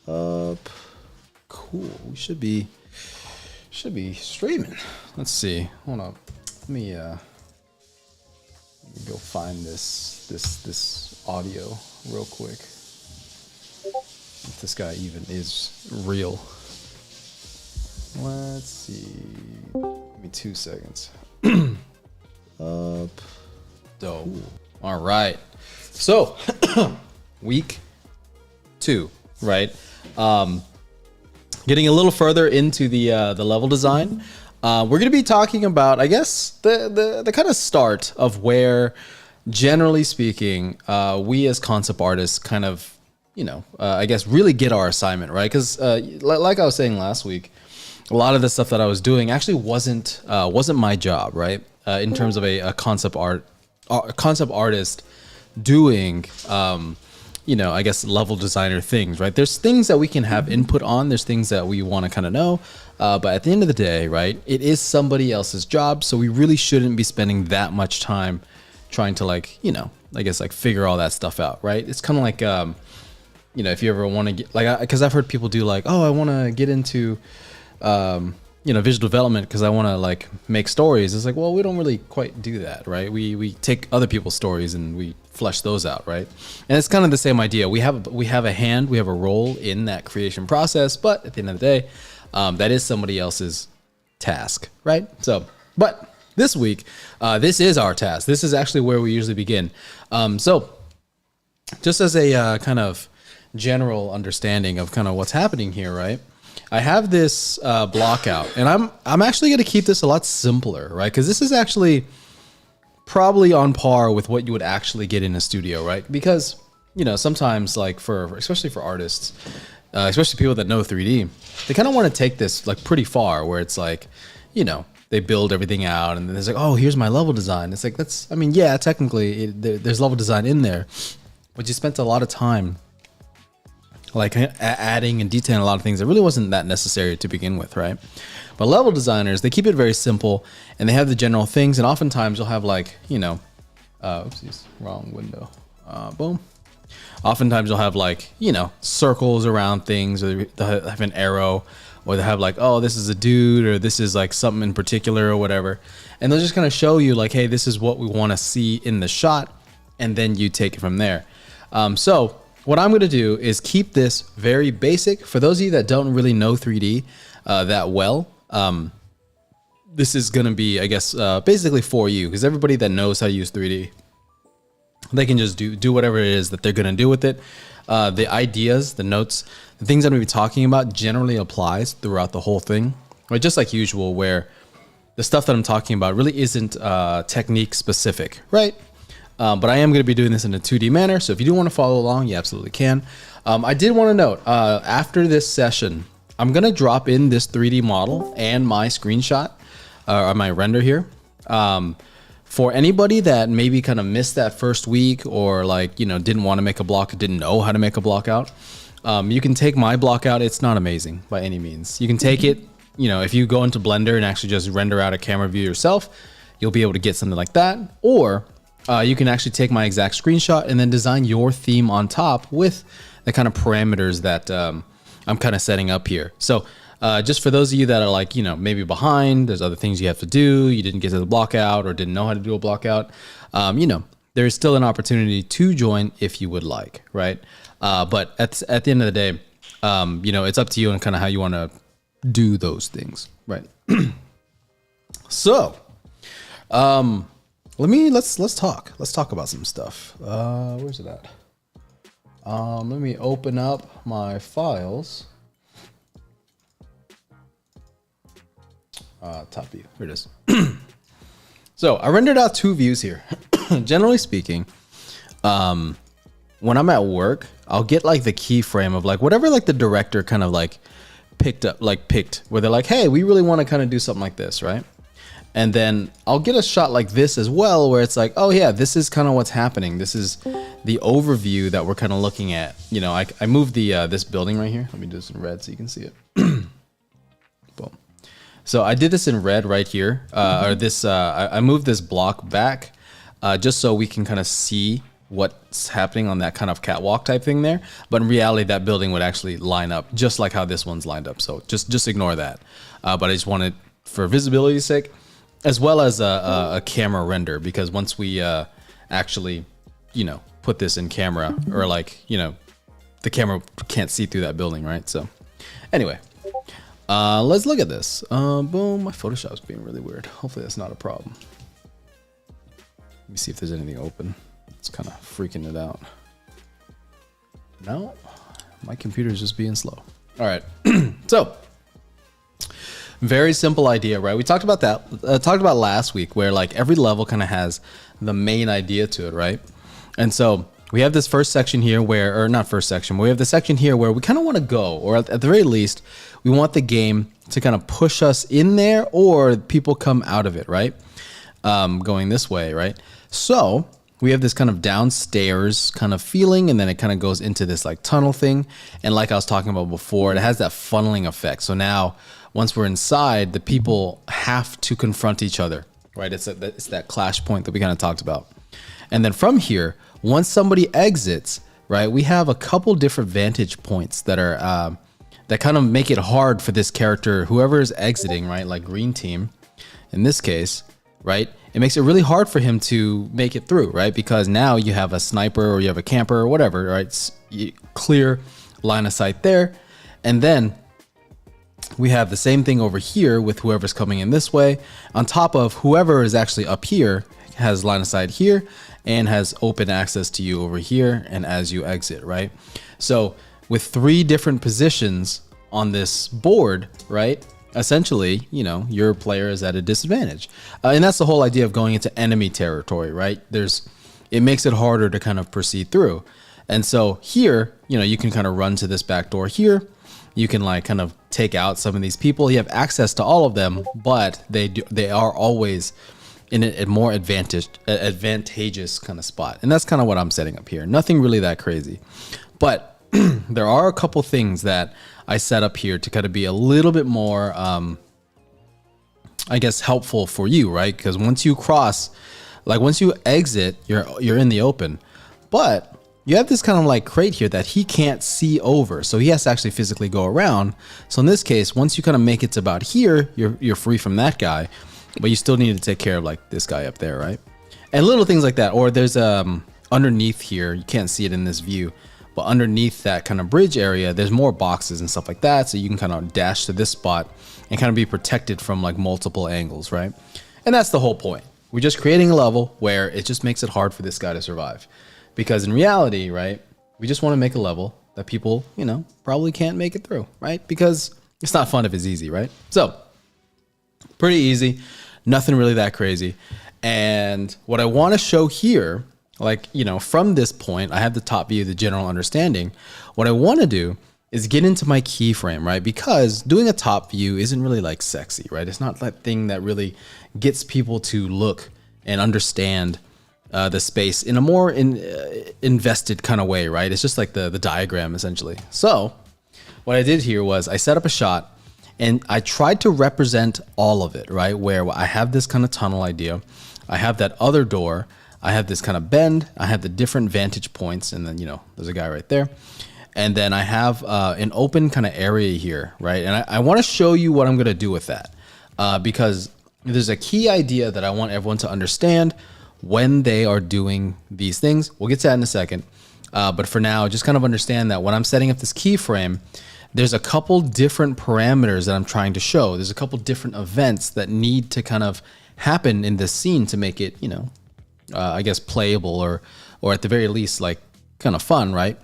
up. Cool. We should be streaming. Let's see. Hold on. Let me go find this audio real quick. If this guy even is real. Let's see. Give me 2 seconds. Up. Dope. All right. So, week 2, right? Getting a little further into the level design. We're going to be talking about, I guess, the kind of start of where, generally speaking, we as concept artists kind of, I guess, really get our assignment, right? Because like I was saying last week, a lot of the stuff that I was doing actually wasn't my job, right? In terms of a concept artist doing, I guess level designer things, right? There's things that we can have input on. There's things that we want to kind of know. But at the end of the day, right, it is somebody else's job. So we really shouldn't be spending that much time trying to I guess figure all that stuff out, right? It's kind of like, if you ever want to get because I've heard people do I want to get into, visual development because I want to make stories. It's well, we don't really quite do that, right? We take other people's stories and we flesh those out, right? And it's kind of the same idea. We have a hand, we have a role in that creation process, but at the end of the day, that is somebody else's task, right? So, but this week, this is our task. This is actually where we usually begin. So, just as a kind of general understanding of kind of what's happening here, right? I have this block out, and I'm actually going to keep this a lot simpler, right? Because this is actually probably on par with what you would actually get in a studio, right? Because sometimes especially for artists, especially people that know 3D, they kind of want to take this pretty far, where it's they build everything out, and then it's oh, here's my level design. It's technically there's level design in there, but you spent a lot of time adding and detailing a lot of things that really wasn't that necessary to begin with, right? But level designers, they keep it very simple, and they have the general things, and oftentimes you'll have oopsies, wrong window, boom. Oftentimes you'll have circles around things, or they'll have an arrow, or they have oh, this is a dude, or this is something in particular, or whatever, and they'll just kind of show you hey, this is what we want to see in the shot, and then you take it from there. So what I'm going to do is keep this very basic. For those of you that don't really know 3D that well, this is going to be, I guess, basically for you, because everybody that knows how to use 3D, they can just do whatever it is that they're going to do with it. The ideas, the notes, the things I'm going to be talking about generally applies throughout the whole thing, right? Just like usual, where the stuff that I'm talking about really isn't technique specific, right? But I am going to be doing this in a 2D manner, so if you do want to follow along, you absolutely can. I did want to note, after this session, I'm going to drop in this 3D model and my screenshot, or my render here. For anybody that maybe kind of missed that first week, or didn't want to make a block, didn't know how to make a block out, you can take my block out. It's not amazing by any means. You can take it, if you go into Blender and actually just render out a camera view yourself, you'll be able to get something like that. Or you can actually take my exact screenshot and then design your theme on top with the kind of parameters that I'm kind of setting up here. So just for those of you that are maybe behind, there's other things you have to do, you didn't get to the block out, or didn't know how to do a block out, there's still an opportunity to join if you would like, right? But at the end of the day, it's up to you and kind of how you want to do those things, right? So, let's talk about some stuff. Where's it at? Let me open up my files. Top view, here it is. So I rendered out 2 views here. Generally speaking, when I'm at work, I'll get the keyframe of whatever the director kind of picked, where they're hey, we really want to kind of do something like this, right? And then I'll get a shot like this as well, where it's oh yeah, this is kind of what's happening. This is the overview that we're kind of looking at. I moved the this building right here. Let me do this in red so you can see it. Boom. So I did this in red right here, or this. I moved this block back just so we can kind of see what's happening on that kind of catwalk type thing there. But in reality, that building would actually line up just like how this one's lined up. So just ignore that. But I just wanted, for visibility's sake, as well as a camera render, because once we actually, you know, put this in camera, or like, you know, the camera can't see through that building, right? So anyway, let's look at this. Boom, my Photoshop's being really weird. Hopefully that's not a problem. Let me see if there's anything open. It's kind of freaking it out. No, my computer's just being slow. All right, so very simple idea, right? We talked about that, talked about last week, where like every level kind of has the main idea to it, right? And so we have this first section here where, or not first section, but we have the section here where we kind of want to go, or at the very least, we want the game to kind of push us in there, or people come out of it, right? Going this way, right? So we have this kind of downstairs kind of feeling, and then it kind of goes into this like tunnel thing. And like I was talking about before, it has that funneling effect. So now once we're inside, the people have to confront each other, right? It's that clash point that we kind of talked about. And then from here, once somebody exits, right, we have a couple different vantage points that are that kind of make it hard for this character, whoever is exiting, right, like green team in this case, right? It makes it really hard for him to make it through, right? Because now you have a sniper or you have a camper or whatever, right? It's clear line of sight there. And then we have the same thing over here with whoever's coming in this way, on top of whoever is actually up here has line of sight here and has open access to you over here and as you exit, right? So with 3 different positions on this board, right? Essentially, you know, your player is at a disadvantage. And that's the whole idea of going into enemy territory, right? It makes it harder to kind of proceed through. And so here, you know, you can kind of run to this back door here. You can like kind of take out some of these people. You have access to all of them, but they are always in a more advantageous kind of spot. And that's kind of what I'm setting up here. Nothing really that crazy. But there are a couple things that I set up here to kind of be a little bit more, I guess, helpful for you, right? Because once you cross, like once you exit, you're in the open. But you have this kind of like crate here that he can't see over. So he has to actually physically go around. So in this case, once you kind of make it to about here, you're free from that guy. But you still need to take care of like this guy up there, right? And little things like that. Or there's underneath here, you can't see it in this view, but underneath that kind of bridge area, there's more boxes and stuff like that. So you can kind of dash to this spot and kind of be protected from like multiple angles, right? And that's the whole point. We're just creating a level where it just makes it hard for this guy to survive. Because in reality, right, we just want to make a level that people, you know, probably can't make it through, right? Because it's not fun if it's easy, right? So pretty easy, nothing really that crazy. And what I want to show here, like, you know, from this point, I have the top view, the general understanding. What I want to do is get into my keyframe, right? Because doing a top view isn't really like sexy, right? It's not that thing that really gets people to look and understand the space in a more invested kind of way, right? It's just like the diagram essentially. So what I did here was I set up a shot and I tried to represent all of it, right? Where I have this kind of tunnel idea. I have that other door. I have this kind of bend. I have the different vantage points. And then, you know, there's a guy right there. And then I have an open kind of area here, right? And I want to show you what I'm going to do with that because there's a key idea that I want everyone to understand when they are doing these things. We'll get to that in a second. But for now, just kind of understand that when I'm setting up this keyframe, there's a couple different parameters that I'm trying to show. There's a couple different events that need to kind of happen in this scene to make it, you know, I guess playable or at the very least like kind of fun, right?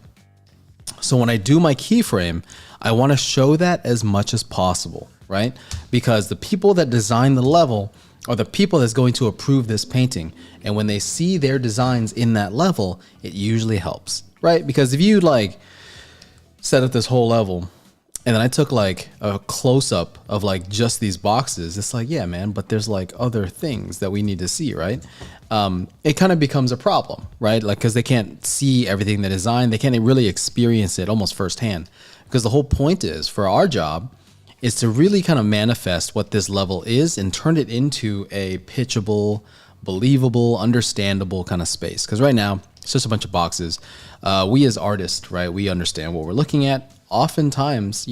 So when I do my keyframe, I want to show that as much as possible, right? Because the people that design the level are the people that's going to approve this painting. And when they see their designs in that level, it usually helps, right? Because if you like set up this whole level and then I took like a close up of like just these boxes, it's like, yeah, man, but there's like other things that we need to see, right? It kind of becomes a problem, right? Like, cause they can't see everything they design. They can't really experience it almost firsthand, because the whole point is for our job is to really kind of manifest what this level is and turn it into a pitchable, believable, understandable kind of space. Cause right now It's just a bunch of boxes. We as artists, right? We understand what we're looking at. Oftentimes,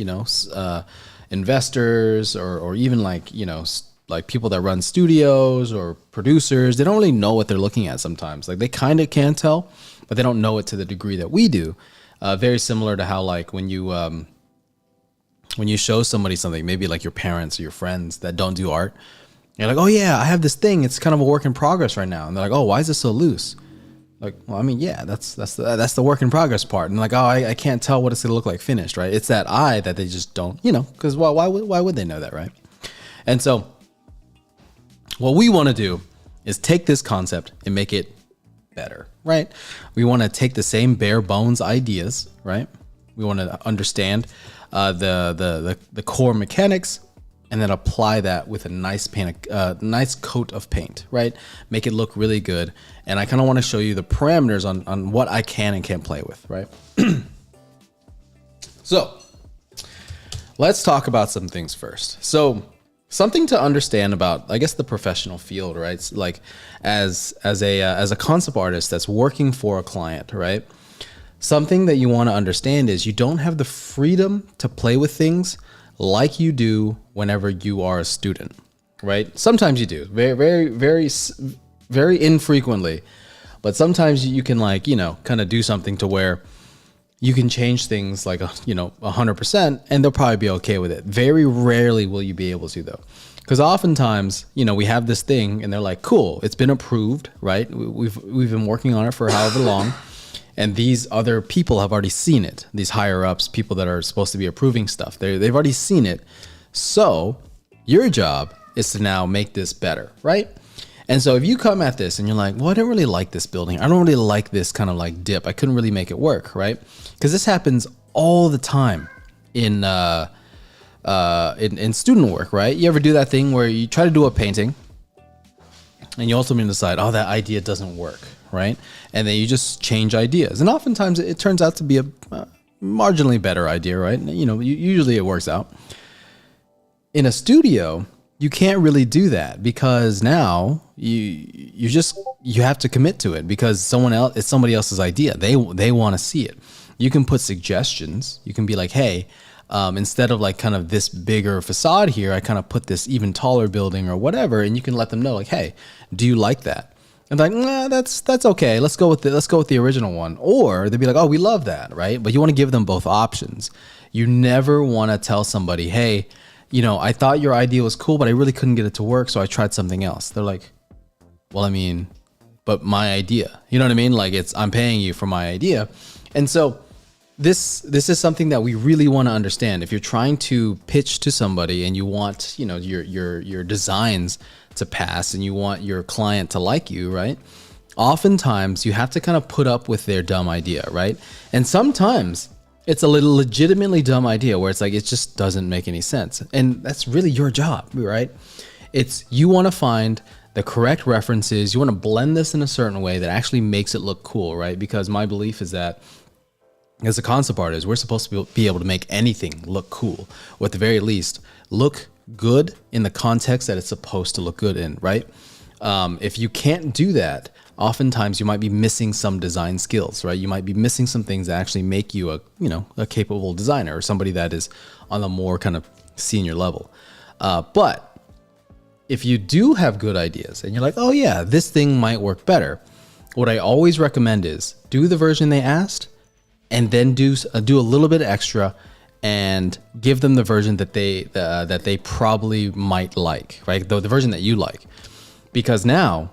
investors or even like, like people that run studios or producers, they don't really know what they're looking at sometimes. Like they kind of can tell, but they don't know it to the degree that we do. Very similar to how like when you show somebody something, maybe like your parents or your friends that don't do art, you're like, oh yeah, I have this thing. It's kind of a work in progress right now. And they're like, oh, why is this so loose? Like, well, I mean, yeah, that's the work in progress part. And like, oh, I can't tell what it's gonna look like finished, right? It's that eye that they just don't, because why would they know that, right? And so what we want to do is take this concept and make it better, right? We want to take the same bare bones ideas, right? We want to understand the core mechanics, and then apply that with a nice nice coat of paint, right? Make it look really good. And I kind of want to show you the parameters on what I can and can't play with, right? So let's talk about some things first. So something to understand about, I guess, the professional field, right? It's like as a concept artist that's working for a client, right? Something that you want to understand is you don't have the freedom to play with things like you do whenever you are a student, right? Sometimes you do, very, very, very, very infrequently, but sometimes you can like, kind of do something to where you can change things like, 100%, and they'll probably be okay with it. Very rarely will you be able to though. Because oftentimes, we have this thing and they're like, cool, it's been approved, right? We've been working on it for however long. And these other people have already seen it. These higher ups, people that are supposed to be approving stuff, they've already seen it. So your job is to now make this better, right? And so if you come at this and you're like, well, I don't really like this building. I don't really like this kind of like dip. I couldn't really make it work, right? Because this happens all the time in student work, right? You ever do that thing where you try to do a painting and you ultimately decide, oh, that idea doesn't work, right? And then you just change ideas. And oftentimes it turns out to be a marginally better idea, right? Usually it works out. In a studio, you can't really do that because now you have to commit to it because it's somebody else's idea. They want to see it. You can put suggestions. You can be like, hey, instead of like kind of this bigger facade here, I kind of put this even taller building or whatever. And you can let them know like, hey, do you like that? And like, nah, that's okay. Let's go with the original one. Or they'd be like, oh, we love that, right? But you want to give them both options. You never want to tell somebody, hey, I thought your idea was cool, but I really couldn't get it to work, so I tried something else. They're like, well, I mean, but my idea. You know what I mean? Like I'm paying you for my idea. And so this is something that we really want to understand. If you're trying to pitch to somebody and you want, your designs to pass and you want your client to like you, right? Oftentimes you have to kind of put up with their dumb idea, right? And sometimes it's a little legitimately dumb idea where it's like, it just doesn't make any sense. And that's really your job, right? You want to find the correct references. You want to blend this in a certain way that actually makes it look cool, right? Because my belief is that as a concept artist, we're supposed to be able to make anything look cool, or at the very least, look good in the context that it's supposed to look good in, right? If you can't do that, oftentimes you might be missing some design skills, right? You might be missing some things that actually make you a capable designer or somebody that is on the more kind of senior level. But if you do have good ideas and you're like, oh yeah, this thing might work better, what I always recommend is do the version they asked and then do a little bit extra and give them the version that they probably might like, right? The version that you like. Because now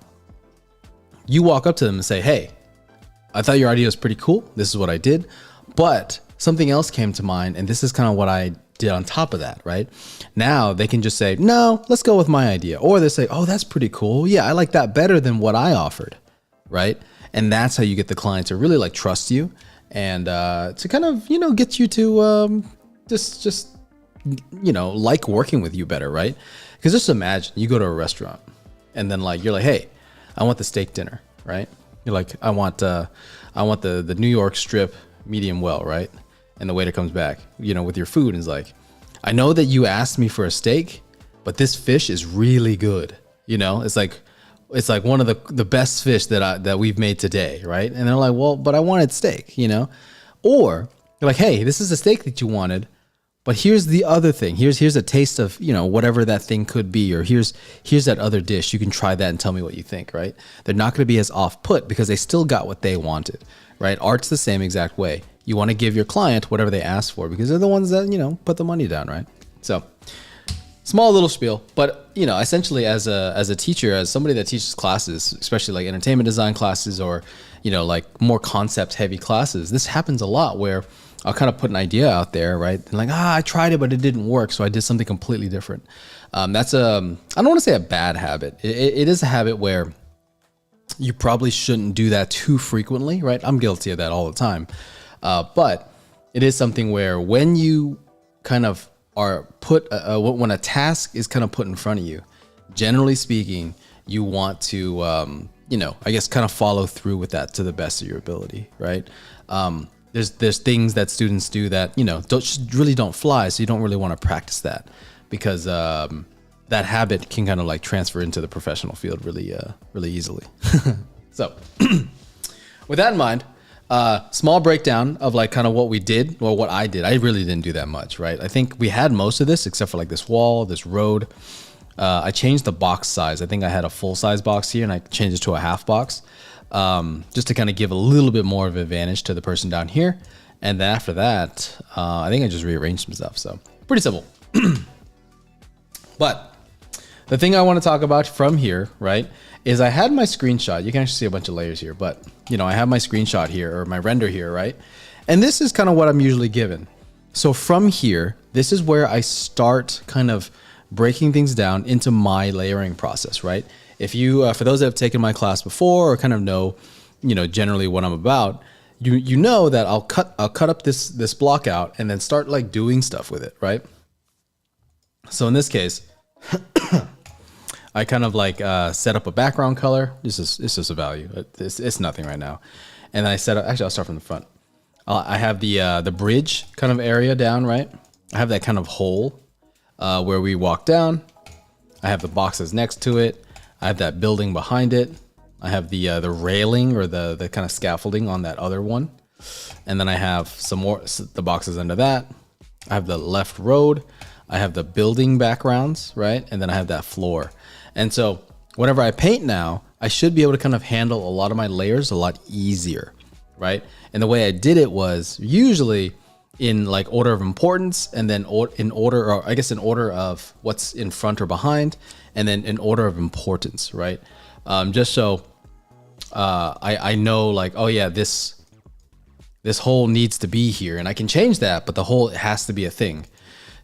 you walk up to them and say, hey, I thought your idea was pretty cool. This is what I did, but something else came to mind and this is kind of what I did on top of that, right? Now they can just say, no, let's go with my idea. Or they say, oh, that's pretty cool. Yeah, I like that better than what I offered, right? And that's how you get the client to really like trust you and to kind of, get you to just like working with you better, right? Because just imagine you go to a restaurant and then like you're like, hey, I want the steak dinner, right? You're like, I want the New York strip medium well, right? And the waiter comes back, with your food and is like, I know that you asked me for a steak, but this fish is really good. It's like, it's like one of the best fish that we've made today, right? And they're like, well, but I wanted steak, you know? Or they're like, hey, this is the steak that you wanted, but here's the other thing. Here's a taste of, you know, whatever that thing could be, or here's that other dish. You can try that and tell me what you think, right? They're not going to be as off put because they still got what they wanted, right? Art's the same exact way. You want to give your client whatever they ask for because they're the ones that, you know, put the money down, right? So small little spiel, but you know, essentially as a teacher, as somebody that teaches classes, especially like entertainment design classes or, you know, like more concept heavy classes, this happens a lot where I'll kind of put an idea out there, right? And like, I tried it, but it didn't work. So I did something completely different. That's I don't want to say a bad habit. It is a habit where you probably shouldn't do that too frequently, right? I'm guilty of that all the time. But it is something where when you kind of are put, when a task is kind of put in front of you, generally speaking, you want to, you know, I guess kind of follow through with that to the best of your ability, right? There's things that students do that, you know, really don't fly. So you don't really want to practice that because that habit can kind of like transfer into the professional field really easily. So with that in mind, small breakdown of like kind of what we did or what I did. I really didn't do that much, right? I think we had most of this except for like this wall, this road. I changed the box size. I think I had a full size box here and I changed it to a half box. Just to kind of give a little bit more of an advantage to the person down here. And then after that, I think I just rearranged some stuff. So pretty simple. But the thing I want to talk about from here, right, is I had my screenshot. You can actually see a bunch of layers here, but you know, I have my screenshot here or my render here, right? And this is kind of what I'm usually given. So from here, this is where I start kind of breaking things down into my layering process, right? If you, for those that have taken my class before or kind of know, you know, generally what I'm about, you know that I'll cut up this block out and then start like doing stuff with it, right? So in this case, I kind of like set up a background color. It's just a value. It's nothing right now. And then I set up. Actually, I'll start from the front. I have the bridge kind of area down, right? I have that kind of hole where we walk down. I have the boxes next to it. I have that building behind it. I have the railing or the kind of scaffolding on that other one. And then I have some more, the boxes under that. I have the left road. I have the building backgrounds, right? And then I have that floor. And so whenever I paint now, I should be able to kind of handle a lot of my layers a lot easier, right? And the way I did it was usually in like order of importance and then in order, or I guess in order of what's in front or behind, and then in order of importance, right? Just so I know like, oh yeah, this hole needs to be here and I can change that, but the hole has to be a thing.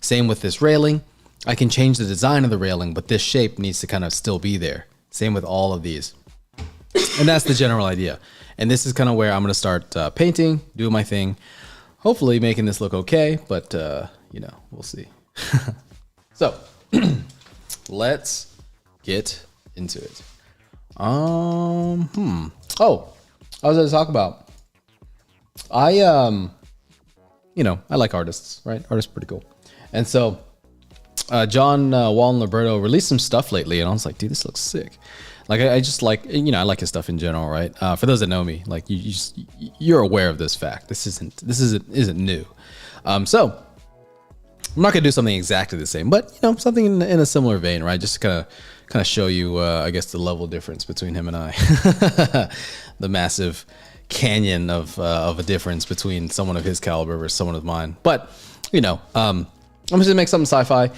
Same with this railing. I can change the design of the railing, but this shape needs to kind of still be there. Same with all of these. And that's the general idea. And this is kind of where I'm going to start painting, doing my thing, hopefully making this look okay, but you know, we'll see. So let's get into it. Oh, I was going to talk about, you know, I like artists, right? Artists are pretty cool. And so John Wall and Liberto released some stuff lately, and I was like, dude, this looks sick. Like I just like, you know, I like his stuff in general, right? For those that know me, like you're aware of this fact. This isn't new. So I'm not gonna do something exactly the same, but you know, something in a similar vein, right? Just to kind of show you, I guess, the level difference between him and I, the massive canyon of a difference between someone of his caliber versus someone of mine. But you know, I'm just gonna make something sci-fi.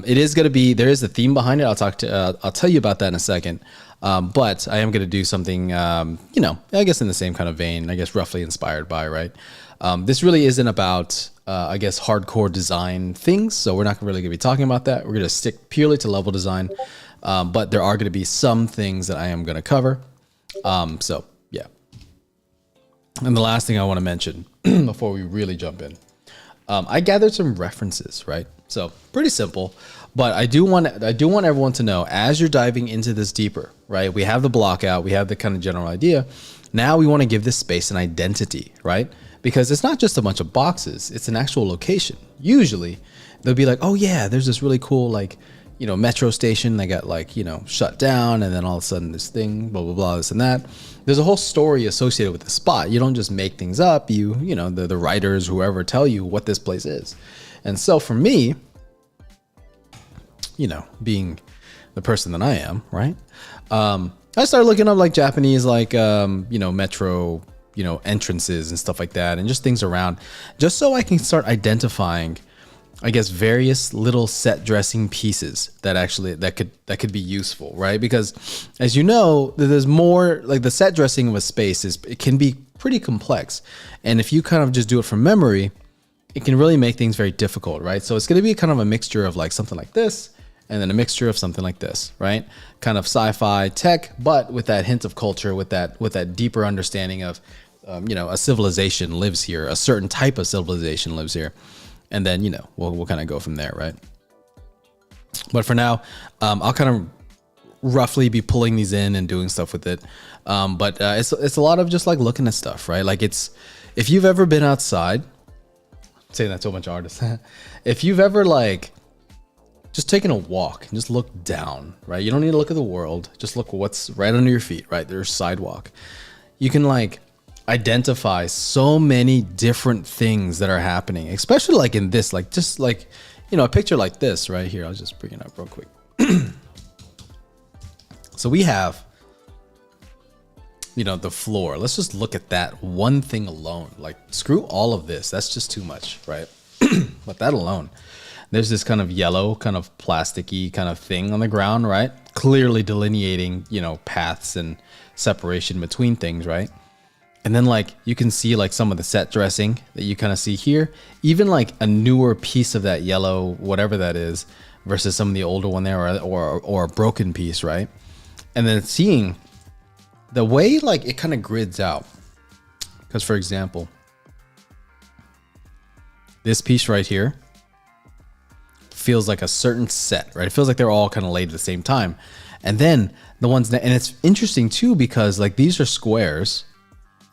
It is gonna be, there is a theme behind it. I'll tell you about that in a second. But I am gonna do something, you know, I guess in the same kind of vein, I guess roughly inspired by, right? This really isn't about, I guess, hardcore design things. So we're not really gonna be talking about that. We're gonna stick purely to level design. But there are gonna be some things that I am gonna cover. So yeah. And the last thing I wanna mention before we really jump in, I gathered some references, right? So pretty simple, but I do want everyone to know as you're diving into this deeper, right? We have the block out, we have the kind of general idea. Now we want to give this space an identity, right? Because it's not just a bunch of boxes, it's an actual location. Usually they'll be like, oh yeah, there's this really cool like metro station that got like, shut down, and then all of a sudden this thing, blah, blah, blah, this and that. There's a whole story associated with the spot. You don't just make things up. The writers, whoever, tell you what this place is. And so for me, being the person that I am, right? I started looking up like Japanese, like, metro, entrances and stuff like that, and just things around, just so I can start identifying, I guess, various little set dressing pieces that could be useful, right? Because as you know, there's more, like the set dressing of a space it can be pretty complex. And if you kind of just do it from memory, it can really make things very difficult, right? So it's going to be kind of a mixture of like something like this, and then a mixture of something like this, right? Kind of sci-fi tech, but with that hint of culture, with that deeper understanding of, a civilization lives here, a certain type of civilization lives here. And then, we'll kind of go from there, right? But for now, I'll kind of roughly be pulling these in and doing stuff with it. But it's a lot of just like looking at stuff, right? Like if you've ever been outside, I'm saying that to a bunch of artists, if you've ever like just taken a walk and just look down, right? You don't need to look at the world. Just look what's right under your feet, right? There's sidewalk. You can like identify so many different things that are happening, especially like in this, like just like, a picture like this right here. I'll just bring it up real quick. So we have, the floor. Let's just look at that one thing alone. Like screw all of this. That's just too much, right? But that alone, there's this kind of yellow, kind of plasticky kind of thing on the ground, right? Clearly delineating, paths and separation between things, right? And then like you can see like some of the set dressing that you kind of see here, even like a newer piece of that yellow, whatever that is, versus some of the older one there, or a broken piece, right? And then seeing the way like it kind of grids out. Because for example, this piece right here feels like a certain set, right? It feels like they're all kind of laid at the same time. And then the ones that, and it's interesting too, because like these are squares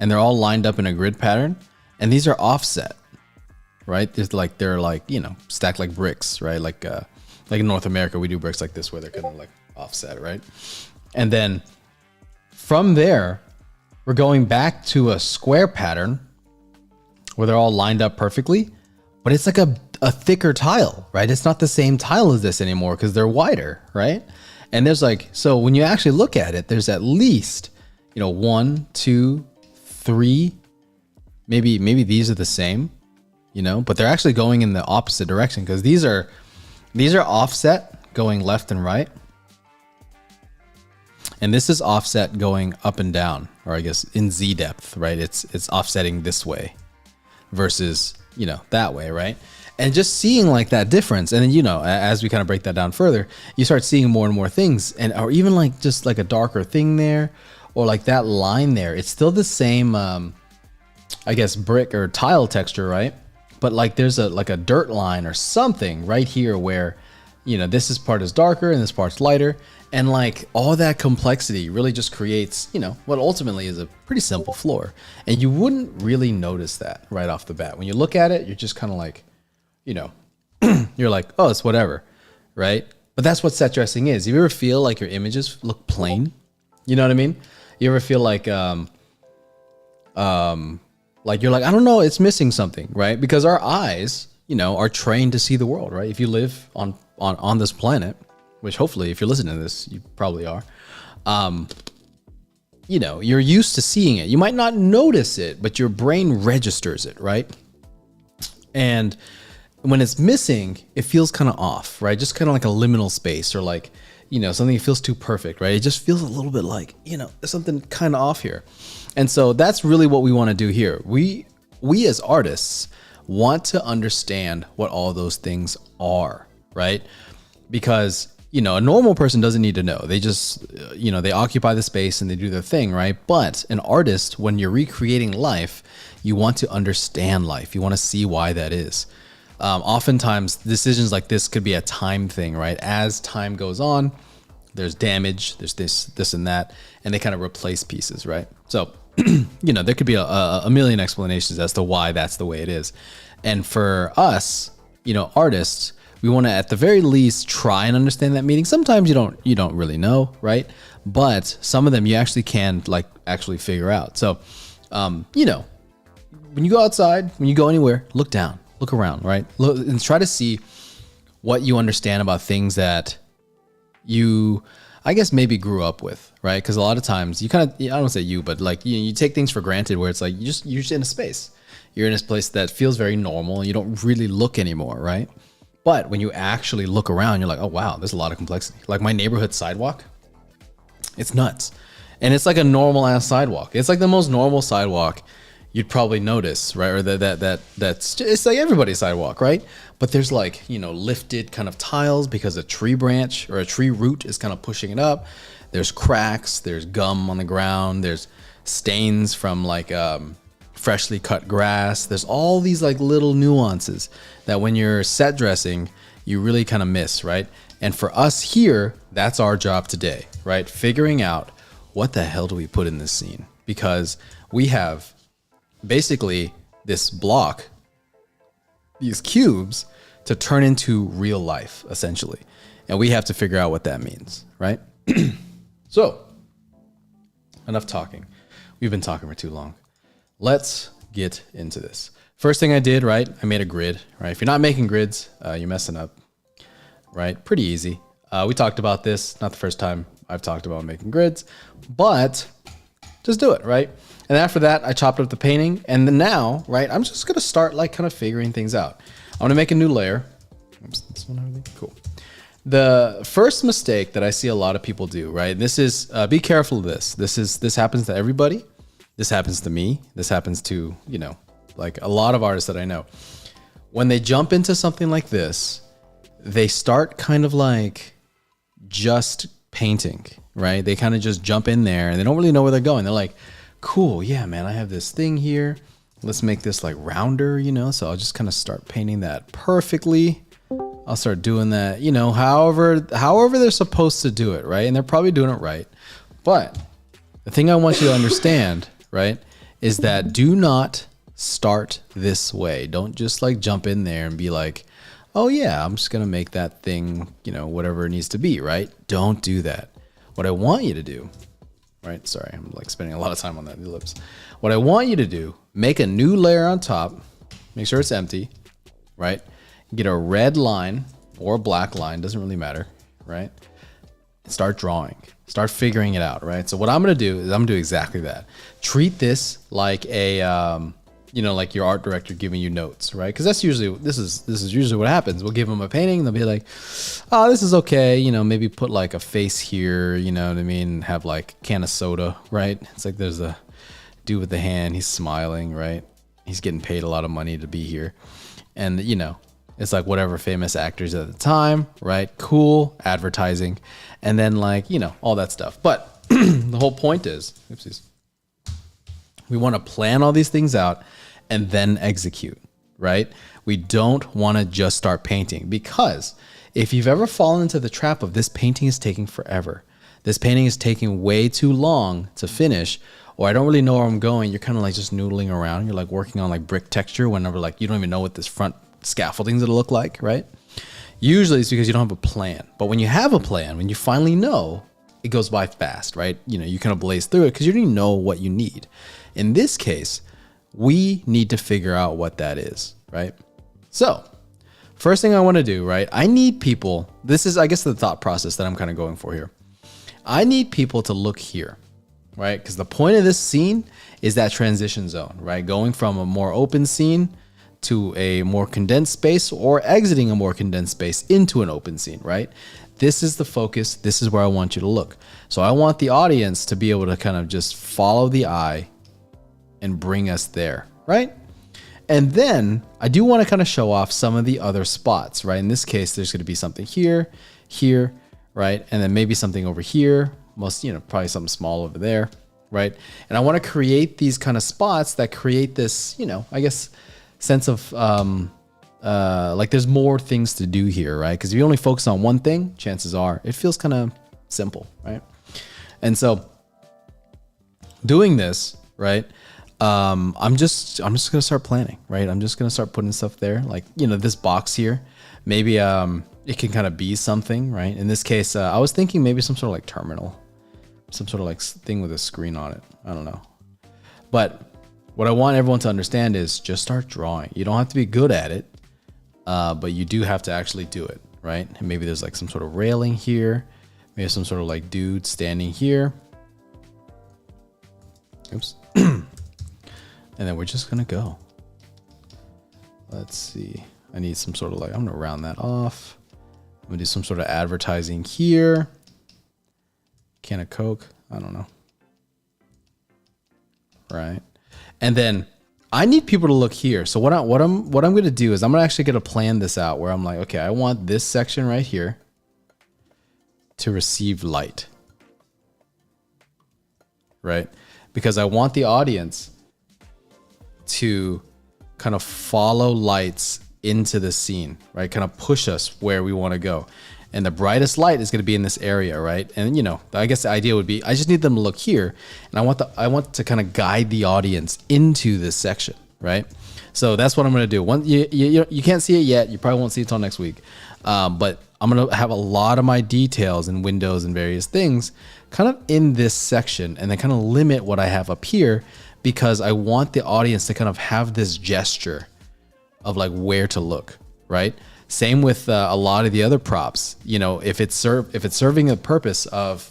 and they're all lined up in a grid pattern, and these are offset, right? They're like, stacked like bricks, right? Like in North America, we do bricks like this where they're kind of like offset, right? And then from there, we're going back to a square pattern where they're all lined up perfectly, but it's like a thicker tile, right? It's not the same tile as this anymore because they're wider, right? And there's like, so when you actually look at it, there's at least, 1, 2, 3, maybe these are the same, but they're actually going in the opposite direction because these are offset going left and right. And this is offset going up and down, or I guess in Z depth, right? It's offsetting this way versus, that way, right? And just seeing like that difference. And then, as we kind of break that down further, you start seeing more and more things, or even like just like a darker thing there, or like that line there. It's still the same, I guess, brick or tile texture, right? But like there's a dirt line or something right here where, this part is darker and this part's lighter. And like all that complexity really just creates, what ultimately is a pretty simple floor. And you wouldn't really notice that right off the bat. When you look at it, you're just kind of like, you're like, oh, it's whatever, right? But that's what set dressing is. You ever feel like your images look plain? You know what I mean? You ever feel like you're like, I don't know, it's missing something, right? Because our eyes, are trained to see the world, right? If you live on this planet, which hopefully if you're listening to this, you probably are, you're used to seeing it. You might not notice it, but your brain registers it, right? And when it's missing, it feels kind of off, right? Just kind of like a liminal space, or like, something that feels too perfect, right? It just feels a little bit like, there's something kind of off here. And so that's really what we want to do here. We as artists want to understand what all those things are, right? Because, a normal person doesn't need to know. They just, they occupy the space and they do their thing, right? But an artist, when you're recreating life, you want to understand life. You want to see why that is. Oftentimes decisions like this could be a time thing, right? As time goes on, there's damage, there's this and that, and they kind of replace pieces, right? So, there could be a million explanations as to why that's the way it is. And for us, artists, we want to at the very least try and understand that meaning. Sometimes you don't really know, right? But some of them you actually can like actually figure out. So, you know, when you go outside, when you go anywhere, look down, look around, right? Look and try to see what you understand about things that you, I guess, maybe grew up with, right? Because a lot of times you kind of, I don't say you, but like you take things for granted where it's like you're just in a space. You're in a place that feels very normal and you don't really look anymore, right? But when you actually look around, you're like, oh wow, there's a lot of complexity. Like my neighborhood sidewalk, it's nuts. And it's like a normal ass sidewalk. It's like the most normal sidewalk you'd probably notice, right? Or that's it's like everybody's sidewalk, right? But there's like, you know, lifted kind of tiles because a tree branch or a tree root is kind of pushing it up. There's cracks, there's gum on the ground, there's stains from like freshly cut grass. There's all these like little nuances that when you're set dressing, you really kind of miss, right? And for us here, that's our job today, right? Figuring out what the hell do we put in this scene? Because we have basically this block, these cubes to turn into real life, essentially. And we have to figure out what that means, right? So, enough talking. We've been talking for too long. Let's get into this. First thing I did, right? I made a grid, right? If you're not making grids, you're messing up, right? Pretty easy. We talked about this, not the first time I've talked about making grids, but just do it, right? And after that, I chopped up the painting. And then now, right, I'm just gonna start like kind of figuring things out. I wanna make a new layer. Oops, this one already? Cool. The first mistake that I see a lot of people do, right? This is, be careful of this. This happens to everybody. This happens to me. This happens to, you know, like a lot of artists that I know. When they jump into something like this, they start kind of like just painting, right? They kind of just jump in there and they don't really know where they're going. They're like, cool, yeah, man, I have this thing here. Let's make this like rounder, you know? So I'll just kind of start painting that perfectly. I'll start doing that, you know, however they're supposed to do it, right? And they're probably doing it right. But the thing I want you to understand, right, is that do not start this way. Don't just like jump in there and be like, oh yeah, I'm just gonna make that thing, you know, whatever it needs to be, right? Don't do that. What I want you to do, right? Sorry, I'm like spending a lot of time on that ellipse. What I want you to do, make a new layer on top, make sure it's empty, right? Get a red line or a black line, doesn't really matter, right? Start drawing, start figuring it out, right? So what I'm gonna do is I'm gonna do exactly that. Treat this like a, you know, like your art director giving you notes, right? Because that's usually, this is usually what happens. We'll give them a painting, they'll be like, oh, this is okay, you know, maybe put like a face here, you know what I mean? Have like a can of soda, right? It's like there's a dude with the hand, he's smiling, right? He's getting paid a lot of money to be here. And, you know, it's like whatever famous actors at the time, right? Cool, advertising, and then like, you know, all that stuff. But the whole point is, oopsies, we want to plan all these things out and then execute, right? We don't want to just start painting, because if you've ever fallen into the trap of this painting is taking forever, this painting is taking way too long to finish, or I don't really know where I'm going, you're kind of like just noodling around. You're like working on like brick texture whenever like you don't even know what this front scaffolding's gonna look like, right? Usually it's because you don't have a plan. But when you have a plan, when you finally know, it goes by fast, right? You know, you kind of blaze through it because you already know what you need. In this case, we need to figure out what that is, right? So first thing I want to do, right? I need people, this is, I guess, the thought process that I'm kind of going for here. I need people to look here, right? Because the point of this scene is that transition zone, right? Going from a more open scene to a more condensed space, or exiting a more condensed space into an open scene, right? This is the focus. This is where I want you to look. So I want the audience to be able to kind of just follow the eye and bring us there, right? And then I do want to kind of show off some of the other spots, right? In this case, there's going to be something here, here, right? And then maybe something over here, most, you know, probably something small over there, right? And I want to create these kind of spots that create this, you know, I guess, sense of like there's more things to do here, right? Because if you only focus on one thing, chances are it feels kind of simple, right? And so doing this, right? I'm just gonna start planning, right? I'm just gonna start putting stuff there, like, you know, this box here. maybe it can kind of be something, right? In this case, I was thinking maybe some sort of like terminal, some sort of like thing with a screen on it. I don't know. But what I want everyone to understand is just start drawing. You don't have to be good at it, but you do have to actually do it, right? And maybe there's like some sort of railing here, maybe some sort of like dude standing here. Oops. And then we're just gonna go. Let's see. I need some sort of like, I'm gonna round that off. I'm gonna do some sort of advertising here. Can of Coke, I don't know. Right. And then I need people to look here. So what I'm gonna do is I'm actually gonna plan this out where I'm like, okay, I want this section right here to receive light. Right? Because I want the audience to kind of follow lights into the scene, right? Kind of push us where we want to go. And the brightest light is going to be in this area, right? And you know, I guess the idea would be I just need them to look here, and I want to kind of guide the audience into this section, right? So that's what I'm going to do. You can't see it yet. You probably won't see it until next week. But I'm going to have a lot of my details and windows and various things kind of in this section, and then kind of limit what I have up here, because I want the audience to kind of have this gesture of like where to look, right? Same with a lot of the other props. You know, if it's serving a purpose of,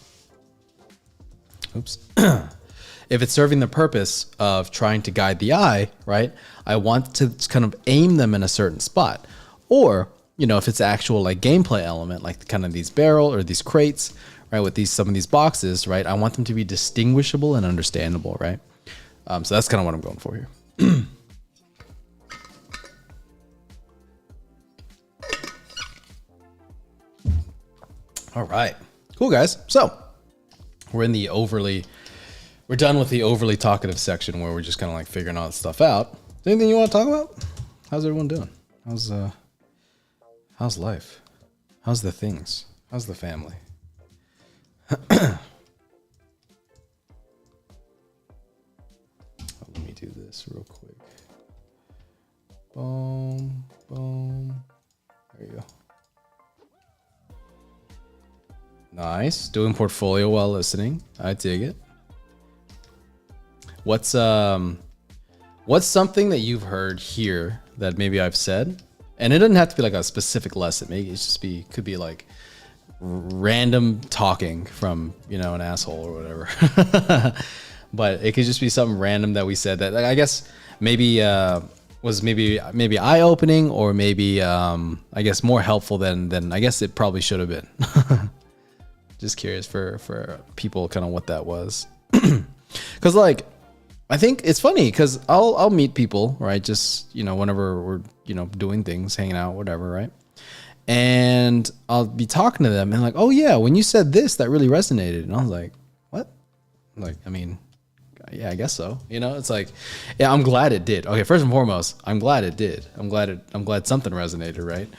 oops, if it's serving the purpose of trying to guide the eye, right? I want to kind of aim them in a certain spot. Or, you know, if it's actual like gameplay element, like kind of these barrel or these crates, right? With some of these boxes, right? I want them to be distinguishable and understandable, right? So that's kind of what I'm going for here. All right, cool guys. So we're done with the overly talkative section where we're just kind of like figuring all this stuff out. Anything you want to talk about? How's everyone doing? How's life? How's the things? How's the family? Let me do this real quick. Boom, boom. There you go. Nice. Doing portfolio while listening. I dig it. What's something that you've heard here that maybe I've said? And it doesn't have to be like a specific lesson. Maybe it's just could be like random talking from, you know, an asshole or whatever. But it could just be something random that we said that I guess maybe was maybe eye-opening, or maybe I guess more helpful than I guess it probably should have been. Just curious for people kind of what that was. Because like I think it's funny because I'll meet people, right? Just, you know, whenever we're, you know, doing things, hanging out, whatever, right? And I'll be talking to them and like, oh yeah, when you said this, that really resonated. And I was like, what? Like, I mean, yeah, I guess so. You know, it's like, yeah, I'm glad it did. Okay, first and foremost, I'm glad it did. I'm glad something resonated, right?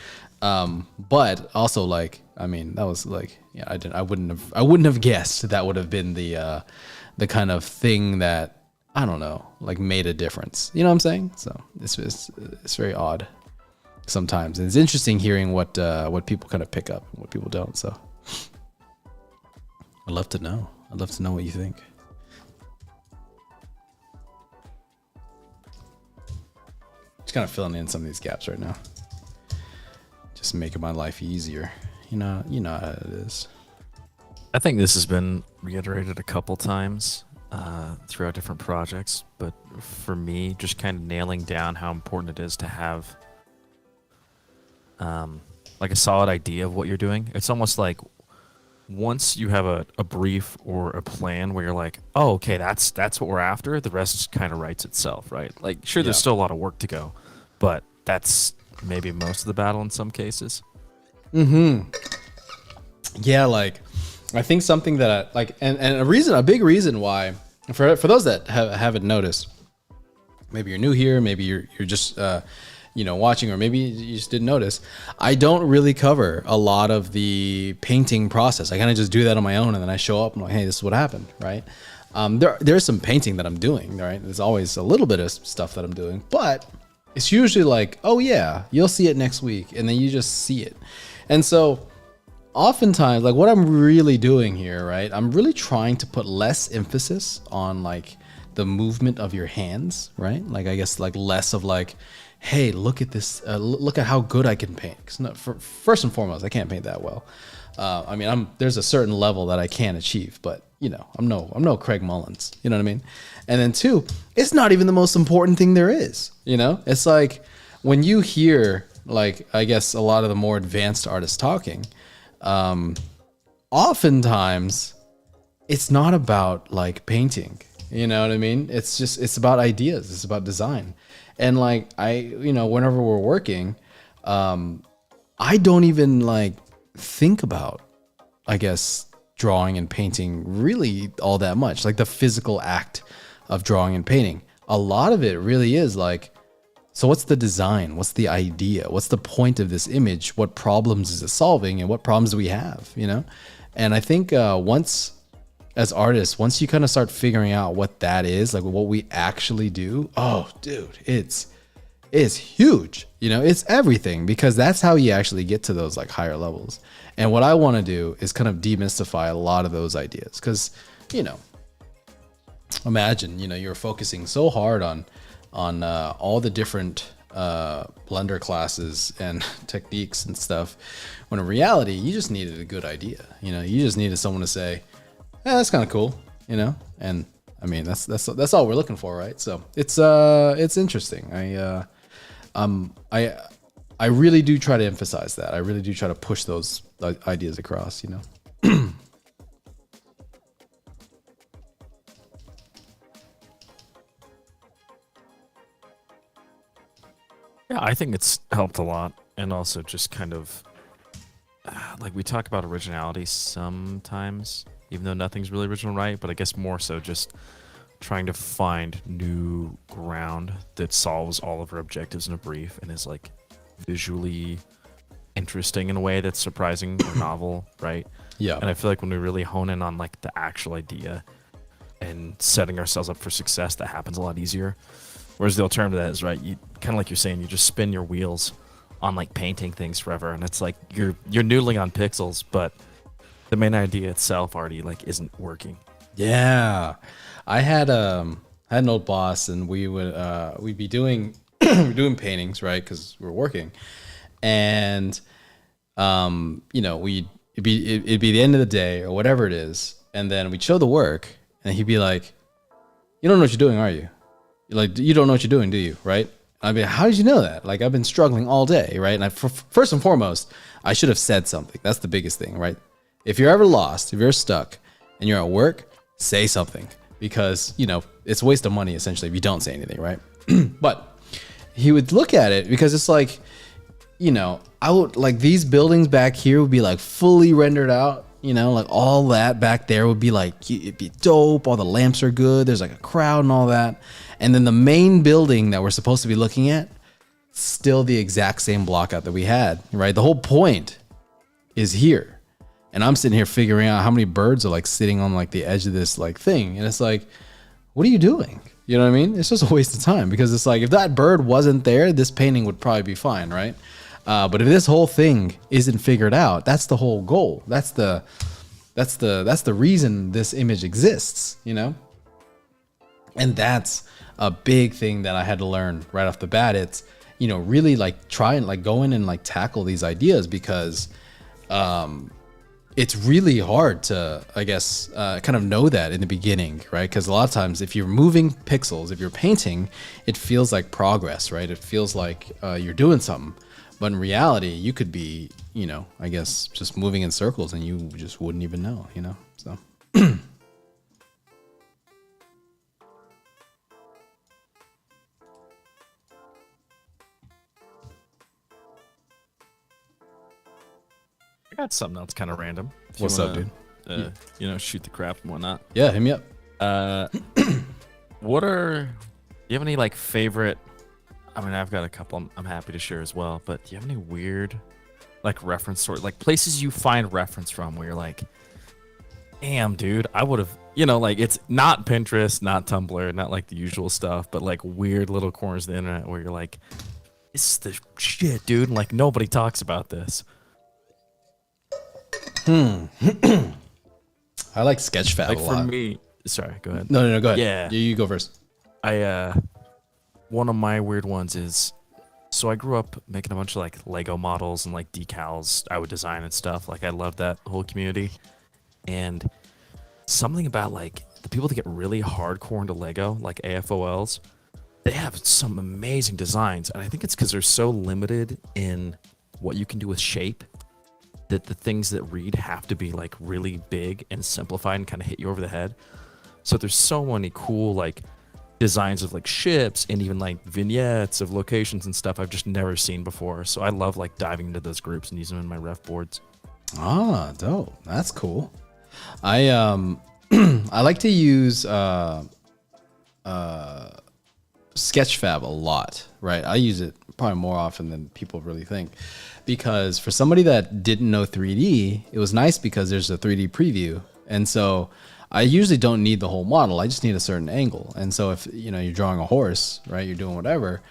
But also like, I mean, that was like, yeah, I wouldn't have guessed that would have been the kind of thing that, I don't know, like made a difference. You know what I'm saying? So it's very odd sometimes. And it's interesting hearing what people kind of pick up and what people don't. So I'd love to know. I'd love to know what you think. Just kind of filling in some of these gaps right now. Just making my life easier. You know how it is. I think this has been reiterated a couple times throughout different projects, but for me, just kind of nailing down how important it is to have like a solid idea of what you're doing. It's almost like once you have a brief or a plan where you're like, oh, okay, that's what we're after, the rest just kind of writes itself, right? Like, sure, there's still a lot of work to go, but that's maybe most of the battle in some cases. Yeah, like I think something that I like, and a big reason why, for those that haven't noticed, maybe you're new here, maybe you're just watching, or maybe you just didn't notice, I don't really cover a lot of the painting process. I kind of just do that on my own, and then I show up and I'm like, hey, this is what happened, right? There's some painting that I'm doing, right? There's always a little bit of stuff that I'm doing, but it's usually like, oh yeah, you'll see it next week, and then you just see it. And so oftentimes, like what I'm really doing here, right? I'm really trying to put less emphasis on like the movement of your hands, right? Like I guess like less of like, hey, look at this, look at how good I can paint. 'Cause first and foremost, I can't paint that well. I mean, there's a certain level that I can achieve, but you know, I'm no Craig Mullins. You know what I mean? And then two, it's not even the most important thing there is. You know, it's like when you hear like I guess a lot of the more advanced artists talking, oftentimes it's not about like painting. You know what I mean? It's about ideas. It's about design. And like whenever we're working, I don't even like think about, I guess, drawing and painting really all that much. Like the physical act of drawing and painting. A lot of it really is like, so what's the design? What's the idea? What's the point of this image? What problems is it solving? And what problems do we have? You know? And I think as artists, once you kind of start figuring out what that is, like what we actually do, oh, dude, it's huge. You know, it's everything, because that's how you actually get to those like higher levels. And what I want to do is kind of demystify a lot of those ideas, because, you know, imagine, you know, you're focusing so hard on all the different blender classes and techniques and stuff, when in reality, you just needed a good idea. You know, you just needed someone to say, that's kind of cool, you know? And I mean, that's all we're looking for, right? So it's interesting. I really do try to emphasize that. I really do try to push those ideas across, you know? Yeah, I think it's helped a lot. And also just kind of like we talk about originality sometimes, even though nothing's really original, right? But I guess more so just trying to find new ground that solves all of our objectives in a brief and is like visually interesting in a way that's surprising or novel, right? Yeah. And I feel like when we really hone in on like the actual idea and setting ourselves up for success, that happens a lot easier. Whereas the alternative to that is, right, you kind of like you're saying, you just spin your wheels on like painting things forever, and it's like you're noodling on pixels, but the main idea itself already like isn't working. Yeah. I had an old boss, and we'd be doing we're doing paintings, right? Because we're working, and you know, it'd be the end of the day or whatever it is, and then we'd show the work, and he'd be like, "You don't know what you're doing, are you? Like, you don't know what you're doing, do you?" Right? I'd be, "How did you know that? Like, I've been struggling all day, right?" And first and foremost, I should have said something. That's the biggest thing, right? If you're ever lost, if you're stuck, and you're at work, say something, because, you know, it's a waste of money essentially if you don't say anything, right? But he would look at it, because it's like, you know, I would like these buildings back here would be like fully rendered out, you know, like all that back there would be like, it'd be dope. All the lamps are good. There's like a crowd and all that. And then the main building that we're supposed to be looking at, still the exact same block out that we had, right? The whole point is here. And I'm sitting here figuring out how many birds are like sitting on like the edge of this like thing. And it's like, what are you doing? You know what I mean? It's just a waste of time, because it's like, if that bird wasn't there, this painting would probably be fine, right? But if this whole thing isn't figured out, that's the whole goal. That's the reason this image exists, you know? And that's a big thing that I had to learn right off the bat. It's, you know, really like try and like go in and like tackle these ideas, because it's really hard to, I guess, kind of know that in the beginning, right? Because a lot of times if you're moving pixels, if you're painting, it feels like progress, right? It feels like you're doing something. But in reality, you could be, you know, I guess just moving in circles and you just wouldn't even know, you know? So. I got something else kind of random. What's up, dude? You know, shoot the crap and whatnot. Yeah, hit me up. Do you have any like favorite? I mean, I've got a couple I'm happy to share as well, but do you have any weird like reference, or like places you find reference from where you're like, damn, dude, I would have, like it's not Pinterest, not Tumblr, not like the usual stuff, but like weird little corners of the internet where you're like, this is the shit, dude. And like nobody talks about this. I like Sketchfab Like a for lot. me, sorry, go ahead. No, go ahead. Yeah. You go first. One of my weird ones is, so I grew up making a bunch of like Lego models and like decals I would design and stuff. Like I love that whole community. And something about like the people that get really hardcore into Lego, like AFOLs, they have some amazing designs. And I think it's because they're so limited in what you can do with shape that the things that read have to be like really big and simplified and kind of hit you over the head. So there's so many cool like designs of like ships and even like vignettes of locations and stuff I've just never seen before. So I love like diving into those groups and using them in my ref boards. Ah, dope. That's cool. I I like to use Sketchfab a lot, right? I use it probably more often than people really think, because for somebody that didn't know 3D, it was nice because there's a 3D preview, and so I usually don't need the whole model. I just need a certain angle. And so if you're drawing a horse, right, you're doing whatever,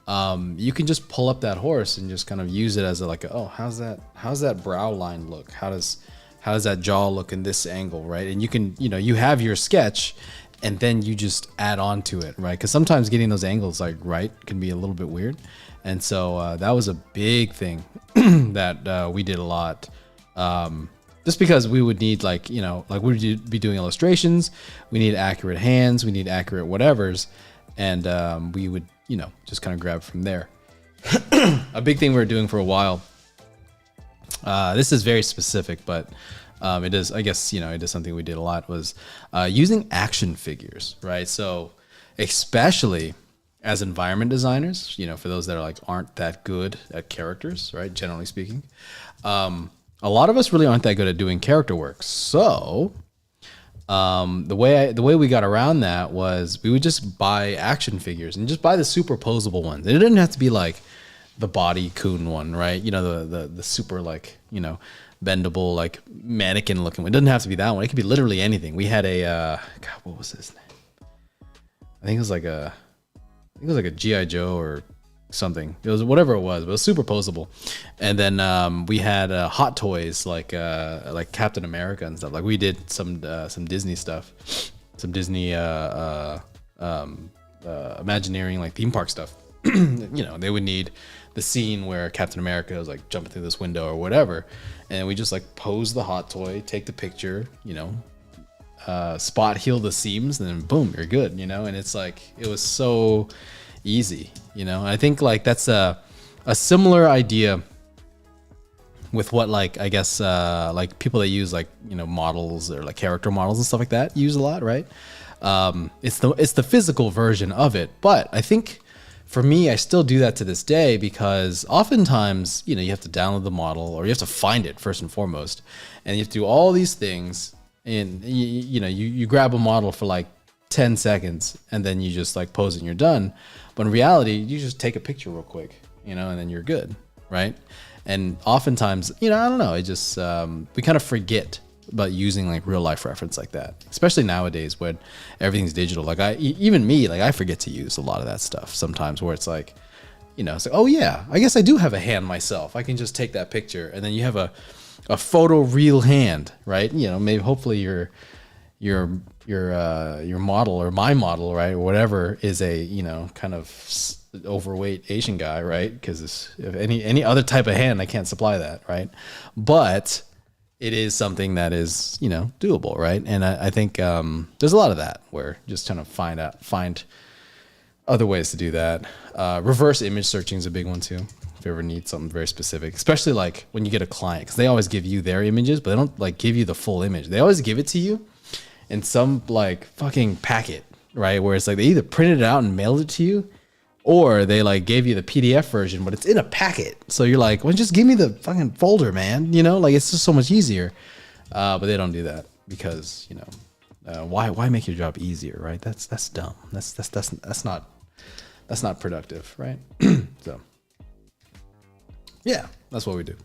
you can just pull up that horse and just kind of use it as how's that brow line look? How does that jaw look in this angle, right? And you can, you have your sketch, and then you just add on to it, right? Because sometimes getting those angles right can be a little bit weird. And so that was a big thing that we did a lot. Just because we would need like we'd be doing illustrations, we need accurate hands, we need accurate whatevers, and we would, just kind of grab from there. A big thing we were doing for a while, this is very specific, but it is, I guess, it is something we did a lot, was using action figures, right? So especially as environment designers, for those that aren't that good at characters, right? Generally speaking, a lot of us really aren't that good at doing character work. So the way we got around that was we would just buy action figures and just buy the superposable ones. It didn't have to be like the body coon one, right? The super bendable like mannequin looking one. It doesn't have to be that one. It could be literally anything. We had a God, what was his name? I think it was like a G.I. Joe or something. It was whatever it was, but it was superposable. And then we had Hot Toys like Captain America and stuff. Like we did some Disney stuff, some Disney Imagineering, like theme park stuff. They would need the scene where Captain America was like jumping through this window or whatever, and we just like pose the hot toy, take the picture, spot heal the seams, and then boom, you're good, and it's like, it was so easy, I think like that's a similar idea with what, like, I guess like people that use like models or like character models and stuff like that use a lot, right? It's the physical version of it, but I think for me, I still do that to this day, because oftentimes, you have to download the model, or you have to find it first and foremost, and you have to do all these things, and you grab a model for like 10 seconds, and then you just like pose it and you're done. But in reality, you just take a picture real quick, and then you're good, right? And oftentimes, I don't know, it just we kind of forget about using like real life reference like that, especially nowadays when everything's digital. Like even me, like I forget to use a lot of that stuff sometimes, where it's like, it's like, oh yeah, I guess I do have a hand myself. I can just take that picture, and then you have a photo real hand, right? Maybe hopefully your model, or my model, right, or whatever, is a kind of overweight Asian guy, right? Because if any other type of hand, I can't supply that, right? But it is something that is, doable, right? And I think there's a lot of that, where just kind of find other ways to do that. Reverse image searching is a big one too, if you ever need something very specific, especially like when you get a client, because they always give you their images, but they don't like give you the full image. They always give it to you in some like fucking packet, right? Where it's like they either printed it out and mailed it to you, or they like gave you the PDF version, but it's in a packet. So you're like, well, just give me the fucking folder, man. Like it's just so much easier. But they don't do that because, why make your job easier, right? That's dumb. That's not productive, right? So yeah, that's what we do.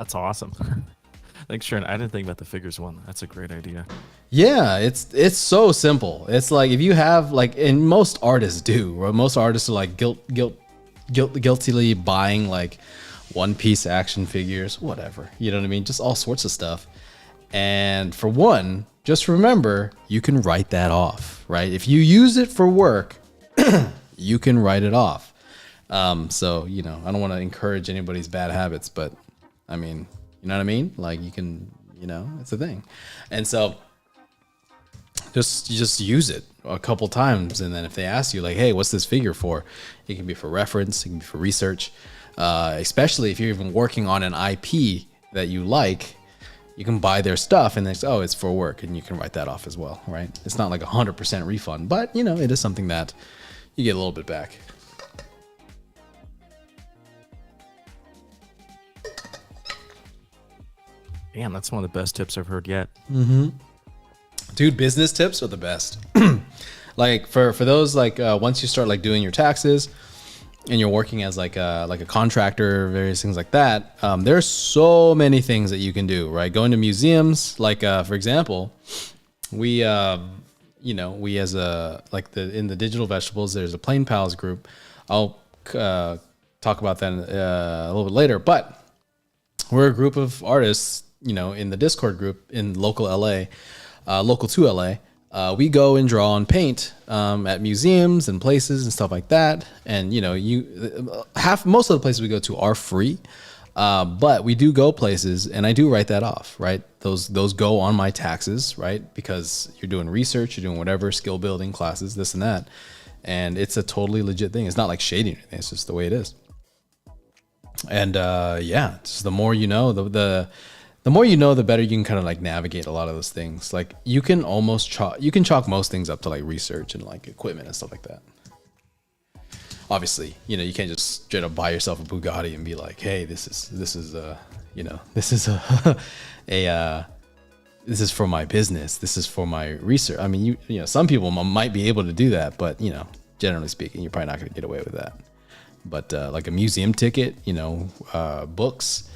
That's awesome. Thanks, Sharon. I didn't think about the figures one. That's a great idea. Yeah, it's so simple. It's like if you have like, and most artists do, right? Most artists are like guiltily buying like one piece action figures, whatever. You know what I mean? Just all sorts of stuff. And for one, just remember you can write that off, right? If you use it for work, you can write it off. So you know, I don't want to encourage anybody's bad habits, but I mean, you know what I mean? Like you can, you know, it's a thing. And so just use it a couple times, and then if they ask you like, hey, what's this figure for, it can be for reference, it can be for research, especially if you're even working on an IP that you like. You can buy their stuff and they say, oh, it's for work, and you can write that off as well, right? It's not like 100% refund, but you know, it is something that you get a little bit back. Damn, that's one of the best tips I've heard yet. Dude, business tips are the best. Like for those like once you start like doing your taxes and you're working as like a contractor, various things like that, there's so many things that you can do, right? Going to museums, like for example, we we as a like in the digital vegetables, there's a Plain Pals group. I'll talk about that a little bit later, but we're a group of artists, you know, in the Discord group in local LA. Local to LA, we go and draw and paint at museums and places and stuff like that. And you know, most of the places we go to are free, but we do go places, and I do write that off, right? Those go on my taxes, right? Because you're doing research, you're doing whatever, skill building classes, this and that, and it's a totally legit thing. It's not like shading or anything. It's just the way it is. And yeah, just the more you know, the more you know, the better you can kind of like navigate a lot of those things. Like you can almost chalk most things up to like research and like equipment and stuff like that. Obviously, you know, you can't just straight up buy yourself a Bugatti and be like, hey, this is you know, this is this is for my business. This is for my research. I mean, you know, some people might be able to do that, but you know, generally speaking, you're probably not going to get away with that. But like a museum ticket, you know, books,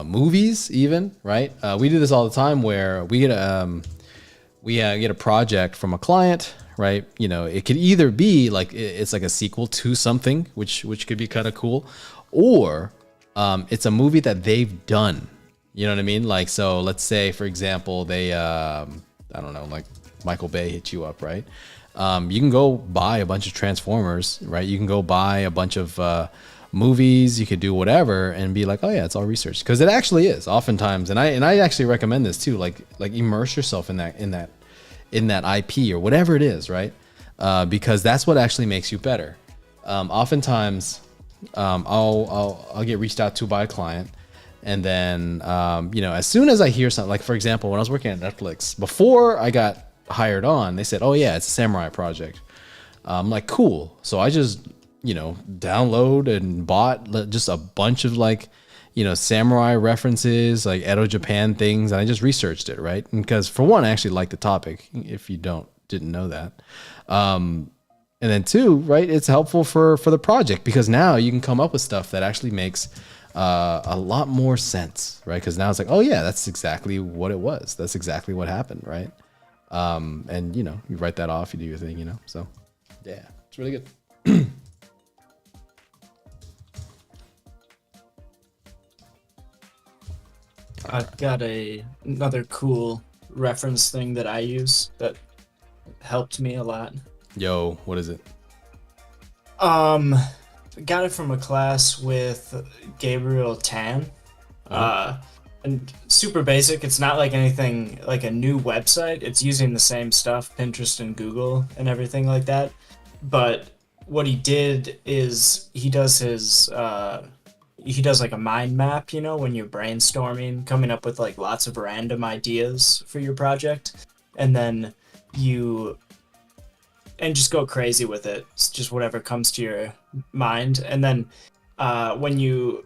movies, even, right? We do this all the time where we get a project from a client, right? You know, it could either be like it's like a sequel to something, which could be kind of cool, or it's a movie that they've done. You know what I mean? Like, so let's say, for example, they I don't know, like Michael Bay hit you up, right? You can go buy a bunch of Transformers, right? You can go buy a bunch of movies, you could do whatever and be like, oh yeah, it's all research, because it actually is oftentimes. And I actually recommend this too, like immerse yourself in that IP or whatever it is, right? Because that's what actually makes you better. Oftentimes I'll get reached out to by a client, and then you know, as soon as I hear something, like for example, when I was working at Netflix before I got hired on, they said, oh yeah, it's a samurai project. I'm like, cool. So I just, you know, download and bought just a bunch of like, you know, samurai references, like Edo Japan things, and I just researched it, right? Because for one, I actually like the topic, if you didn't know that. And then two, right, it's helpful for the project, because now you can come up with stuff that actually makes a lot more sense, right? Because now it's like, oh yeah, that's exactly what it was. That's exactly what happened, right? And you know, you write that off, you do your thing, you know? So yeah, it's really good. I've got another cool reference thing that I use that helped me a lot. Yo, what is it? Got it from a class with Gabriel Tan. And super basic. It's not like anything like a new website. It's using the same stuff, Pinterest and Google and everything like that. But what he did is he does like a mind map, you know, when you're brainstorming, coming up with like lots of random ideas for your project, and then just go crazy with it. It's just whatever comes to your mind. And then when you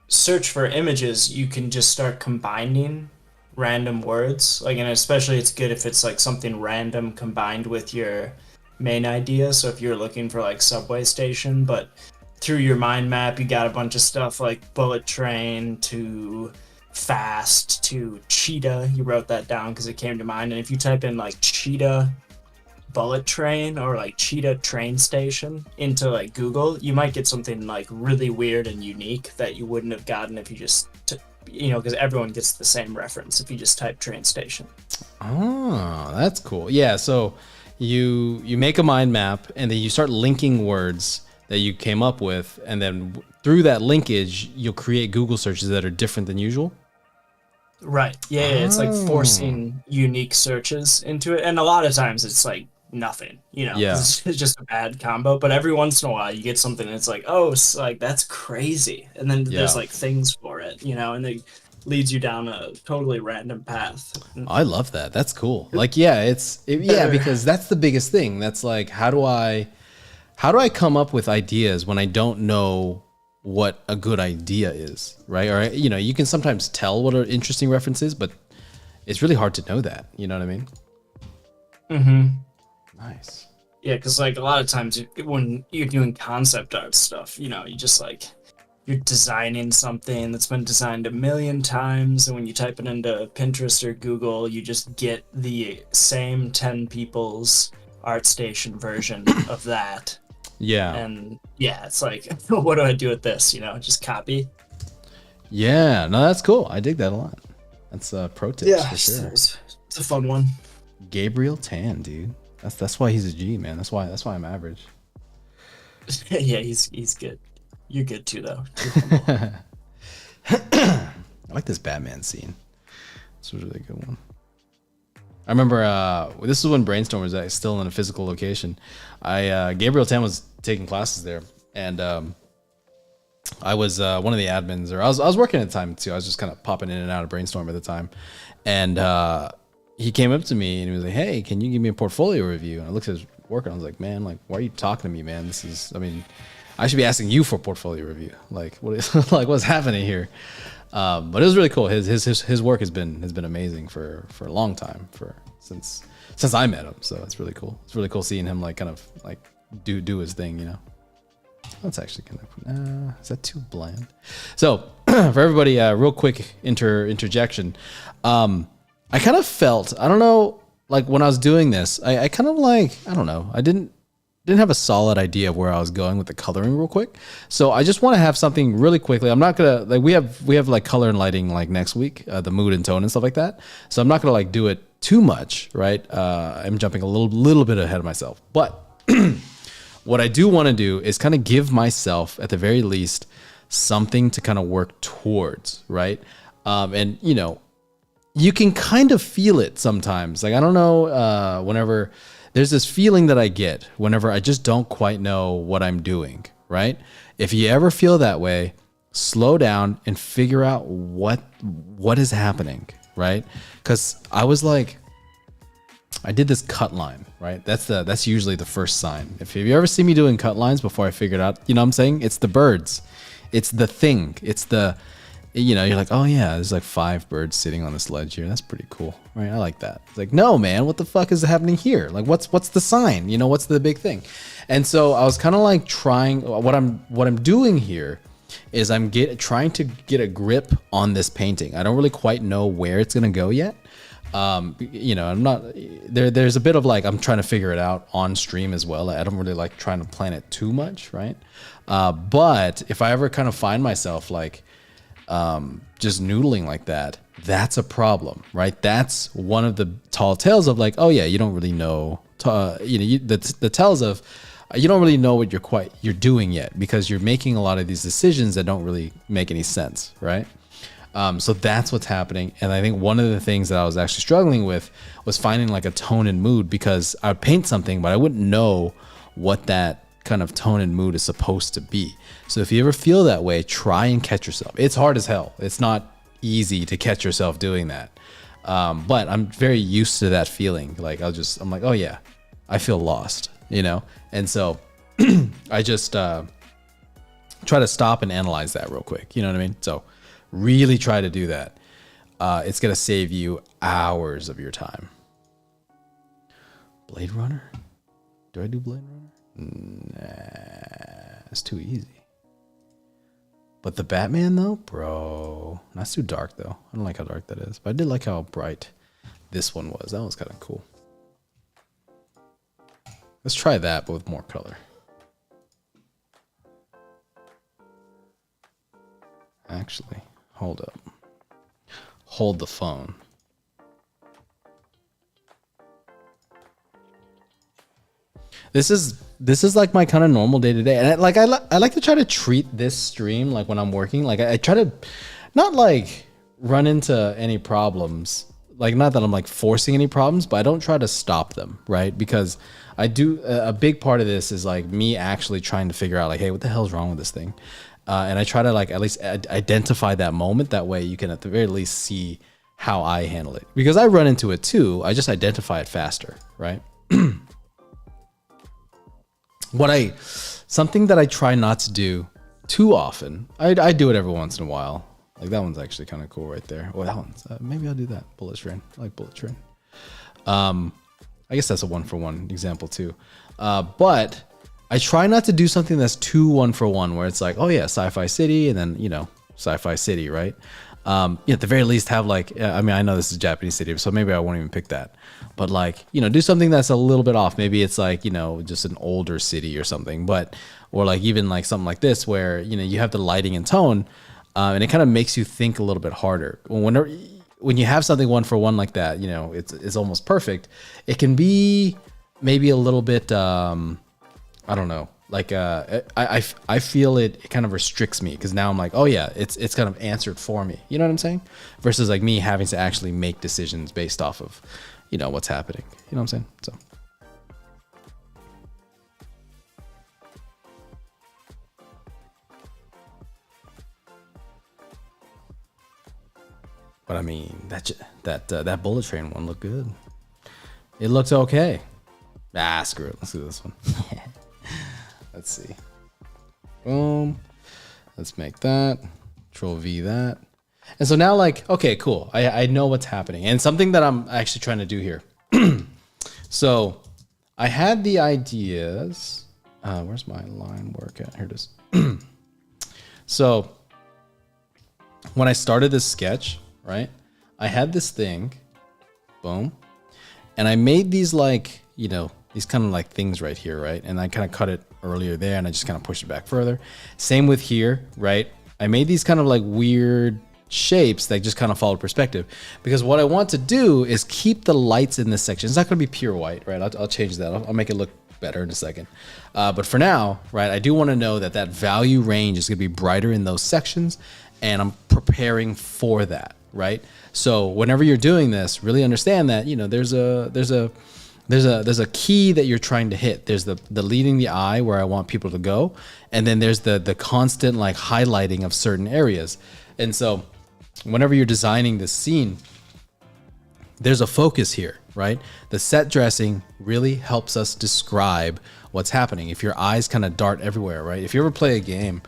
search for images, you can just start combining random words, like, and especially it's good if it's like something random combined with your main idea. So if you're looking for like subway station but through your mind map, you got a bunch of stuff like bullet train to fast to cheetah. You wrote that down because it came to mind. And if you type in like cheetah bullet train or like cheetah train station into like Google, you might get something like really weird and unique that you wouldn't have gotten if you just because everyone gets the same reference if you just type train station. Oh, that's cool. Yeah, so you make a mind map and then you start linking words that you came up with, and then through that linkage you'll create Google searches that are different than usual. Right. Yeah, it's like forcing unique searches into it, and a lot of times it's like nothing, 'cause it's just a bad combo. But every once in a while, you get something, and it's like, oh, it's like that's crazy, and then there's like things for it, and it leads you down a totally random path. I love that. That's cool. Like, yeah, because that's the biggest thing. That's like, how do I come up with ideas when I don't know what a good idea is, right? Or you can sometimes tell what an interesting reference is, but it's really hard to know that. You know what I mean? Mm-hmm. Nice. Yeah, because like a lot of times when you're doing concept art stuff, you just like you're designing something that's been designed a million times, and when you type it into Pinterest or Google, you just get the same 10 people's ArtStation version of that. Yeah. And yeah, it's like, what do I do with this? Just copy. Yeah, no, that's cool. I dig that a lot. That's pro tips for sure. It's a fun one. Gabriel Tan, dude. That's why he's a G, man. That's why I'm average. Yeah, he's good. You're good too, though. I like this Batman scene. This was a really good one. I remember this is when Brainstorm was still in a physical location. Gabriel Tan was taking classes there, and I was one of the admins, or I was working at the time too. I was just kind of popping in and out of Brainstorm at the time, and he came up to me and he was like, "Hey, can you give me a portfolio review?" And I looked at his work and I was like, "Man, like, why are you talking to me, man? I should be asking you for a portfolio review. Like, what is like what's happening here?" But it was really cool. His work has been amazing for a long time, since I met him. So it's really cool. It's really cool seeing him like kind of like do his thing. That's actually kind of is that too bland? So for everybody, real quick interjection. I kind of felt, I don't know, like when I was doing this, I kind of like, I don't know, I didn't have a solid idea of where I was going with the coloring real quick. So I just want to have something really quickly. I'm not going to, like, we have like color and lighting like next week, the mood and tone and stuff like that. So I'm not going to like do it too much, right? I'm jumping a little bit ahead of myself. But what I do want to do is kind of give myself, at the very least, something to kind of work towards, right? And you can kind of feel it sometimes. Like, I don't know, whenever there's this feeling that I get whenever I just don't quite know what I'm doing, right? If you ever feel that way, slow down and figure out what is happening, right? Because I was like, I did this cut line, right? That's usually the first sign. If you ever see me doing cut lines before I figured out, you know what I'm saying? It's the birds. It's the thing. It's the, you're like, oh yeah, there's like 5 birds sitting on this ledge here. That's pretty cool, right? I like that. It's like, no, man, what the fuck is happening here? Like, what's the sign? What's the big thing? And so I was kind of like trying. What I'm doing here is I'm trying to get a grip on this painting. I don't really quite know where it's gonna go yet. I'm not there. There's a bit of like I'm trying to figure it out on stream as well. I don't really like trying to plan it too much, right? But if I ever kind of find myself like just noodling like that, that's a problem, right? That's one of the tall tales of like, oh yeah, you don't really know, the tells of you don't really know what you're doing yet, because you're making a lot of these decisions that don't really make any sense, right? So that's what's happening. And I think one of the things that I was actually struggling with was finding like a tone and mood, because I would paint something, but I wouldn't know what that kind of tone and mood is supposed to be. So if you ever feel that way, try and catch yourself. It's hard as hell. It's not easy to catch yourself doing that. But I'm very used to that feeling. Like I'm like, oh yeah, I feel lost, And so I just try to stop and analyze that real quick. You know what I mean? So really try to do that. It's going to save you hours of your time. Blade Runner? Do I do Blade Runner? Nah, it's too easy. But the Batman though, bro, that's too dark though. I don't like how dark that is. But I did like how bright this one was. That was kind of cool. Let's try that, but with more color. Actually, hold up. Hold the phone. This is like my kind of normal day to day, and I like to try to treat this stream like when I'm working. Like I try to not like run into any problems. Like not that I'm like forcing any problems, but I don't try to stop them, right? Because I do a big part of this is like me actually trying to figure out like, hey, what the hell's wrong with this thing? And I try to like at least identify that moment. That way you can at the very least see how I handle it. Because I run into it too. I just identify it faster, right? Something that I try not to do too often. I do it every once in a while. Like that one's actually kind of cool right there. Oh, that one's maybe I'll do that. Bullet train. I like bullet train. I guess that's a 1-for-1 example too. But I try not to do something that's too 1-for-1 where it's like, oh yeah, sci-fi city and then, you know, sci-fi city, right? At the very least have like, I mean, I know this is a Japanese city, so maybe I won't even pick that. But like, you know, do something that's a little bit off. Maybe it's like, you know, just an older city or something. But, or like even like something like this where, you know, you have the lighting and tone and it kind of makes you think a little bit harder. When you have something 1-for-1 like that, you know, it's almost perfect. It can be maybe a little bit, I don't know. Like I feel it kind of restricts me because now I'm like, oh yeah, it's kind of answered for me. You know what I'm saying? Versus like me having to actually make decisions based off of, you know, what's happening. You know what I'm saying? So. But I mean, that bullet train one looked good. It looks okay. Ah, screw it. Let's do this one. Let's see. Boom. Let's make that. Control V that. And so now like, okay, cool. I know what's happening. And something that I'm actually trying to do here. So I had the ideas. Where's my line work at? Here it is. So when I started this sketch, right? I had this thing. Boom. And I made these like, you know, these kind of like things right here, right? And I kind of cut it earlier there and I just kind of pushed it back further. Same with here, right? I made these kind of like weird shapes that just kind of follow perspective because what I want to do is keep the lights in this section. It's not going to be pure white, right? I'll change that. I'll make it look better in a second. But for now, right, I do want to know that that value range is going to be brighter in those sections and I'm preparing for that, right? So whenever you're doing this, really understand that, you know, there's a key that you're trying to hit. There's the leading the eye where I want people to go. And then there's the constant like highlighting of certain areas. And so whenever you're designing this scene, there's a focus here, right? The set dressing really helps us describe what's happening. If your eyes kind of dart everywhere, right? If you ever play a game,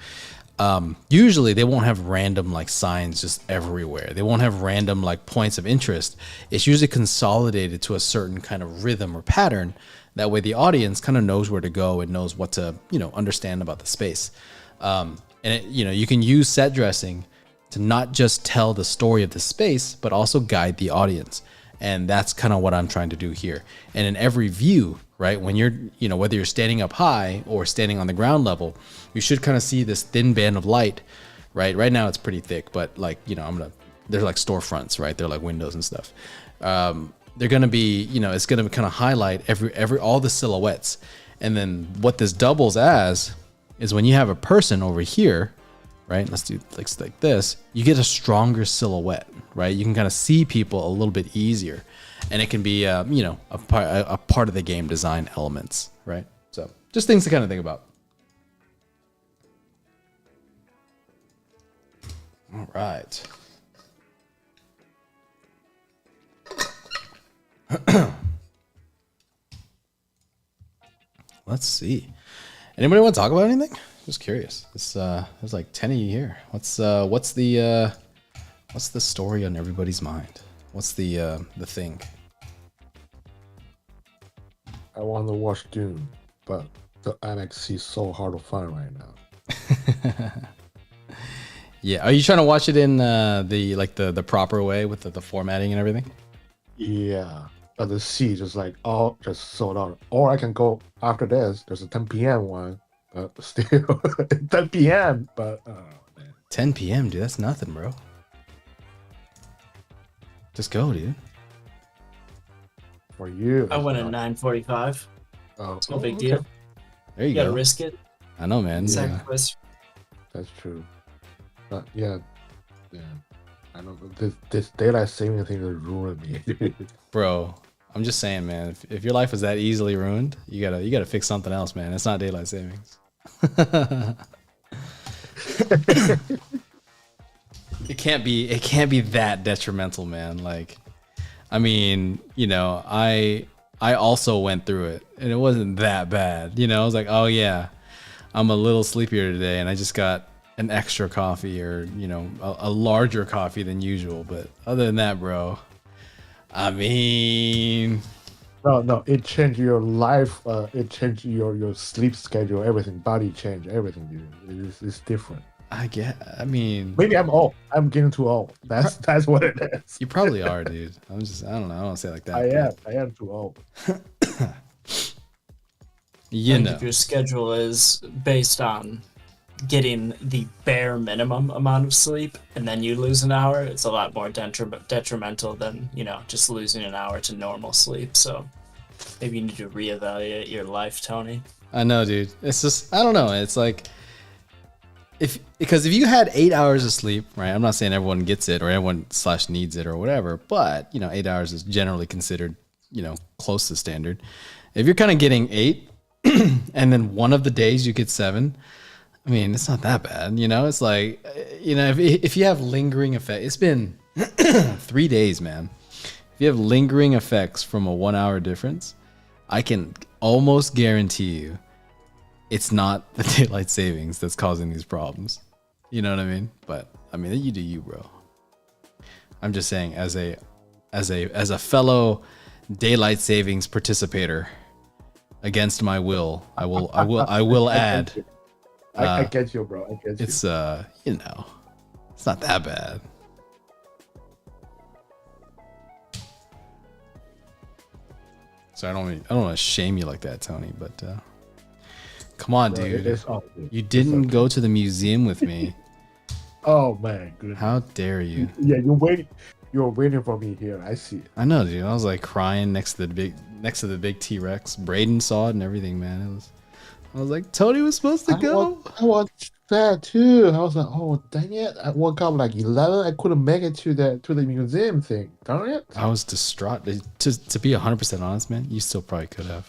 usually they won't have random like signs just everywhere. They won't have random like points of interest. It's usually consolidated to a certain kind of rhythm or pattern. That way the audience kind of knows where to go and knows what to, you know, understand about the space. And it, you know, you can use set dressing to not just tell the story of the space, but also guide the audience. And that's kind of what I'm trying to do here. And in every view, right, when you're, you know, whether you're standing up high or standing on the ground level, you should kind of see this thin band of light, right? Right now it's pretty thick, but like, you know, they're like storefronts, right? They're like windows and stuff. They're going to be, you know, it's going to kind of highlight all the silhouettes. And then what this doubles as is when you have a person over here, right? Let's do like this. You get a stronger silhouette, right? You can kind of see people a little bit easier, and it can be, you know, a part of the game design elements, right? So just things to kind of think about. All right. Let's see. Anybody want to talk about anything? Just curious. There's like 10 of you here. What's the story on everybody's mind? What's the thing? I want to watch Dune, but the NXT is so hard to find right now. Yeah. Are you trying to watch it in the proper way with the formatting and everything? Yeah. But the C just like all just sold out. Or I can go after this. There's a 10 p.m. one, but still 10 p.m. But man. 10 p.m. dude, that's nothing, bro. Just go, dude. For you, I went it's at not. 9:45. Oh, It's no big okay. deal. There you You gotta go. risk it. I know, man. Yeah. Sacrifice. That's true. But yeah. I know this daylight saving thing has ruined me. Bro, I'm just saying, man. If your life is that easily ruined, you gotta fix something else, man. It's not daylight savings. It can't be that detrimental, man. Like, I mean, I also went through it and it wasn't that bad. I was like, oh yeah, I'm a little sleepier today and I just got an extra coffee or, a larger coffee than usual. But other than that, bro, I mean, No, it changed your life. It changed your sleep schedule, everything. Body change, everything, dude. It's different. I mean, Maybe I'm old. I'm getting too old. That's what it is. you probably are, dude. I don't know. I don't say it like that. I am too old. If your schedule is based on getting the bare minimum amount of sleep and then you lose an hour, it's a lot more detrimental than, just losing an hour to normal sleep. So maybe you need to reevaluate your life, Tony. I know, dude. It's just, I don't know. It's like, because if you had 8 hours of sleep, right? I'm not saying everyone gets it or everyone / needs it or whatever, but 8 hours is generally considered, close to standard. If you're kind of getting 8 and then one of the days you get 7, I mean, it's not that bad, It's like, if you have lingering effect, it's been 3 days, man. If you have lingering effects from a 1 hour difference, I can almost guarantee you it's not the daylight savings that's causing these problems. You know what I mean? But I mean, you do you, bro. I'm just saying, as a fellow daylight savings participator, against my will, I will add. I get you, bro. I get you. It's it's not that bad. So I don't want to shame you like that, Tony, but come on, Bro, dude. it's all good. You didn't go to the museum with me. Oh man, good. How dare you? Yeah, you're waiting for me here. I see it. I know, dude. I was like crying next to the big T-Rex. Braden saw it and everything, man. I was like, Tony was supposed to go. I was sad too. I was like, oh dang it! I woke up like 11. I couldn't make it to the museum thing. Darn it! I was distraught. To be 100% honest, man, you still probably could have.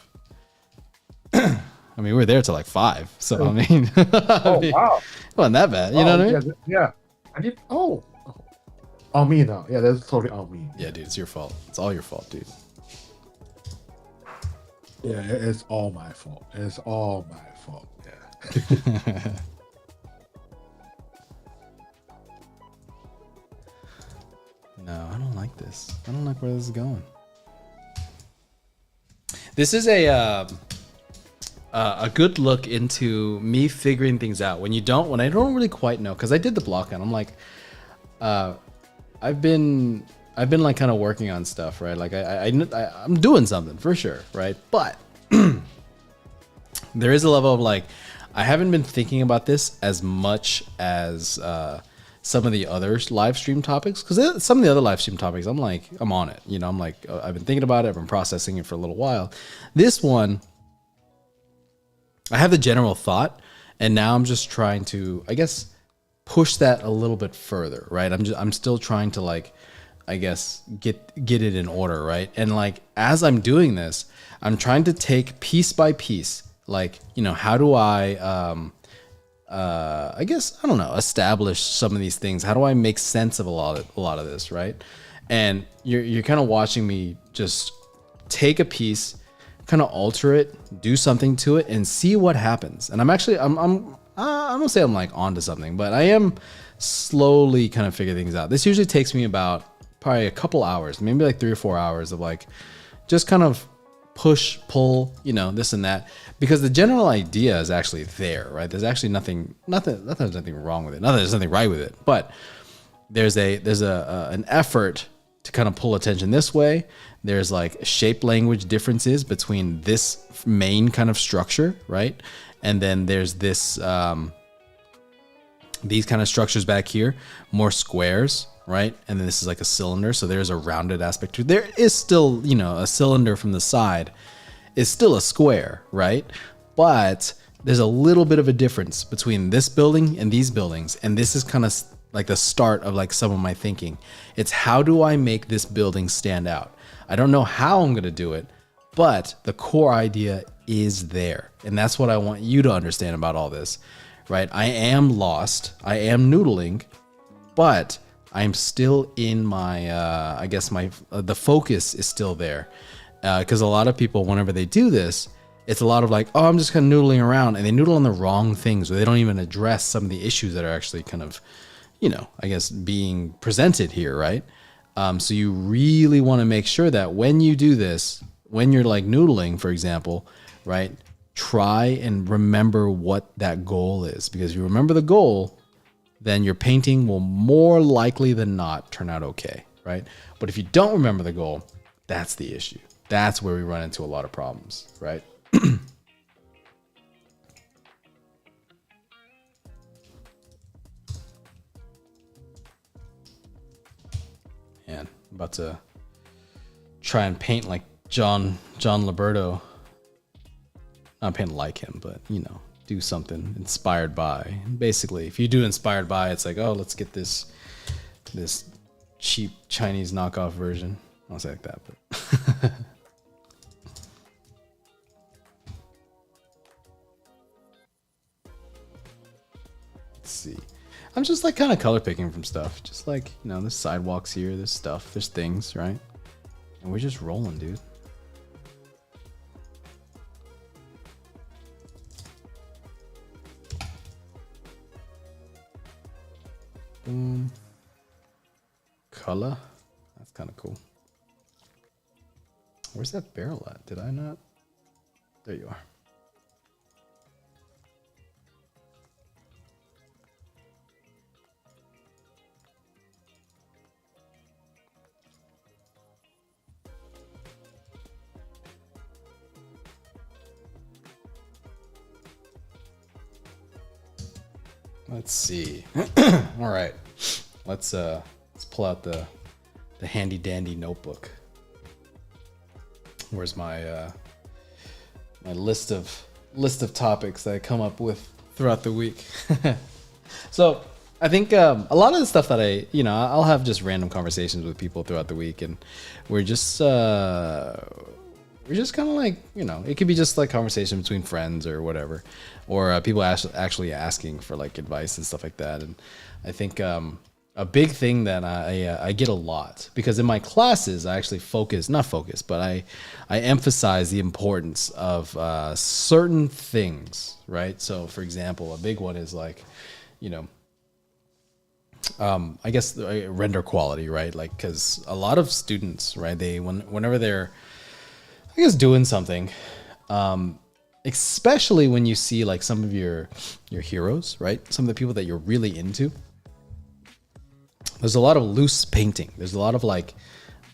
I mean, we were there till like 5, so I mean, Oh wow! it wasn't that bad. You know what I mean? Yeah. I did. On me now. Yeah, that's totally on me. Yeah, dude, it's your fault. It's all your fault, dude. Yeah, it's all my fault. It's all my fault. Yeah. No, I don't like this. I don't like where this is going. This is a good look into me figuring things out when I don't really quite know, because I did the block and I'm like, I've been like kind of working on stuff, right? Like I'm doing something for sure, right? But there is a level of like, I haven't been thinking about this as much as some of the other live stream topics, because some of the other live stream topics, I'm on it. I'm like, I've been thinking about it. I've been processing it for a little while. This one, I have the general thought, and now I'm just trying to, I guess, push that a little bit further, right? I'm still trying to like, I guess, get it in order, right? And like, as I'm doing this, I'm trying to take piece by piece, like, how do I guess, I don't know, establish some of these things? How do I make sense of a lot of this, right? And you're kind of watching me just take a piece, kind of alter it, do something to it, and see what happens. And I'm gonna say I'm like onto something, but I am slowly kind of figure things out. This usually takes me about probably a couple hours, maybe like 3 or 4 hours of like just kind of push, pull, this and that, because the general idea is actually there, right? There's actually nothing there's nothing wrong with it. Not that there's nothing right with it, but there's an effort to kind of pull attention this way. There's like shape language differences between this main kind of structure, right? And then there's this, these kind of structures back here, more squares, right? And then this is like a cylinder. So there's a rounded aspect to it. There is still, a cylinder from the side is still a square, right? But there's a little bit of a difference between this building and these buildings. And this is kind of like the start of like some of my thinking. It's how do I make this building stand out? I don't know how I'm going to do it, but the core idea is there. And that's what I want you to understand about all this, right? I am lost. I am noodling, but I'm still in my, the focus is still there. Because a lot of people, whenever they do this, it's a lot of like, oh, I'm just kind of noodling around, and they noodle on the wrong things, or they don't even address some of the issues that are actually kind of, being presented here, right? So you really want to make sure that when you do this, when you're like noodling, for example, right, try and remember what that goal is. Because if you remember the goal, then your painting will more likely than not turn out okay, right? But if you don't remember the goal, that's the issue. That's where we run into a lot of problems, right? Man, I'm about to try and paint like John Liberto. Not paint like him, but do something inspired by. Basically, if you do inspired by, it's like, oh, let's get this cheap Chinese knockoff version. I don't say like that, but let's see. I'm just like kind of color picking from stuff. Just like, there's sidewalks here, there's stuff, there's things, right? And we're just rolling, dude. Boom. Color. That's kind of cool. Where's that barrel at? Did I not? There you are. Let's see. All right. Let's pull out the handy dandy notebook. Where's my my list of topics that I come up with throughout the week? So I think a lot of the stuff that I'll have just random conversations with people throughout the week, and we're just kind of like, it could be just like conversation between friends or whatever, or people actually asking for like advice and stuff like that. And I think a big thing that I get a lot, because in my classes I actually I emphasize the importance of certain things, right? So for example, a big one is like, I guess render quality, right? Like, because a lot of students, right, whenever they're, I guess, doing something, especially when you see like some of your heroes, right? Some of the people that you're really into. There's a lot of loose painting. There's a lot of like,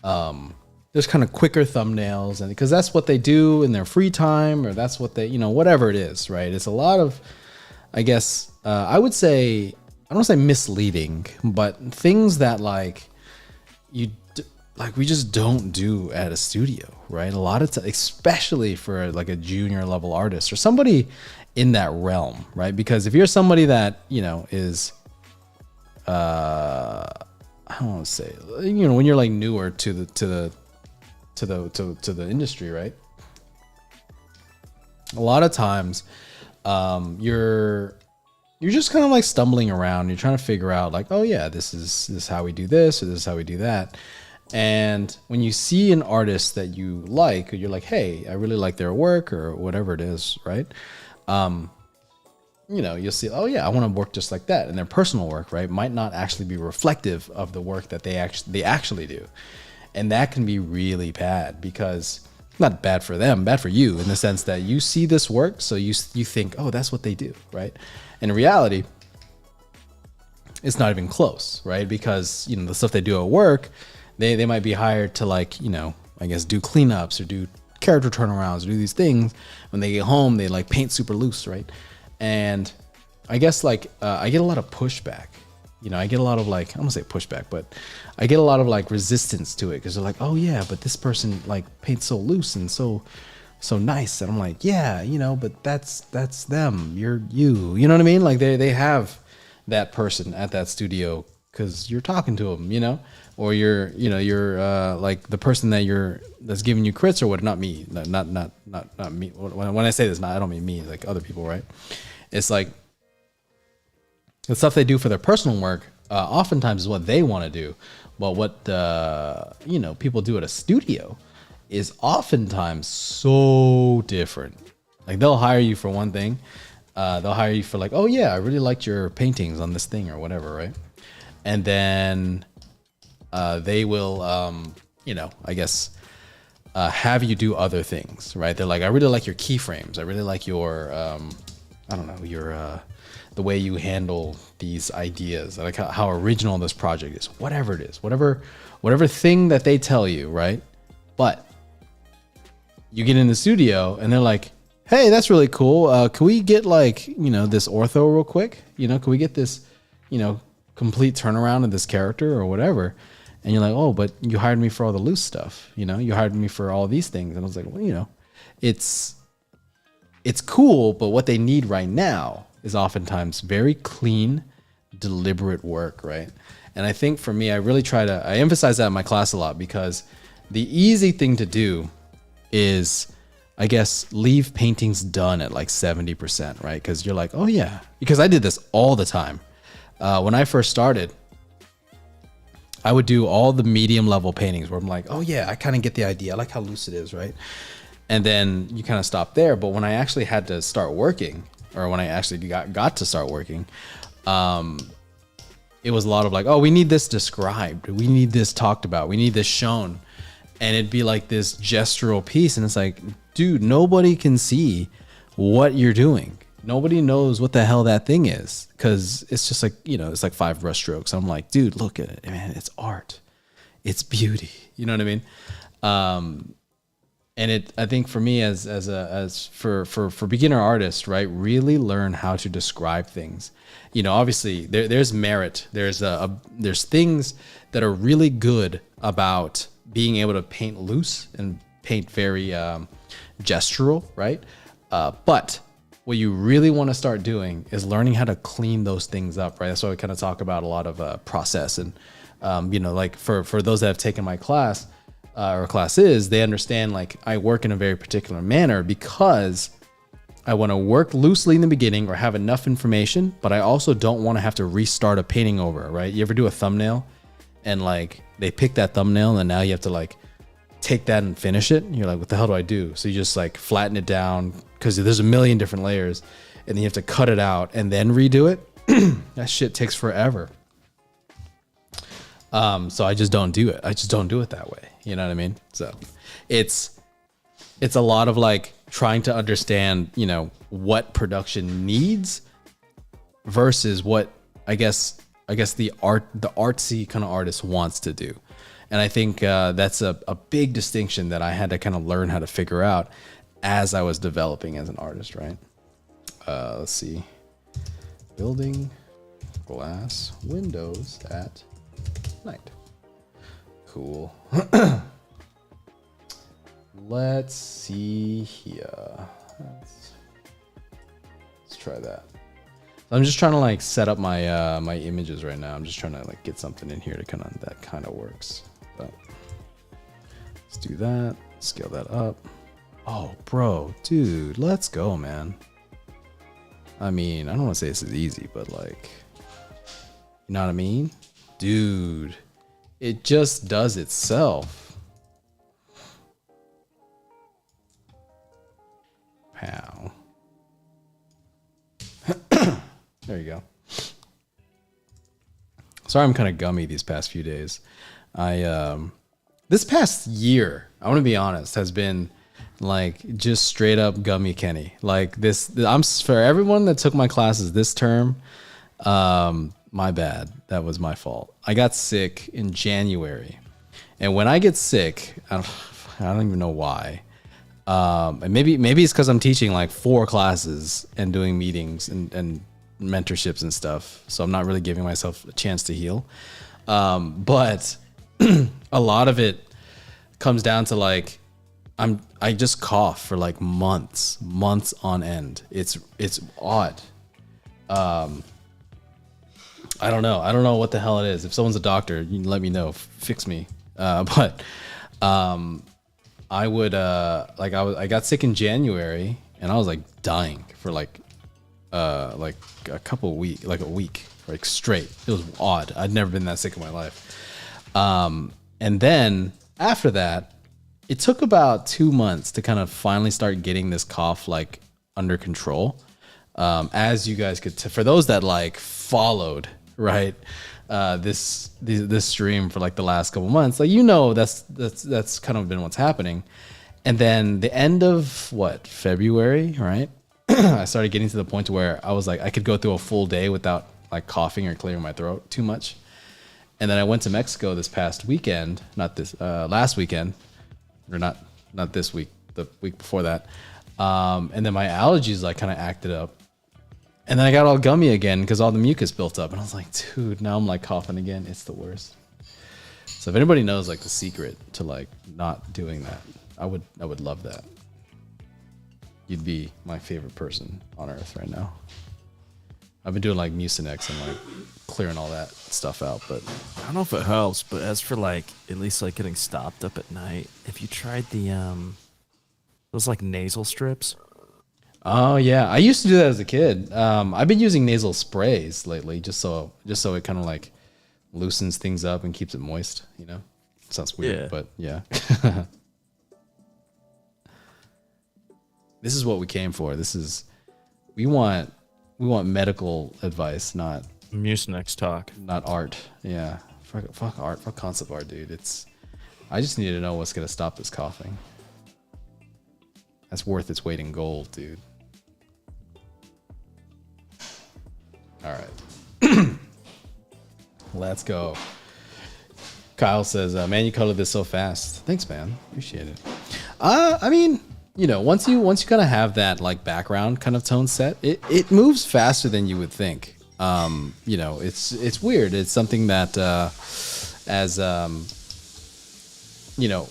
there's kind of quicker thumbnails, and because that's what they do in their free time, or that's what they, whatever it is, right? It's a lot of, I guess, I would say, I don't want to say misleading, but things that like we just don't do at a studio, right? A lot of times, especially for like a junior level artist or somebody in that realm, right? Because if you're somebody that, is, I don't want to say, when you're like newer to the industry, right? A lot of times, you're just kind of like stumbling around. You're trying to figure out like, oh yeah, this is how we do this, or this is how we do that. And when you see an artist that you like, or you're like, hey, I really like their work, or whatever it is, right? You'll see, oh yeah, I want to work just like that. And their personal work, right, might not actually be reflective of the work that they actually do. And that can be really bad, because not bad for them, bad for you in the sense that you see this work, so you think, oh, that's what they do, right? In reality, it's not even close, right? Because the stuff they do at work, they might be hired to like I guess do cleanups or do character turnarounds or do these things. When they get home, they like paint super loose, right? And I guess like I get a lot of pushback. I get a lot of like, I'm gonna say pushback, but I get a lot of like resistance to it because they're like, oh yeah, but this person like paints so loose and so nice, and I'm like, yeah, but that's them. You're you. You know what I mean? Like they have that person at that studio because you're talking to them, or you're like the person that's giving you crits or what? Not me, not me. When I say this, I don't mean me, like other people, right? It's like the stuff they do for their personal work oftentimes is what they want to do, but what people do at a studio is oftentimes so different. Like they'll hire you for one thing, they'll hire you for like, oh yeah, I really liked your paintings on this thing or whatever, right? And then they will, I guess, have you do other things, right? They're like, I really like your keyframes. I really like your, I don't know, your the way you handle these ideas. I like how original this project is. Whatever it is, whatever thing that they tell you, right? But you get in the studio and they're like, hey, that's really cool. Can we get like, this ortho real quick? Can we get this, complete turnaround of this character or whatever? And you're like, oh, but you hired me for all the loose stuff. You hired me for all these things. And I was like, well, it's cool, but what they need right now is oftentimes very clean, deliberate work, right? And I think for me, I emphasize that in my class a lot because the easy thing to do is, I guess, leave paintings done at like 70%, right? Because you're like, oh yeah, because I did this all the time. When I first started, I would do all the medium level paintings where I'm like, oh yeah, I kind of get the idea. I like how loose it is, right? And then you kind of stop there. But when I actually had to start working, or when I actually got to start working, it was a lot of like, oh, we need this described. We need this talked about. We need this shown. And it'd be like this gestural piece. And it's like, dude, nobody can see what you're doing. Nobody knows what the hell that thing is. Because it's just like, it's like 5 brush strokes. I'm like, dude, look at it, man. It's art. It's beauty. You know what I mean? And I think for me as for beginner artists, right, really learn how to describe things. Obviously there's merit. There's things that are really good about being able to paint loose and paint very gestural, right? But what you really want to start doing is learning how to clean those things up, right? That's why we kind of talk about a lot of process and like for those that have taken my class. Or classes, they understand like I work in a very particular manner because I want to work loosely in the beginning or have enough information, but I also don't want to have to restart a painting over, right? You ever do a thumbnail and like they pick that thumbnail and then now you have to like take that and finish it? And you're like, what the hell do I do? So you just like flatten it down because there's a million different layers and then you have to cut it out and then redo it. That shit takes forever. So I just don't do it. I just don't do it that way. You know what I mean? So it's a lot of like trying to understand, what production needs versus what I guess the artsy kind of artist wants to do. And I think that's a big distinction that I had to kind of learn how to figure out as I was developing as an artist, right? Let's see. Building glass windows at night. Cool. Let's see here. Let's try that. I'm just trying to like set up my my images right now. I'm just trying to like get something in here to that kind of works. But let's do that. Scale that up. Oh, bro, dude, let's go, man. I mean, I don't want to say this is easy, but like, you know what I mean? Dude, it just does itself. Pow. There you go. Sorry I'm kind of gummy these past few days. This past year, I want to be honest, has been Like just straight up gummy Kenny. Like this, I'm for everyone that took my classes this term. My bad. That was my fault. I got sick in January, and when I get sick, I don't even know why. And maybe it's because I'm teaching like 4 classes and doing meetings and mentorships and stuff. So I'm not really giving myself a chance to heal. But a lot of it comes down to like I just cough for like months on end. It's odd. I don't know what the hell it is. If someone's a doctor, you can let me know, fix me. But I would I got sick in January and I was like dying for like a week, like straight. It was odd. I'd never been that sick in my life. And then after that, it took about 2 months to kind of finally start getting this cough like under control. As you guys could, for those that like followed, right, this stream for like the last couple months, like that's kind of been what's happening. And then the end of February, right? I started getting to the point where I was like, I could go through a full day without like coughing or clearing my throat too much. And then I went to Mexico this past weekend, not this last weekend, or not this week, the week before that. And then my allergies like kind of acted up. And then I got all gummy again because all the mucus built up. And I was like, dude, now I'm like coughing again. It's the worst. So if anybody knows like the secret to like not doing that, I would love that. You'd be my favorite person on earth right now. I've been doing like Mucinex and like clearing all that stuff out, but I don't know if it helps, but as for like at least like getting stopped up at night, if you tried the those like nasal strips. oh yeah, I used to do that as a kid. I've been using nasal sprays lately, just so it kind of like loosens things up and keeps it moist. You know, sounds weird, Yeah. but yeah. This is what we came for. We want medical advice, not Mucinex talk. art. Yeah, fuck art, fuck concept art, dude. I just need to know what's gonna stop this coughing. That's worth its weight in gold, dude. All right. Let's go. Kyle says, man, you colored this so fast. Thanks, man. Appreciate it. I mean, you know, once you kind of have that like background kind of tone set, it moves faster than you would think. You know, it's weird. It's something that you know,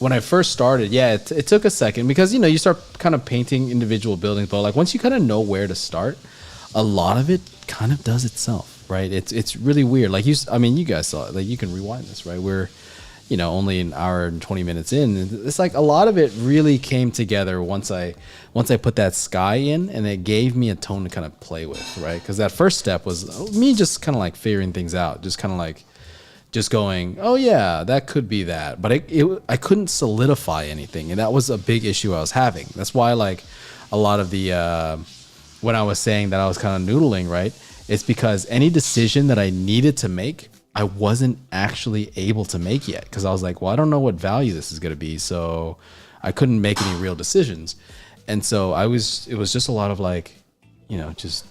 when I first started, yeah, it took a second because, you know, you start kind of painting individual buildings, but like once you kind of know where to start, a lot of it kind of does itself, right? It's really weird. Like you guys saw it. Like you can rewind this, right? We're, you know, only an hour and 20 minutes in. It's like a lot of it really came together once I put that sky in, and it gave me a tone to kind of play with, right? Because that first step was me just kind of like figuring things out, just kind of like just going, oh yeah, that could be that, but I couldn't solidify anything, and that was a big issue I was having. That's why like a lot of the when I was saying that I was kind of noodling, right? It's because any decision that I needed to make, I wasn't actually able to make yet, because I was like, well, I don't know what value this is going to be, so I couldn't make any real decisions. And so it was just a lot of like, you know, just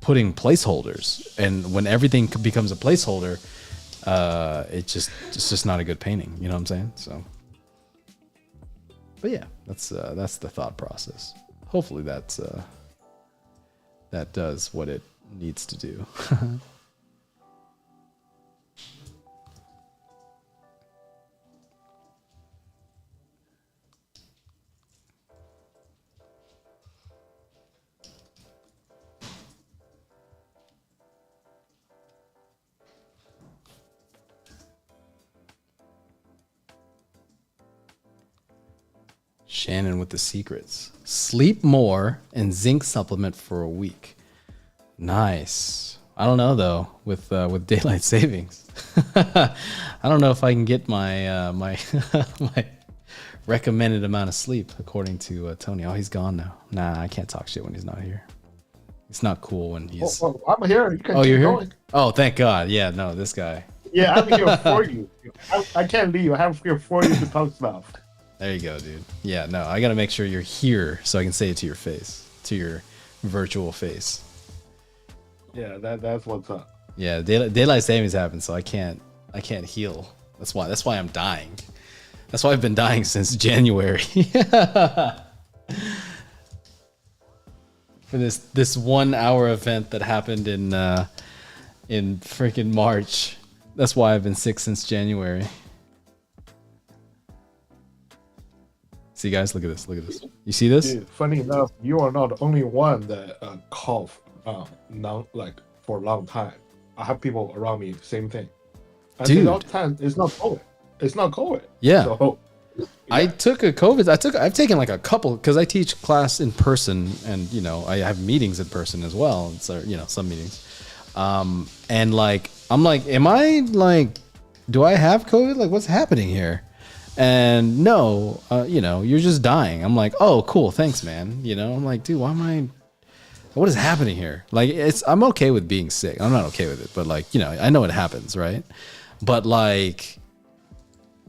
putting placeholders, and when everything becomes a placeholder, it's just not a good painting. You know what I'm saying? So, but yeah, that's the thought process. Hopefully that does what it needs to do. Shannon with the secrets. Sleep more and zinc supplement for a week. Nice. I don't know though with daylight savings. I don't know if I can get my my recommended amount of sleep according to Tony. Oh, he's gone now. Nah, I can't talk shit when he's not here. It's not cool when he's. Oh, I'm here. You can oh, keep you're here. going. Oh, thank God. Yeah, no, this guy. Yeah, I'm here for you. I can't leave. I'm here for you to talk stuff. There you go, dude. Yeah, no, I gotta make sure you're here so I can say it to your face, to your virtual face. Yeah, that's what's up. Yeah, daylight savings happened, so I can't heal. That's why I'm dying. That's why I've been dying since January. For this 1 hour event that happened in freaking March. That's why I've been sick since January. See, guys, look at this. Look at this. You see this? Dude, funny enough, you are not the only one that cough now like for a long time. I have people around me, same thing. And Dude, all the time, it's not COVID. It's not COVID. Yeah. So, I took a COVID. I've taken like a couple because I teach class in person, and you know I have meetings in person as well. So you know some meetings, and like I'm like, am I like, do I have COVID? Like, what's happening here? And no, you know, you're just dying. I'm like, oh, cool, thanks, man. You know, I'm like, dude, why am I? What is happening here? Like, I'm okay with being sick. I'm not okay with it, but like, you know, I know it happens, right? But like,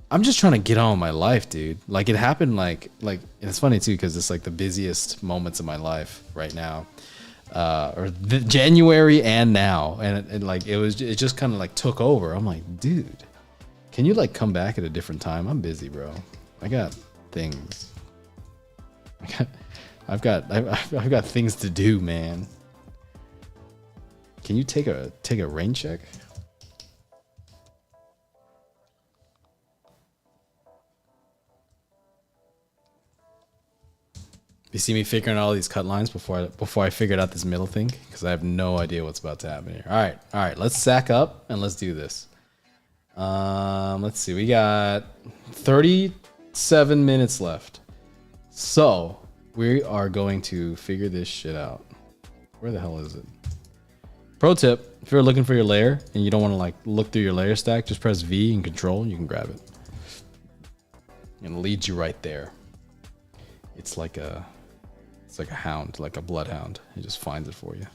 I'm just trying to get on with my life, dude. Like, it happened like, and it's funny too because it's like the busiest moments of my life right now, or the January and now, and like it just kind of like took over. I'm like, dude. Can you like come back at a different time? I'm busy, bro. I got things. I've got things to do, man. Can you take a rain check? You see me figuring out all these cut lines before I figured out this middle thing because I have no idea what's about to happen here. All right. Let's sack up and let's do this. Let's see. We got 37 minutes left. So we are going to figure this shit out. Where the hell is it? Pro tip, if you're looking for your layer and you don't want to like look through your layer stack, just press V and Control and you can grab it. And it leads you right there. It's like a hound, like a bloodhound. It just finds it for you.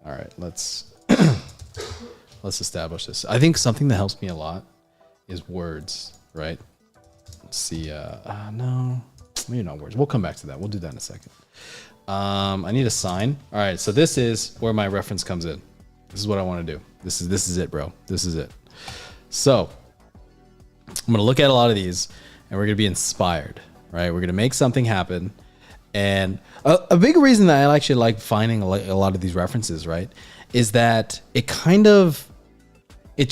All right, let's establish this. I think something that helps me a lot is words, right? Let's see. No, maybe not words. We'll come back to that. We'll do that in a second. I need a sign. All right, so this is where my reference comes in. This is what I want to do. This is it, bro. This is it. So I'm gonna look at a lot of these, and we're gonna be inspired, right? We're gonna make something happen. And a big reason that I actually like finding a lot of these references, right, is that it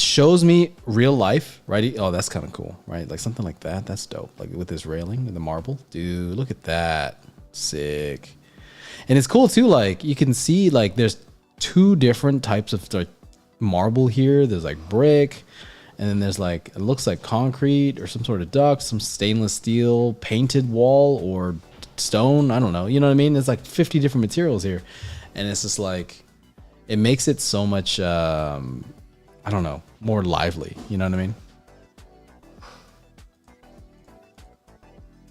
shows me real life, right? Oh, that's kind of cool, right? Like something like that. That's dope. Like with this railing and the marble. Dude, look at that. Sick. And it's cool too. Like you can see like there's two different types of like marble here. There's like brick. And then there's like, it looks like concrete or some sort of duct, some stainless steel, painted wall or stone. I don't know. You know what I mean? There's like 50 different materials here. And it's just like, it makes it so much, I don't know, more lively. You know what I mean?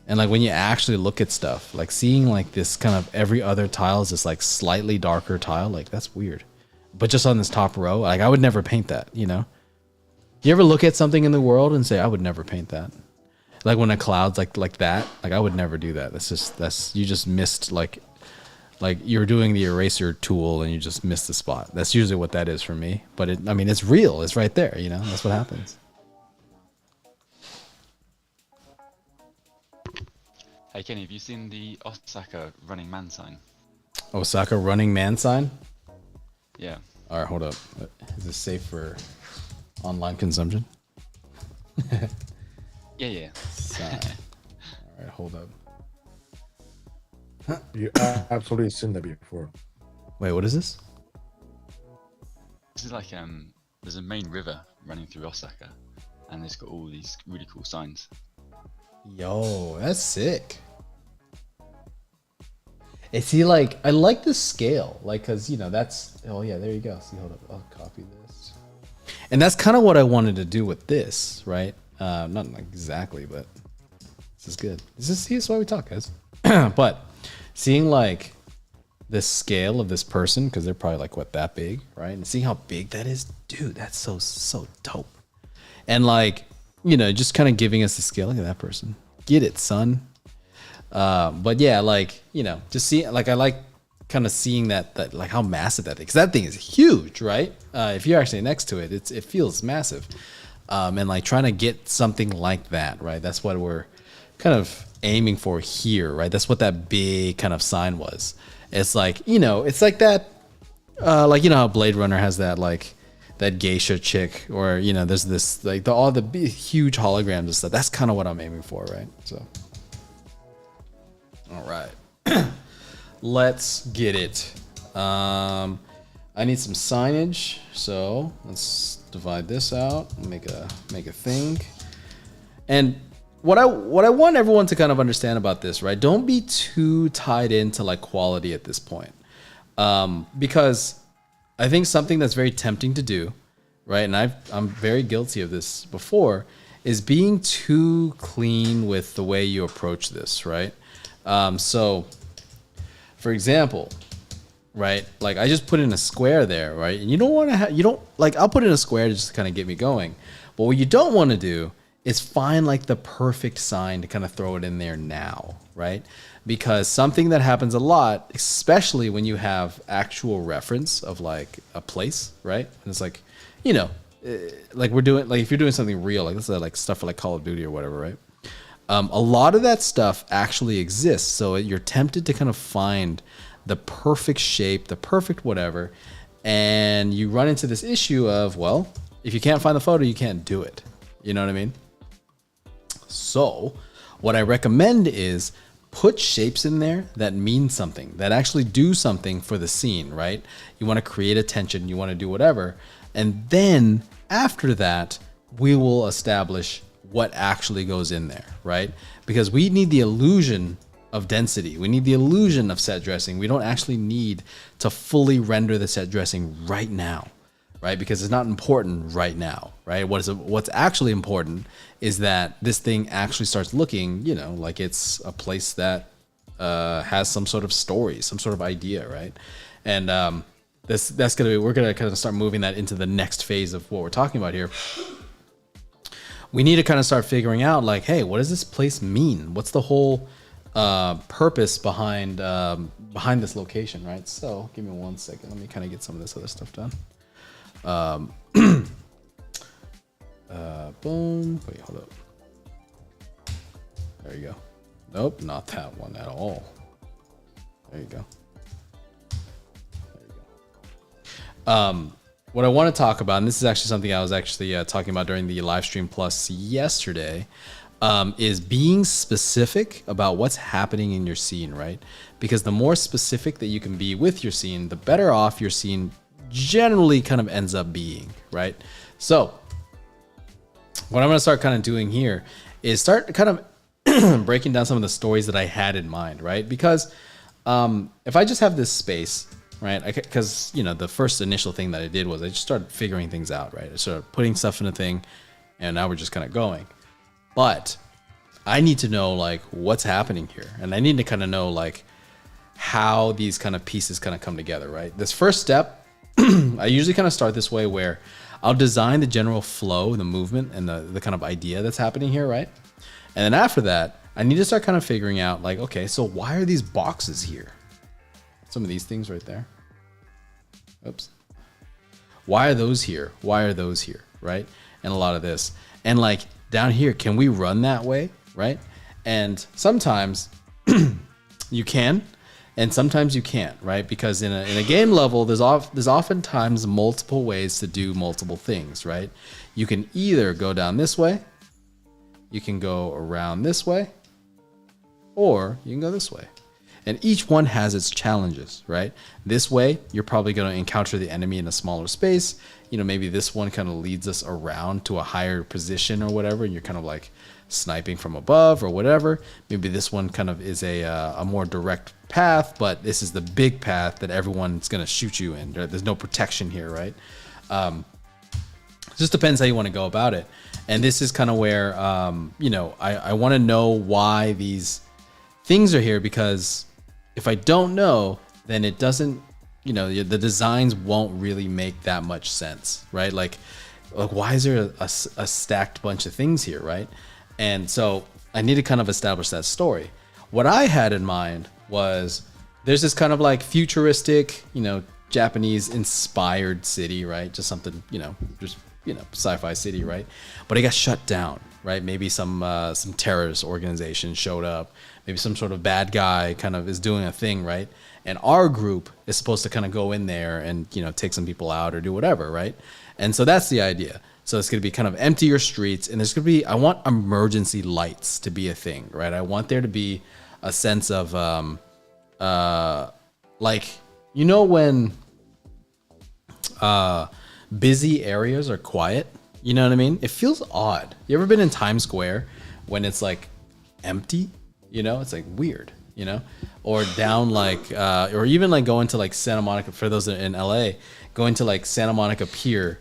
And like when you actually look at stuff, like seeing like this kind of every other tile is this like slightly darker tile, like that's weird. But just on this top row, like I would never paint that, you know? You ever look at something in the world and say, I would never paint that? Like when a cloud's like that, like I would never do that. You just missed like you're doing the eraser tool and you just missed the spot. That's usually what that is for me. But I mean, it's real. It's right there. You know, that's what happens. Hey Kenny, have you seen the Osaka running man sign? Osaka running man sign? Yeah. All right, hold up. Is this safe for online consumption? Yeah. Sign. All right, hold up. You absolutely seen that before. Wait, what is this? This is like there's a main river running through Osaka, and it's got all these really cool signs. Yo, that's sick. And see, like, I like the scale, like, cause you know that's. Oh yeah, there you go. See, hold up, I'll copy this. And that's kind of what I wanted to do with this, right? Not like exactly, but this is good. This is why we talk, guys. But seeing like the scale of this person, because they're probably like what, that big, right? And seeing how big that is, dude, that's so dope. And like you know, just kind of giving us the scale. Look at that person. Get it, son. But yeah, like, you know, just see, like, I like kind of seeing that like how massive that thing, because that thing is huge, right? If you're actually next to it, it feels massive. And like trying to get something like that, right? That's what we're kind of aiming for here, right? That's what that big kind of sign was. It's like, you know, it's like that, like, you know how Blade Runner has that, like, that geisha chick, or, you know, there's this, like, all the big, huge holograms and stuff. That's kind of what I'm aiming for, right? So, all right. Let's get it. I need some signage, so let's divide this out and make a thing. And what I want everyone to kind of understand about this, right? Don't be too tied into like quality at this point, because I think something that's very tempting to do, right? And I'm very guilty of this before, is being too clean with the way you approach this, right? So, for example, right? Like I just put in a square there, right? And you don't want to you don't, like, I'll put in a square to just kind of get me going. But what you don't want to do is find like the perfect sign to kind of throw it in there now, right? Because something that happens a lot, especially when you have actual reference of like a place, right? And it's like, you know, like we're doing, like if you're doing something real, like this is like stuff for like Call of Duty or whatever, right? A lot of that stuff actually exists. So you're tempted to kind of find the perfect shape, the perfect whatever. And you run into this issue of, well, if you can't find the photo, you can't do it. You know what I mean? So what I recommend is put shapes in there that mean something, that actually do something for the scene, right? You want to create attention, you want to do whatever. And then after that, we will establish what actually goes in there, right? Because we need the illusion of density. We need the illusion of set dressing. We don't actually need to fully render the set dressing right now, right? Because it's not important right now, right? What's actually important is that this thing actually starts looking, you know, like it's a place that has some sort of story, some sort of idea, right? And we're gonna kind of start moving that into the next phase of what we're talking about here. We need to kind of start figuring out, like, hey, what does this place mean? What's the whole purpose behind this location, right? So give me 1 second. Let me kind of get some of this other stuff done. Boom. Wait, hold up. There you go. Nope, not that one at all. There you go. What I want to talk about, and this is actually something I was actually talking about during the Livestream Plus yesterday, is being specific about what's happening in your scene, right? Because the more specific that you can be with your scene, the better off your scene generally kind of ends up being, right? So what I'm going to start kind of doing here is start kind of breaking down some of the stories that I had in mind, right? Because if I just have this space, right? Because, you know, the first initial thing that I did was I just started figuring things out, right? I started putting stuff in a thing, and now we're just kind of going. But I need to know, like, what's happening here. And I need to kind of know, like, how these kind of pieces kind of come together, right? This first step, I usually kind of start this way, where I'll design the general flow, the movement, and the kind of idea that's happening here, right? And then after that, I need to start kind of figuring out, like, okay, so why are these boxes here? Some of these things right there. Oops. Why are those here? Why are those here? Right? And a lot of this. And like down here, can we run that way? Right? And sometimes you can, and sometimes you can't, right? Because in a game level, there's oftentimes multiple ways to do multiple things, right? You can either go down this way, you can go around this way, or you can go this way. And each one has its challenges, right? This way, you're probably going to encounter the enemy in a smaller space. You know, maybe this one kind of leads us around to a higher position or whatever, and you're kind of like sniping from above or whatever. Maybe this one kind of is a more direct path, but this is the big path that everyone's going to shoot you in. There's no protection here, right? It just depends how you want to go about it. And this is kind of where, you know, I want to know why these things are here, because if I don't know, then it doesn't, you know, the designs won't really make that much sense, right? Like like, why is there a stacked bunch of things here, right? And so I need to kind of establish that story. What I had in mind was there's this kind of like futuristic, Japanese inspired city, right? Just something, sci-fi city, right? But it got shut down, right? Maybe some terrorist organization showed up. Maybe some sort of bad guy kind of is doing a thing, right? And our group is supposed to kind of go in there and, take some people out or do whatever, right? And so that's the idea. So it's going to be kind of empty your streets, and there's going to be, I want emergency lights to be a thing, right? I want there to be a sense of, like, when busy areas are quiet, you know what I mean? It feels odd. You ever been in Times Square when it's like empty? It's like weird, or down like, or even like going to like Santa Monica, for those that are in LA, going to like Santa Monica Pier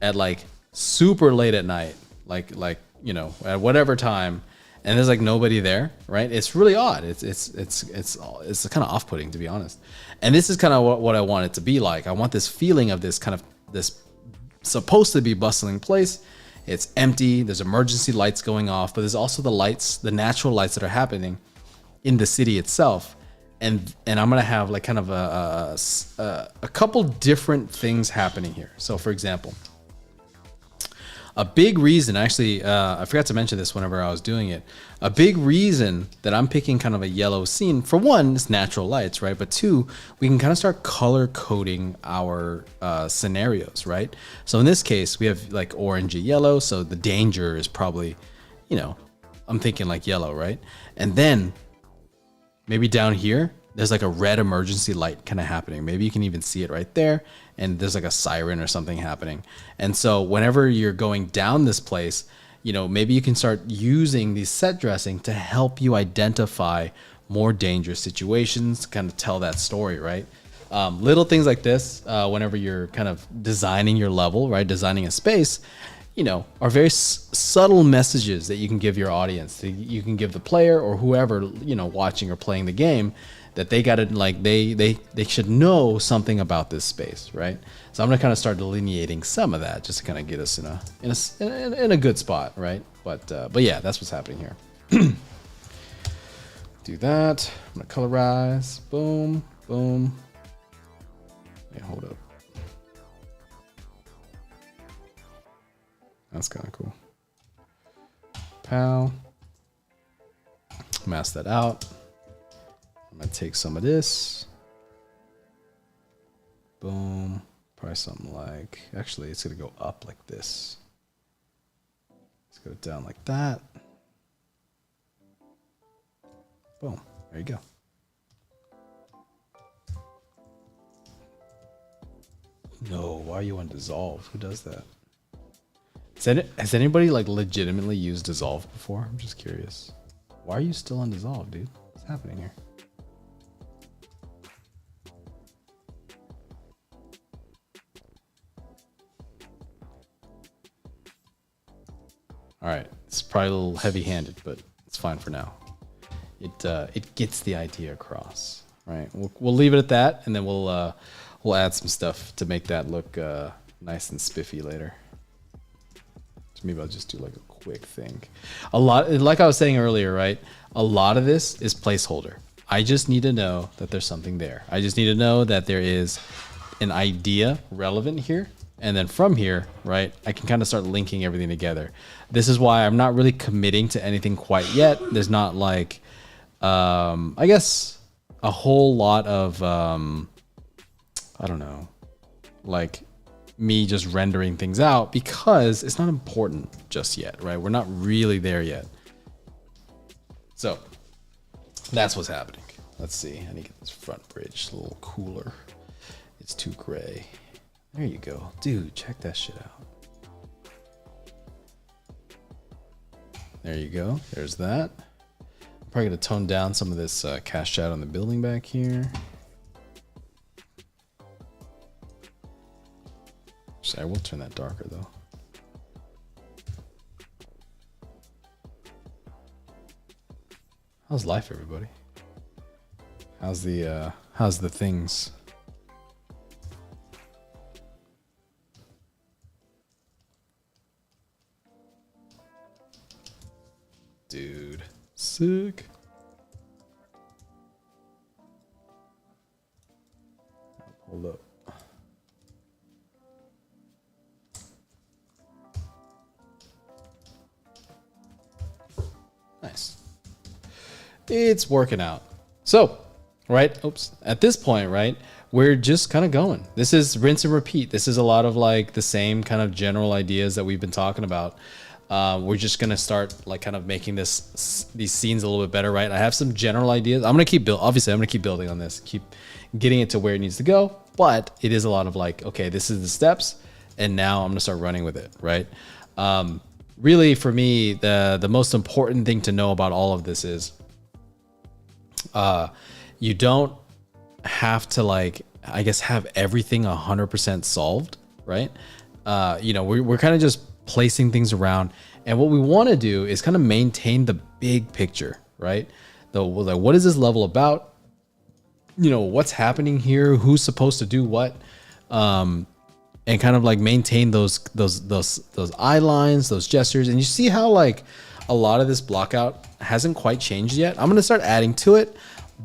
at like super late at night, like at whatever time, and there's like nobody there, right? It's really odd. It's kind of off-putting, to be honest. And this is kind of what I want it to be like. I want this feeling of this supposed to be bustling place. It's empty. There's emergency lights going off, but there's also the natural lights that are happening in the city itself. And I'm gonna have like kind of a couple different things happening here. So, for example, a big reason, actually, I forgot to mention this whenever I was doing it. A big reason that I'm picking kind of a yellow scene, for one, it's natural lights, right? But two, we can kind of start color coding our scenarios, right? So in this case, we have like orangey yellow. So the danger is probably, I'm thinking like yellow, right? And then maybe down here, there's like a red emergency light kind of happening. Maybe you can even see it right there. And there's like a siren or something happening. And so whenever you're going down this place, maybe you can start using these set dressing to help you identify more dangerous situations, to kind of tell that story, right? Little things like this, whenever you're kind of designing your level, right? Designing a space, are very subtle messages that you can give your audience. You can give the player or whoever, watching or playing the game, that they got to like, they should know something about this space, right? So I'm gonna kind of start delineating some of that just to kind of get us in a good spot, right? But yeah, that's what's happening here. Do that. I'm gonna colorize. Boom, boom. Yeah, hold up. That's kind of cool. Pow. Mask that out. I'm gonna take some of this. Boom. Probably something like, actually, it's gonna go up like this. Let's go down like that. Boom. There you go. No, why are you on dissolve? Who does that? Has anybody like legitimately used dissolve before? I'm just curious. Why are you still on dissolve, dude? What's happening here? All right, it's probably a little heavy-handed, but it's fine for now. It gets the idea across, right? We'll leave it at that, and then we'll add some stuff to make that look nice and spiffy later. So maybe I'll just do like a quick thing. Like I was saying earlier, right? A lot of this is placeholder. I just need to know that there's something there. I just need to know that there is an idea relevant here. And then from here, right, I can kind of start linking everything together. This is why I'm not really committing to anything quite yet. There's not like, I guess, a whole lot of, I don't know, like me just rendering things out because it's not important just yet, right? We're not really there yet. So that's what's happening. Let's see. I need to get this front bridge a little cooler. It's too gray. There you go. Dude, check that shit out. There you go. There's that. I'm probably going to tone down some of this cast out on the building back here. Actually, I will turn that darker though. How's life, everybody? How's the things? Sick. Hold up. Nice. It's working out. So, right? Oops. At this point, right? We're just kind of going. This is rinse and repeat. This is a lot of like the same kind of general ideas that we've been talking about. We're just gonna start like kind of making these scenes a little bit better, right? I have some general ideas. I'm gonna keep obviously I'm gonna keep building on this, keep getting it to where it needs to go. But it is a lot of like, okay, this is the steps, and now I'm gonna start running with it, right? Really, for me, the most important thing to know about all of this is, you don't have to like, I guess, have everything 100% solved, right? We're kind of just placing things around, and what we want to do is kind of maintain the big picture, right? Like, what is this level about? What's happening here? Who's supposed to do what? And kind of like maintain those eye lines, those gestures, and you see how like a lot of this block out hasn't quite changed yet. I'm gonna start adding to it.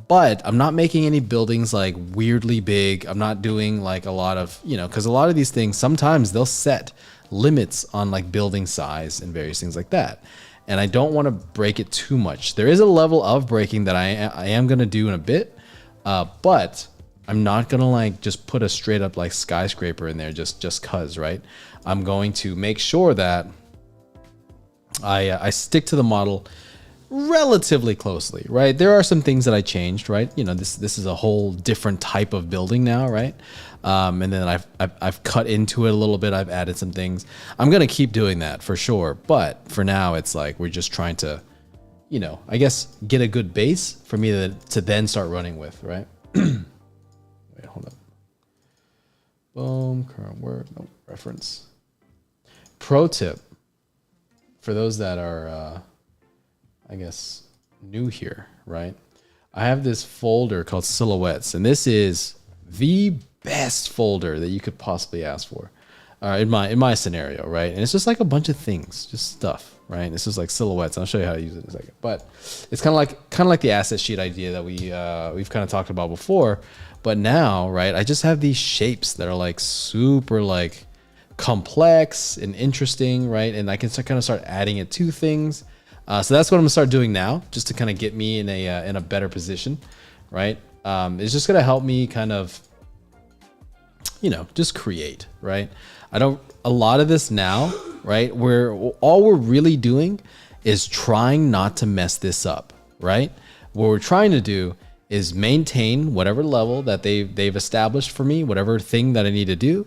But I'm not making any buildings like weirdly big. I'm not doing like a lot of, because a lot of these things, sometimes they'll set limits on like building size and various things like that. And I don't want to break it too much. There is a level of breaking that I am going to do in a bit. But I'm not going to like just put a straight up like skyscraper in there just cause, right? I'm going to make sure that I stick to the model relatively closely, right? There are some things that I changed, right? This is a whole different type of building now, right? And then I've cut into it a little bit. I've added some things. I'm gonna keep doing that for sure, but for now, it's like we're just trying to, I guess get a good base for me to then start running with, right? Wait, hold up. Boom, current work, no reference. Pro tip for those that are, I guess, new here, right? I have this folder called Silhouettes, and this is the best folder that you could possibly ask for in my scenario, right? And it's just like a bunch of things, just stuff, right? This is like silhouettes. I'll show you how to use it in a second. But it's kind of like the asset sheet idea that we've kind of talked about before. But now, right, I just have these shapes that are like super like complex and interesting, right? And I can start adding it to things. So that's what I'm gonna start doing now, just to kind of get me in a better position, right? It's just gonna help me kind of, just create, right? A lot of this now, right? All we're really doing is trying not to mess this up, right? What we're trying to do is maintain whatever level that they've established for me, whatever thing that I need to do,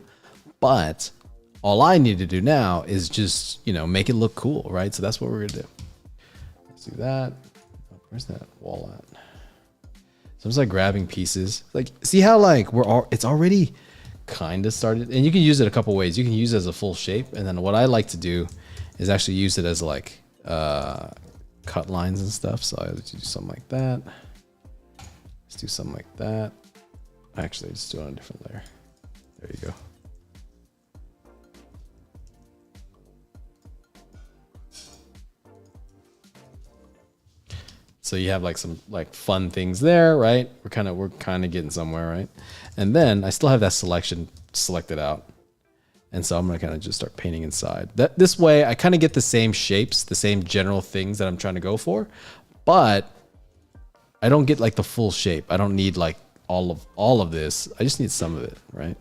but all I need to do now is just, make it look cool, right? So that's what we're gonna do. Let's do that. Where's that wall at? So I'm just like grabbing pieces. Like, see how like it's already kind of started, and you can use it a couple ways. You can use it as a full shape, and then what I like to do is actually use it as like cut lines and stuff. So I do something like that. Let's do something like that. Actually, just do it on a different layer. There you go. So you have like some like fun things there, right? We're kind of getting somewhere, right? And then I still have that selection selected out. And so I'm gonna kind of just start painting inside. This way I kind of get the same shapes, the same general things that I'm trying to go for, but I don't get like the full shape. I don't need like all of this. I just need some of it, right?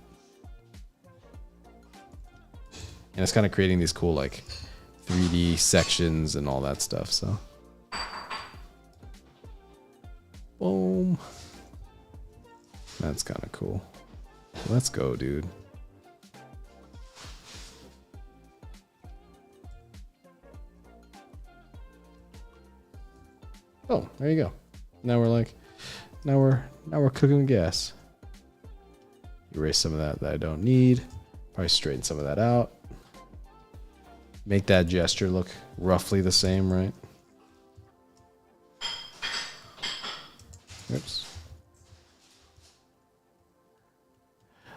And it's kind of creating these cool like 3D sections and all that stuff, so. Boom. That's kind of cool. Let's go, dude. Oh, there you go. Now we're cooking with gas. Erase some of that I don't need. Probably straighten some of that out. Make that gesture look roughly the same, right? Oops.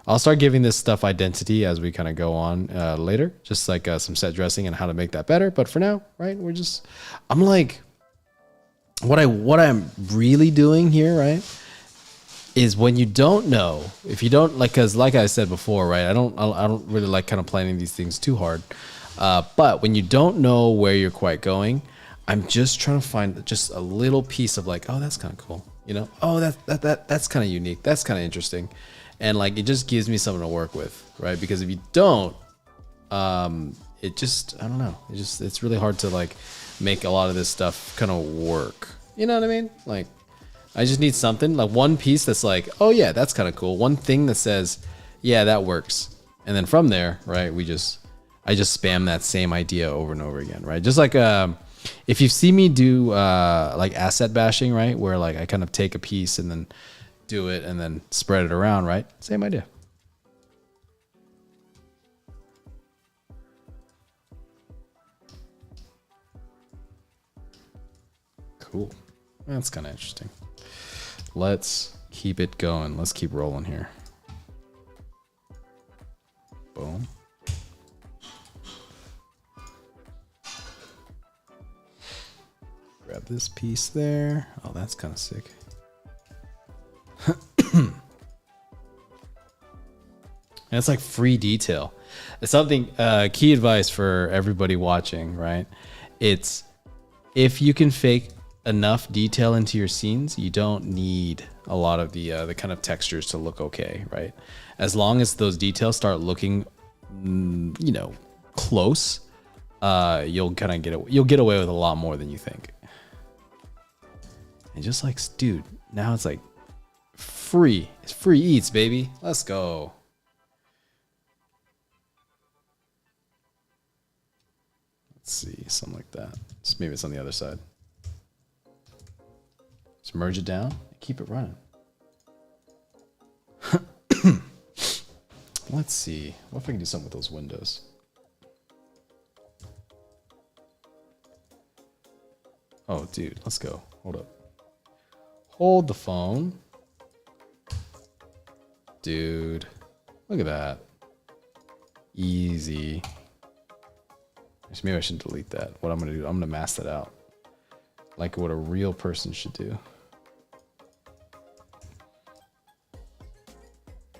I'll start giving this stuff identity as we kind of go on later, just like some set dressing and how to make that better. But for now, right, I'm like, what I'm really doing here, right, is when you don't know, if you don't like, because like I said before, right, I don't really like kind of planning these things too hard. But when you don't know where you're quite going, I'm just trying to find just a little piece of like, oh, that's kind of cool, you know, oh, that's kind of unique, that's kind of interesting, and like it just gives me something to work with, right? Because if you don't, it just, I don't know, it's really hard to like make a lot of this stuff kind of work. You know what I mean? Like, I just need something like one piece that's like, oh yeah, that's kind of cool. One thing that says, yeah, that works. And then from there, right, I just spam that same idea over and over again, right? Just like if you see me do like asset bashing, right, where like I kind of take a piece and then do it and then spread it around, right? Same idea. Cool. That's kind of interesting. Let's keep it going. Let's keep rolling here. Boom. Grab this piece there. Oh, that's kind of sick. And it's like free detail. It's something, key advice for everybody watching, right? It's if you can fake enough detail into your scenes, you don't need a lot of the kind of textures to look okay, right? As long as those details start looking, you know, close, you'll kind of you'll get away with a lot more than you think. And just like, dude, now it's like free. It's free eats, baby. Let's go. Let's see, something like that. Just maybe it's on the other side. Just merge it down and keep it running. Let's see. What if I can do something with those windows? Oh, dude, let's go. Hold up. Hold the phone. Dude, look at that. Easy. Maybe I shouldn't delete that. What I'm going to do, I'm going to mask that out. Like what a real person should do.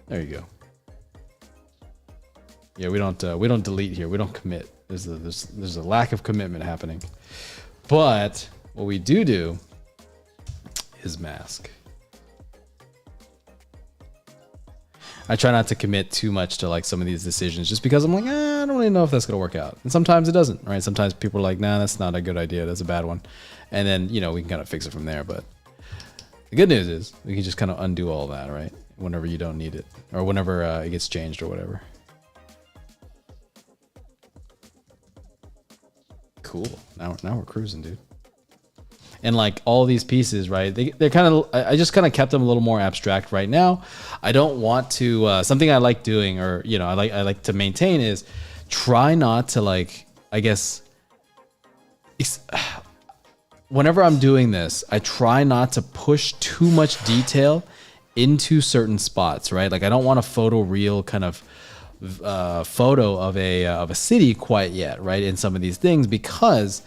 There you go. Yeah, we don't delete here. We don't commit. There's a lack of commitment happening. But what we do is mask. I try not to commit too much to like some of these decisions just because I'm like, I don't really know if that's gonna work out. And sometimes it doesn't, right? Sometimes people are like, nah, that's not a good idea. That's a bad one. And then, you know, we can kind of fix it from there. But the good news is we can just kind of undo all that, right? Whenever you don't need it or whenever it gets changed or whatever. Cool. Now we're cruising, dude. And like all these pieces, right? They're kind of, I just kind of kept them a little more abstract right now. I don't want to, something I like doing or, you know, I like to maintain is try not to like, I guess, whenever I'm doing this, I try not to push too much detail into certain spots, right? Like I don't want a photoreal kind of photo of a city quite yet, right? In some of these things, because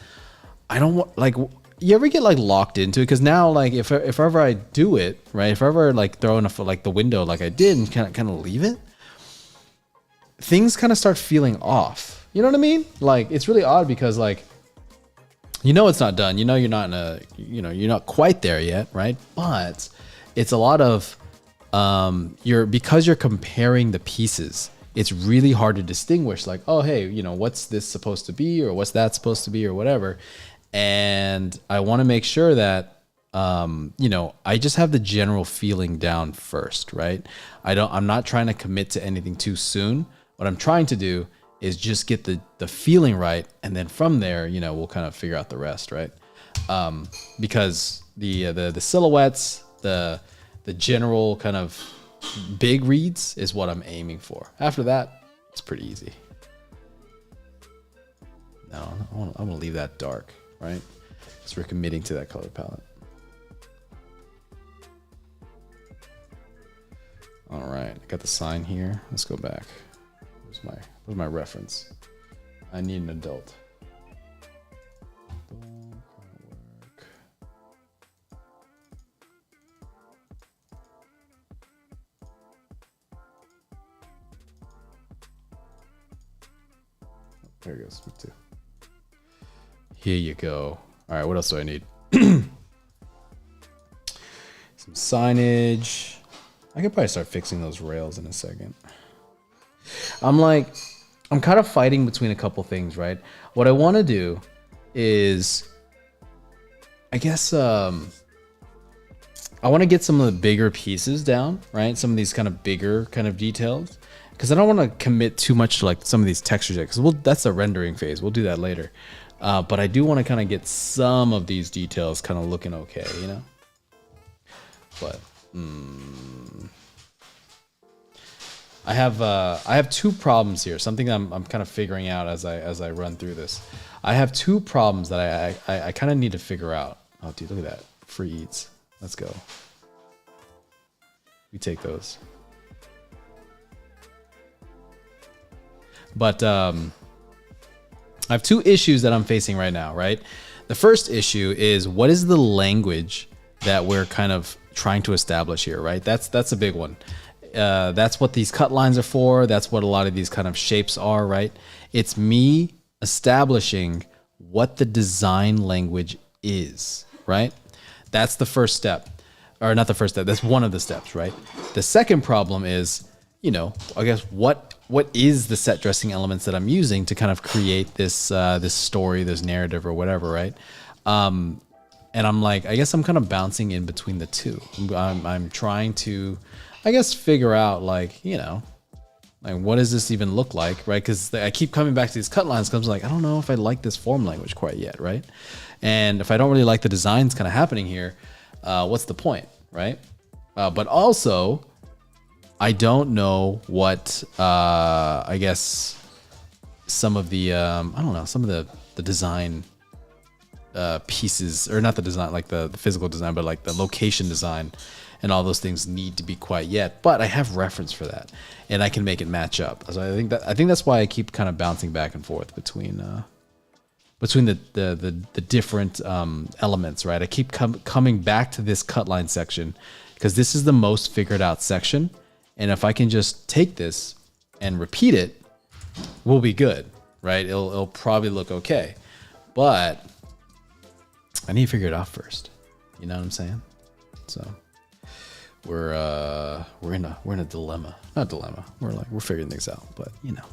I don't want, like, you ever get like locked into it? Because now, like, if ever I do it, right? If I ever like throw in like the window, like I did, and kind of leave it, things kind of start feeling off. You know what I mean? Like it's really odd because like, you know, it's not done. You know, you're not in a, you know, you're not quite there yet, right? But it's a lot of because you're comparing the pieces. It's really hard to distinguish. Like, oh, hey, you know, what's this supposed to be, or what's that supposed to be, or whatever. And I want to make sure that, you know, I just have the general feeling down first, right? I'm not trying to commit to anything too soon. What I'm trying to do is just get the feeling right. And then from there, you know, we'll kind of figure out the rest, right? Because the silhouettes, the general kind of big reads is what I'm aiming for. After that, it's pretty easy. No, I want to leave that dark. Right? So we're committing to that color palette. All right, I got the sign here. Let's go back. Where's my reference? I need an adult. Boom, work. There it goes. Swoop 2. Here you go. All right, what else do I need? Some signage. I could probably start fixing those rails in a second. I'm kind of fighting between a couple things, right? What I want to do is, I guess, I want to get some of the bigger pieces down, right? Some of these kind of bigger kind of details, because I don't want to commit too much to like some of these textures yet, because that's the rendering phase. We'll do that later. But I do want to kind of get some of these details kind of looking okay, you know? But I have two problems here. Something I'm kind of figuring out as I run through this. I have two problems that I kind of need to figure out. Oh, dude, look at that. Free eats. Let's go. We take those. But I have two issues that I'm facing right now, right? The first issue is, what is the language that we're kind of trying to establish here, right? That's a big one. That's what these cut lines are for. That's what a lot of these kind of shapes are, right? It's me establishing what the design language is, right? That's the first step. Or not the first step, that's one of the steps, right? The second problem is, you know, I guess what is the set dressing elements that I'm using to kind of create this this story, this narrative or whatever, right? And I'm like, I guess I'm kind of bouncing in between the two. I'm trying to, I guess, figure out like, you know, like what does this even look like, right? Because I keep coming back to these cut lines because I'm like, I don't know if I like this form language quite yet, right? And if I don't really like the designs kind of happening here, what's the point, right? But also, I don't know what, I guess, some of the, I don't know, some of the design pieces, or not the design, like the physical design, but like the location design and all those things need to be quite yet. But I have reference for that, and I can make it match up. So I think that's why I keep kind of bouncing back and forth between the different elements, right? I keep coming back to this cut line section because this is the most figured out section. And if I can just take this and repeat it, we'll be good, right? It'll probably look okay. But I need to figure it out first. You know what I'm saying? So we're in a dilemma. Not dilemma. We're figuring things out, but you know.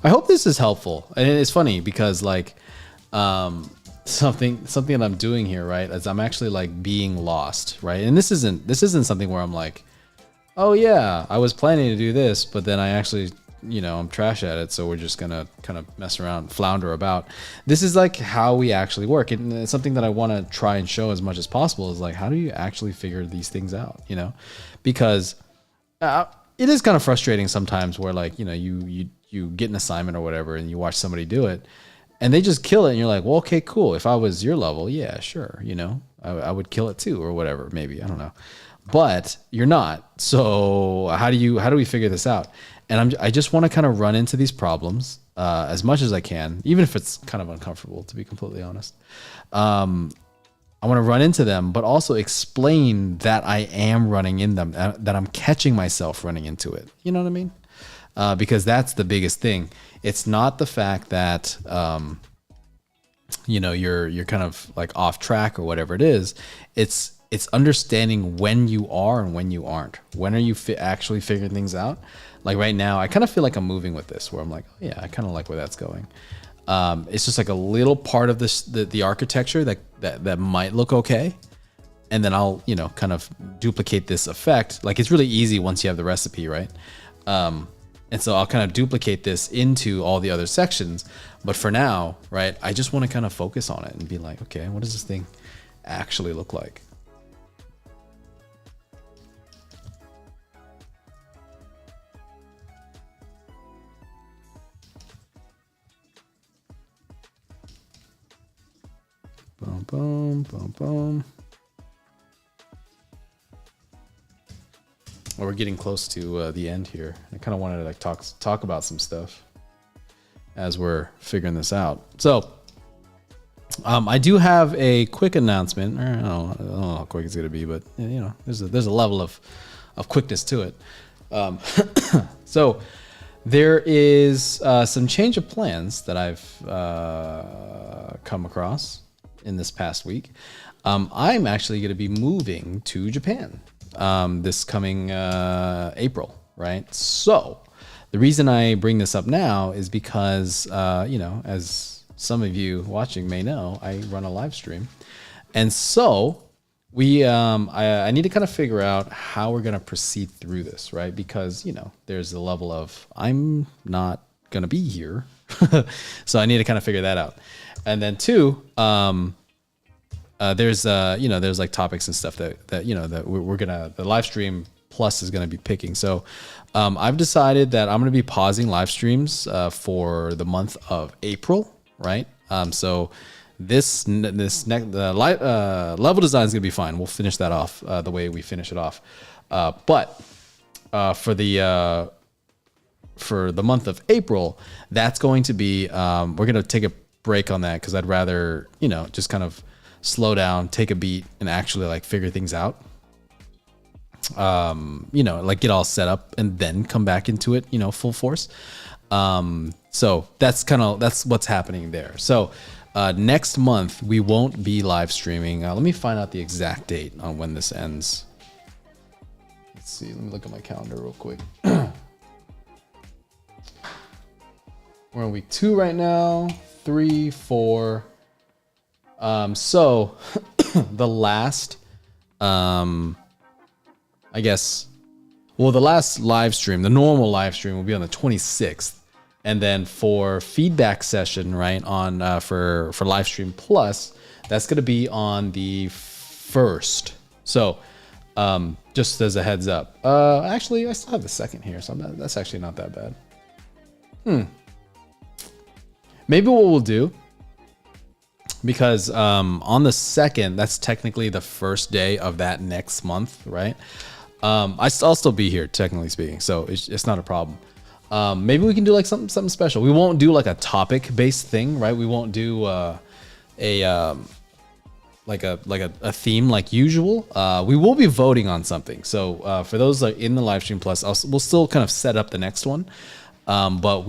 I hope this is helpful. And it's funny because like something that I'm doing here, right, is I'm actually like being lost, right? And this isn't something where I'm like, oh yeah, I was planning to do this, but then I actually, you know, I'm trash at it, so we're just gonna kind of mess around, flounder about. This is like how we actually work, and it's something that I want to try and show as much as possible is like, how do you actually figure these things out, you know? Because it is kind of frustrating sometimes where like, you know, you get an assignment or whatever and you watch somebody do it and they just kill it and you're like, well, okay, cool. If I was your level, yeah, sure. You know, I would kill it too or whatever, maybe, I don't know, but you're not. So how do we figure this out? And I just want to kind of run into these problems as much as I can, even if it's kind of uncomfortable, to be completely honest. I want to run into them, but also explain that I am running in them, that I'm catching myself running into it. You know what I mean? Because that's the biggest thing. It's not the fact that, you know, you're kind of like off track or whatever it is. It's understanding when you are and when you aren't. When are you actually figuring things out? Like right now, I kind of feel like I'm moving with this, where I'm like, oh yeah, I kind of like where that's going. It's just like a little part of this, the architecture that might look okay. And then I'll, you know, kind of duplicate this effect. Like it's really easy once you have the recipe, right? And so I'll kind of duplicate this into all the other sections. But for now, right, I just want to kind of focus on it and be like, okay, what does this thing actually look like? Boom, boom, boom, boom. Well, we're getting close to the end here. I kind of wanted to like talk about some stuff as we're figuring this out. So I do have a quick announcement. I don't know how quick it's gonna be, but you know, there's a level of quickness to it. So there is some change of plans that I've come across in this past week. I'm actually going to be moving to Japan this coming April, right? So the reason I bring this up now is because, as some of you watching may know, I run a live stream. And so I need to kind of figure out how we're going to proceed through this, right? Because, there's the level of I'm not going to be here. So I need to kind of figure that out. And then two, there's like topics and stuff that we're gonna, the live stream plus is gonna be picking. So I've decided that I'm gonna be pausing live streams for the month of April, right? So this next level design is gonna be fine. We'll finish that off the way we finish it off. But for the month of April, that's going to be we're gonna take a break on that because I'd rather just kind of slow down, take a beat, and actually like figure things out. Like get all set up and then come back into it, full force. So that's what's happening there. So next month we won't be live streaming. Let me find out the exact date on when this ends. Let's see. Let me look at my calendar real quick. We're on week 2 right now. 3, 4. So the last, the last live stream, the normal live stream will be on the 26th. And then for feedback session, right, on, for live stream plus, that's going to be on the 1st. So, just as a heads up, actually I still have the 2nd here. So that's actually not that bad. Maybe what we'll do, because on the 2nd, that's technically the first day of that next month, right? I'll still be here, technically speaking, so it's not a problem. Maybe we can do like something special. We won't do like a topic-based thing, right? We won't do a theme like usual. We will be voting on something. So for those like in the live stream plus, we'll still kind of set up the next one, but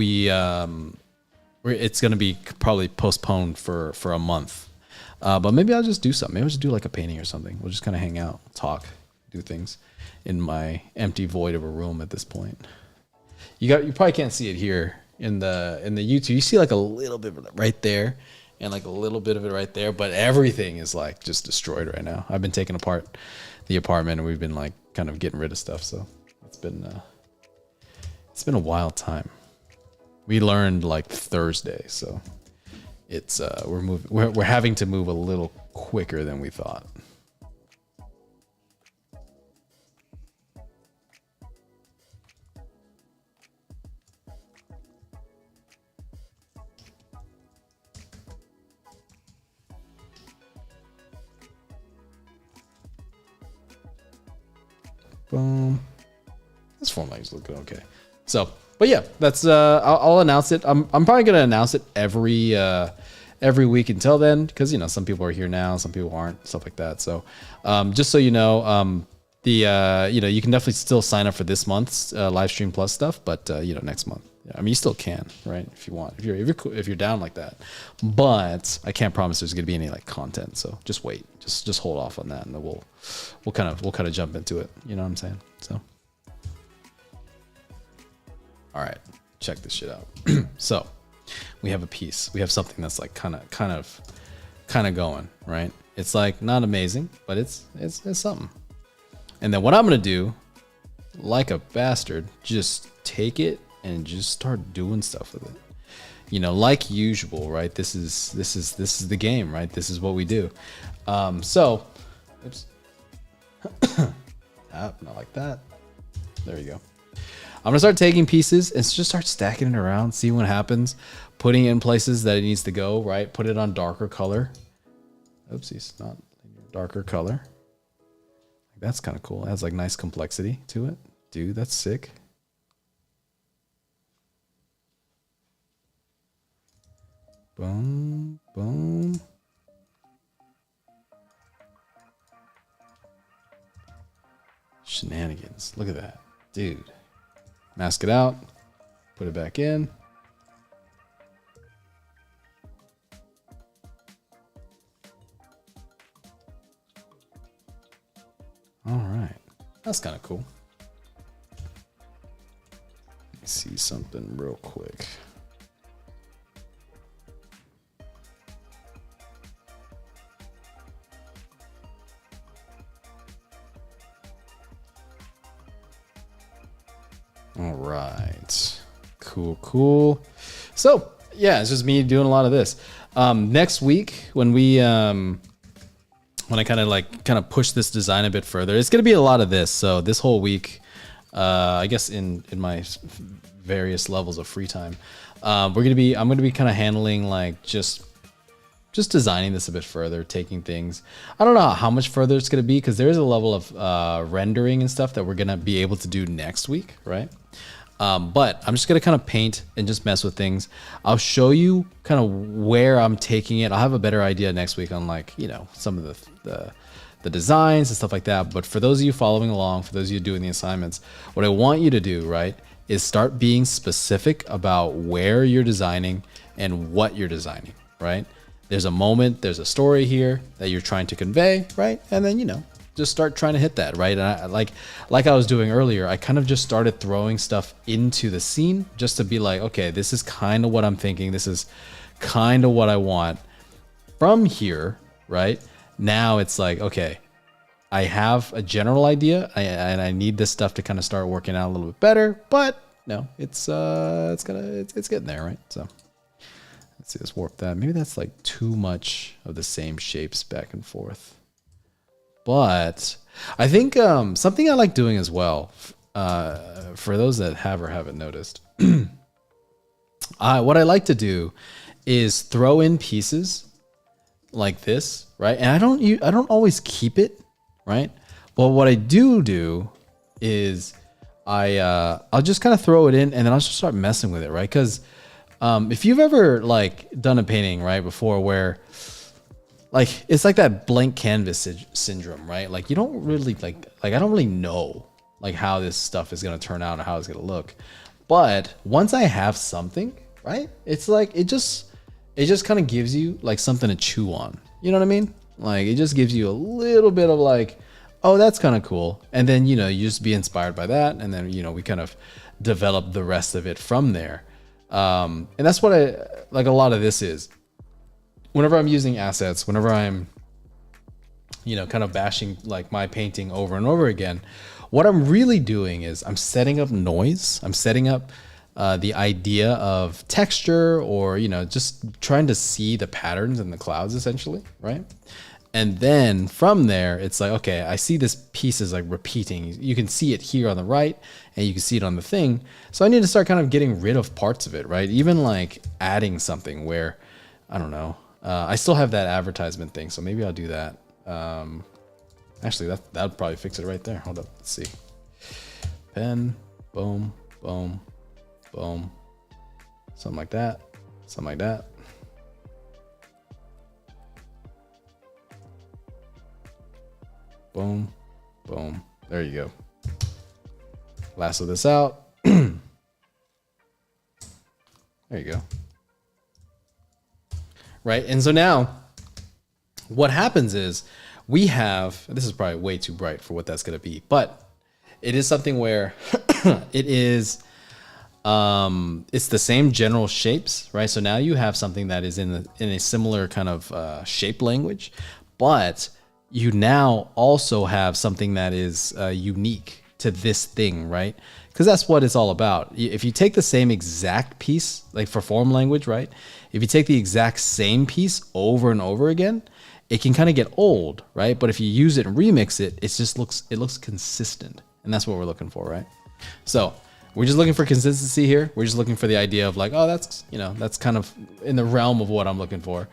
it's going to be probably postponed for a month. But maybe I'll just do something. Maybe I'll just do like a painting or something. We'll just kind of hang out, talk, do things in my empty void of a room at this point. You probably can't see it here in the YouTube. You see like a little bit of it right there and like a little bit of it right there, but everything is like just destroyed right now. I've been taking apart the apartment and we've been like kind of getting rid of stuff. So it's been a wild time. We learned like Thursday, so it's we're having to move a little quicker than we thought. Boom. This format is looking okay. So, but yeah, that's I'll announce it. I'm probably gonna announce it every week until then, because some people are here now, some people aren't, stuff like that. So, just so you know, you can definitely still sign up for this month's live stream plus stuff, but next month. I mean, you still can, right? If you want, if you're down like that, but I can't promise there's gonna be any like content. So just wait, just hold off on that, and then we'll kind of jump into it. You know what I'm saying? So, all right, check this shit out. So we have a piece. We have something that's like kind of going, right? It's like not amazing, but it's something. And then what I'm gonna do, like a bastard, just take it and just start doing stuff with it. Like usual, right? This is the game, right? This is what we do. So, oops. Not like that. There you go. I'm gonna start taking pieces and just start stacking it around, see what happens, putting it in places that it needs to go, right? Put it on darker color. Oopsies, not darker color. That's kind of cool. It has like nice complexity to it. Dude, that's sick. Boom, boom. Shenanigans. Look at that. Dude. mask it out, put it back in. All right, that's kind of cool. Let me see something real quick. All right, cool. So yeah, it's just me doing a lot of this. Next week when we when I kind of push this design a bit further, it's gonna be a lot of this. So this whole week, I guess in my various levels of free time, I'm gonna be kind of handling like just designing this a bit further, taking things. I don't know how much further it's gonna be because there is a level of rendering and stuff that we're gonna be able to do next week, right? But I'm just gonna kind of paint and just mess with things. I'll show you kind of where I'm taking it. I'll have a better idea next week on like, you know, some of the designs and stuff like that. But for those of you following along, for those of you doing the assignments, what I want you to do, right, is start being specific about where you're designing and what you're designing, right? There's a moment, there's a story here that you're trying to convey, right? And then, you know, just start trying to hit that, right? And I, like I was doing earlier, I kind of just started throwing stuff into the scene just to be like, okay, this is kind of what I'm thinking. This is kind of what I want from here, right? Now it's like, okay, I have a general idea and I need this stuff to kind of start working out a little bit better, but no, it's getting there, right? So let's see, let's warp that. Maybe that's like too much of the same shapes back and forth. But I think something I like doing as well, for those that have or haven't noticed, what I like to do is throw in pieces like this, right? And I don't always keep it, right? But what I do is I'll just kind of throw it in and then I'll just start messing with it, right? Because if you've ever like done a painting right before where like it's like that blank canvas syndrome, right? Like you don't really like I don't really know like how this stuff is gonna turn out or how it's gonna look. But once I have something, right? It's like it just kind of gives you like something to chew on. You know what I mean? Like it just gives you a little bit of like, oh, that's kind of cool. And then, you know, you just be inspired by that. And then, you know, we kind of develop the rest of it from there. And that's what I like a lot of this is. Whenever I'm using assets, whenever I'm, you know, kind of bashing like my painting over and over again, what I'm really doing is I'm setting up noise. I'm setting up the idea of texture or, you know, just trying to see the patterns in the clouds essentially, right? And then from there, it's like, okay, I see this piece is like repeating. You can see it here on the right and you can see it on the thing. So I need to start kind of getting rid of parts of it, right? Even like adding something where, I don't know, I still have that advertisement thing. So maybe I'll do that. Actually, that would probably fix it right there. Hold up, let's see. Pen, boom, boom, boom. Something like that, something like that. Boom, boom. There you go. Lasso this out. There you go. Right, and so now what happens is we have, this is probably way too bright for what that's going to be, but it is something where it is, it's the same general shapes, right? So now you have something that is in a similar kind of shape language, but you now also have something that is unique to this thing, right? Because that's what it's all about. If you take the same exact piece, like for form language, right? If you take the exact same piece over and over again, it can kind of get old, right? But if you use it and remix it, it looks consistent. And that's what we're looking for, right? So we're just looking for consistency here. We're just looking for the idea of like, oh, that's, you know, that's kind of in the realm of what I'm looking for.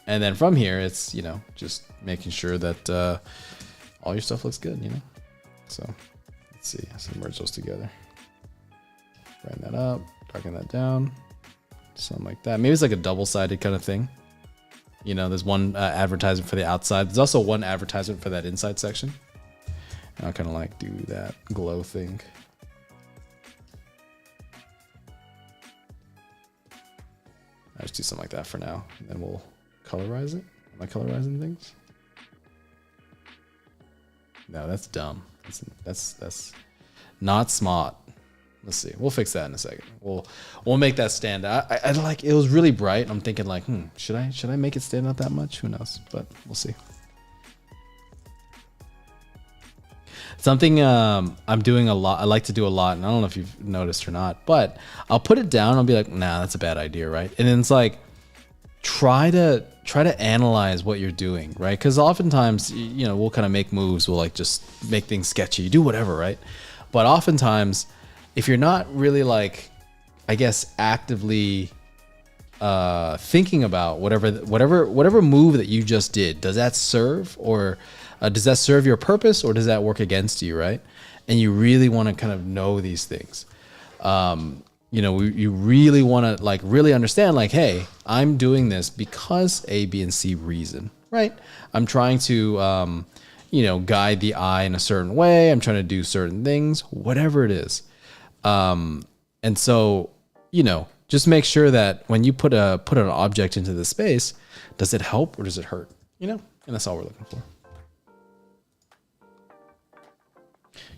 And then from here, it's, you know, just making sure that all your stuff looks good, you know? So let's see, let's merge those together. Brighten that up, darken that down, something like that. Maybe it's like a double-sided kind of thing. You know, there's one advertisement for the outside. There's also one advertisement for that inside section. And I'll kind of like do that glow thing. I just do something like that for now, and then we'll colorize it. Am I colorizing things? No, that's dumb. That's not smart. Let's see. We'll fix that in a second. We'll make that stand out. I like it was really bright. I'm thinking like, should I make it stand out that much? Who knows? But we'll see. Something I'm doing a lot. I like to do a lot, and I don't know if you've noticed or not, but I'll put it down. I'll be like, nah, that's a bad idea, right? And then it's like, try to analyze what you're doing, right? Because oftentimes, we'll kind of make moves. We'll like just make things sketchy, do whatever, right? But oftentimes, if you're not really like, I guess, actively thinking about whatever move that you just did, does that serve or does that serve your purpose or does that work against you, right? And you really want to kind of know these things. You really want to like really understand like, hey, I'm doing this because A, B, and C reason, right? I'm trying to, guide the eye in a certain way. I'm trying to do certain things, whatever it is. And so, just make sure that when you put an object into the space, does it help or does it hurt? And that's all we're looking for.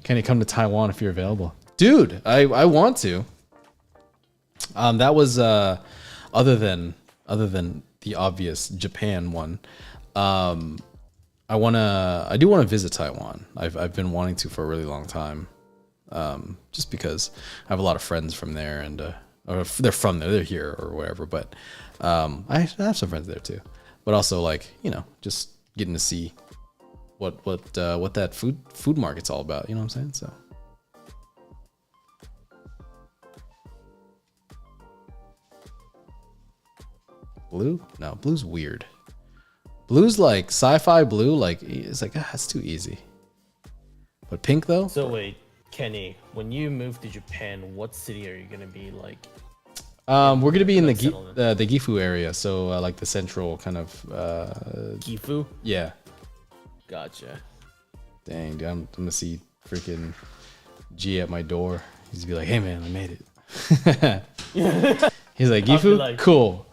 Can you come to Taiwan if you're available? Dude, I want to. That was other than the obvious Japan one. I do want to visit Taiwan. I've been wanting to for a really long time. Just because I have a lot of friends from there and or if they're from there, they're here or wherever, but I have some friends there too. But also like, just getting to see what that food market's all about, you know what I'm saying? So blue? No, blue's weird. Blue's like sci-fi blue, like it's like that's too easy. But pink though? So wait, Kenny, when you move to Japan, what city are you gonna be like? We're gonna be in the settlement? the Gifu area, so like the central kind of. Gifu? Yeah. Gotcha. Dang, dude, I'm gonna see freaking G at my door. He's gonna be like, "Hey man, I made it." He's like, I'll be "Gifu, like- cool,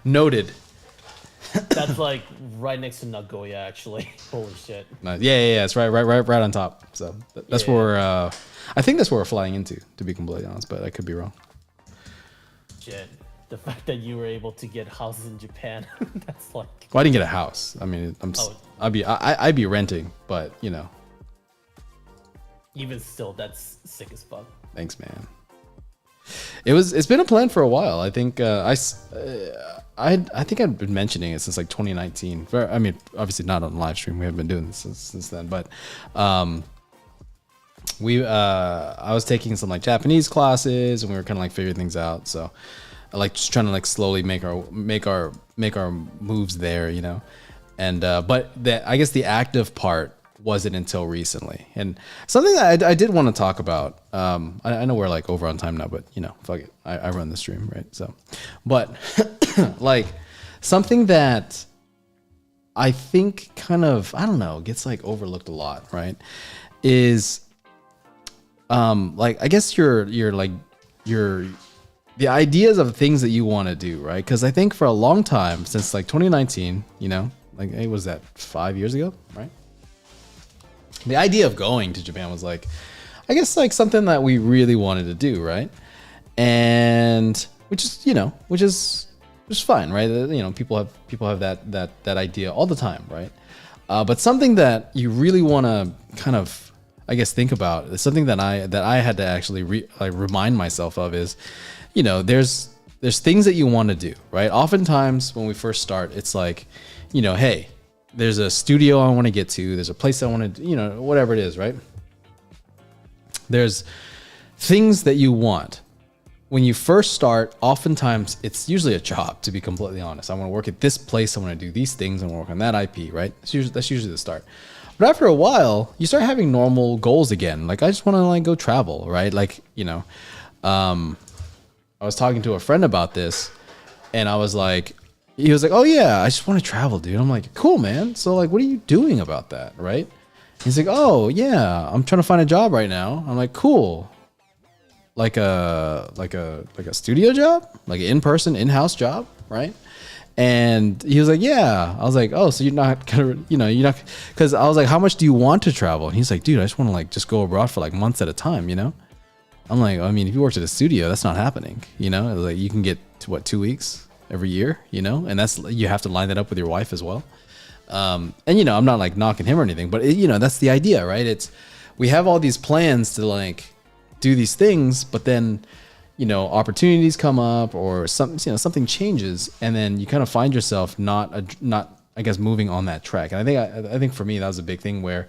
noted." That's like right next to Nagoya, actually. Holy shit. Nice. Yeah, it's right on top. So that's Yeah. where I think that's where we're flying into, to be completely honest, but I could be wrong. Shit. The fact that you were able to get houses in Japan, that's like. Well, I didn't get a house. I mean, Oh. I'd be renting, but Even still, that's sick as fuck. thanks, man. It's been a plan for a while. I think I think I've been mentioning it since like 2019. I mean, obviously not on live stream. We haven't been doing this since then, but I was taking some like Japanese classes and we were kind of like figuring things out. So I like just trying to like slowly make our moves there, and but I guess the active part wasn't until recently. And something that I did want to talk about, I know we're like over on time now, but fuck it. I run the stream, right? So, but like something that I think kind of, I don't know, gets like overlooked a lot, right? Is like, I guess the ideas of things that you want to do, right? Because I think for a long time, since like 2019, like it was that 5 years ago, right? The idea of going to Japan was like, I guess like something that we really wanted to do, right? And which is fine, right? People have that idea all the time, right? But something that you really want to kind of, I guess, think about is something that I had to actually remind myself of is, there's things that you want to do, right? Oftentimes when we first start, it's like, hey, there's a studio I want to get to. There's a place I want to, whatever it is, right? There's things that you want. When you first start, oftentimes it's usually a job, to be completely honest. I want to work at this place. I want to do these things. I want to work on that IP, right? That's usually the start. But after a while, you start having normal goals again. Like, I just want to like go travel, right? Like, I was talking to a friend about this and I was like, he was like, oh yeah, I just want to travel, dude. I'm like, cool, man. So like, what are you doing about that? Right? He's like, oh yeah, I'm trying to find a job right now. I'm like, cool. a studio job, like an in-person, in-house job, right? And he was like, yeah. I was like, oh, so you're not gonna, you're not, because I was like, how much do you want to travel? And he's like, dude, I just want to like just go abroad for like months at a time, I'm like, I mean, if you worked at a studio, that's not happening, It was like you can get to what, 2 weeks every year, and that's, you have to line that up with your wife as well. And I'm not like knocking him or anything, but that's the idea, right? We have all these plans to like do these things, but then opportunities come up or something changes, and then you kind of find yourself not I guess moving on that track. And I think for me that was a big thing where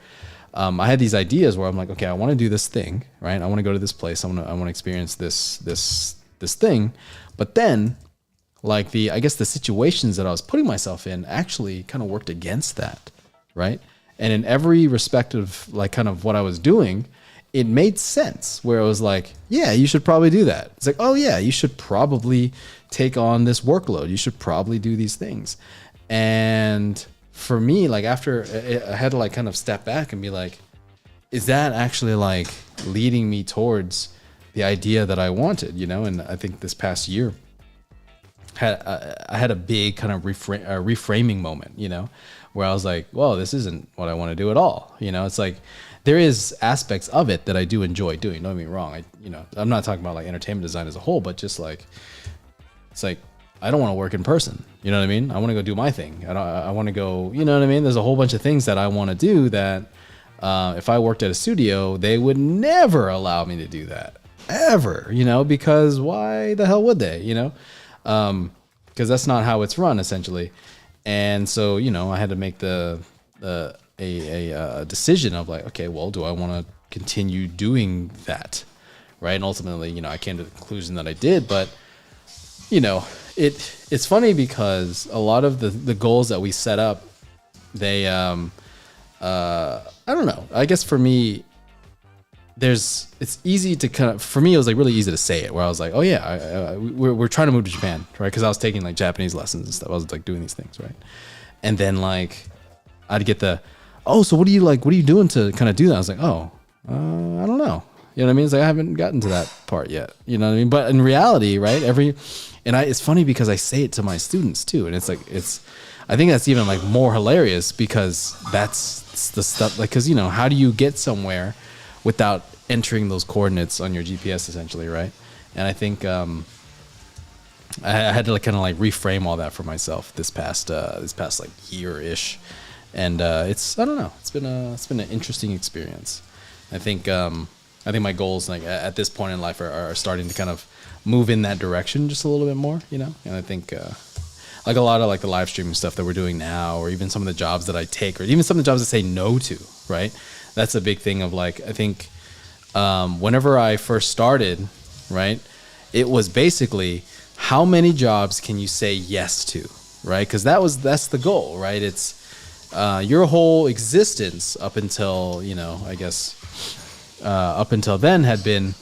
I had these ideas where I'm like, okay, I want to do this thing, right? I want to go to this place. I want to experience this thing, but then like I guess the situations that I was putting myself in actually kind of worked against that, right? And in every respect of like kind of what I was doing, it made sense where it was like, yeah, you should probably do that. It's like, oh yeah, you should probably take on this workload. You should probably do these things. And for me, like after I had to like kind of step back and be like, is that actually like leading me towards the idea that I wanted, And I think this past year I had a big kind of reframing moment, where I was like, well, this isn't what I want to do at all. It's like, there is aspects of it that I do enjoy doing. Don't get me wrong. I'm not talking about like entertainment design as a whole, but just like, it's like, I don't want to work in person. You know what I mean? I want to go do my thing. I want to go, you know what I mean? There's a whole bunch of things that I want to do that if I worked at a studio, they would never allow me to do that ever, because why the hell would they, because that's not how it's run essentially. And so, I had to make a decision of like, okay, well, do I want to continue doing that? Right. And ultimately, I came to the conclusion that I did, but it's funny because a lot of the goals that we set up, they, I don't know, I guess for me, it's easy to kind of, for me, it was like really easy to say it where I was like, oh yeah, we're trying to move to Japan, right? Cause I was taking like Japanese lessons and stuff. I was like doing these things. Right. And then like, I'd get so what are you doing to kind of do that? I was like, I don't know. You know what I mean? It's like, I haven't gotten to that part yet. You know what I mean? But in reality, right? It's funny because I say it to my students too. And it's like, I think that's even like more hilarious because that's the stuff like, cause how do you get somewhere without entering those coordinates on your GPS essentially, right? And I think I had to like kind of like reframe all that for myself this past like year-ish, and I don't know, it's been an interesting experience. I think my goals like at this point in life are starting to kind of move in that direction just a little bit more, and I think like a lot of like the live streaming stuff that we're doing now, or even some of the jobs that I take, or even some of the jobs I say no to, right? That's a big thing of like, I think whenever I first started, right, it was basically how many jobs can you say yes to, right? Because that's the goal, right? It's your whole existence up until, I guess up until then had been,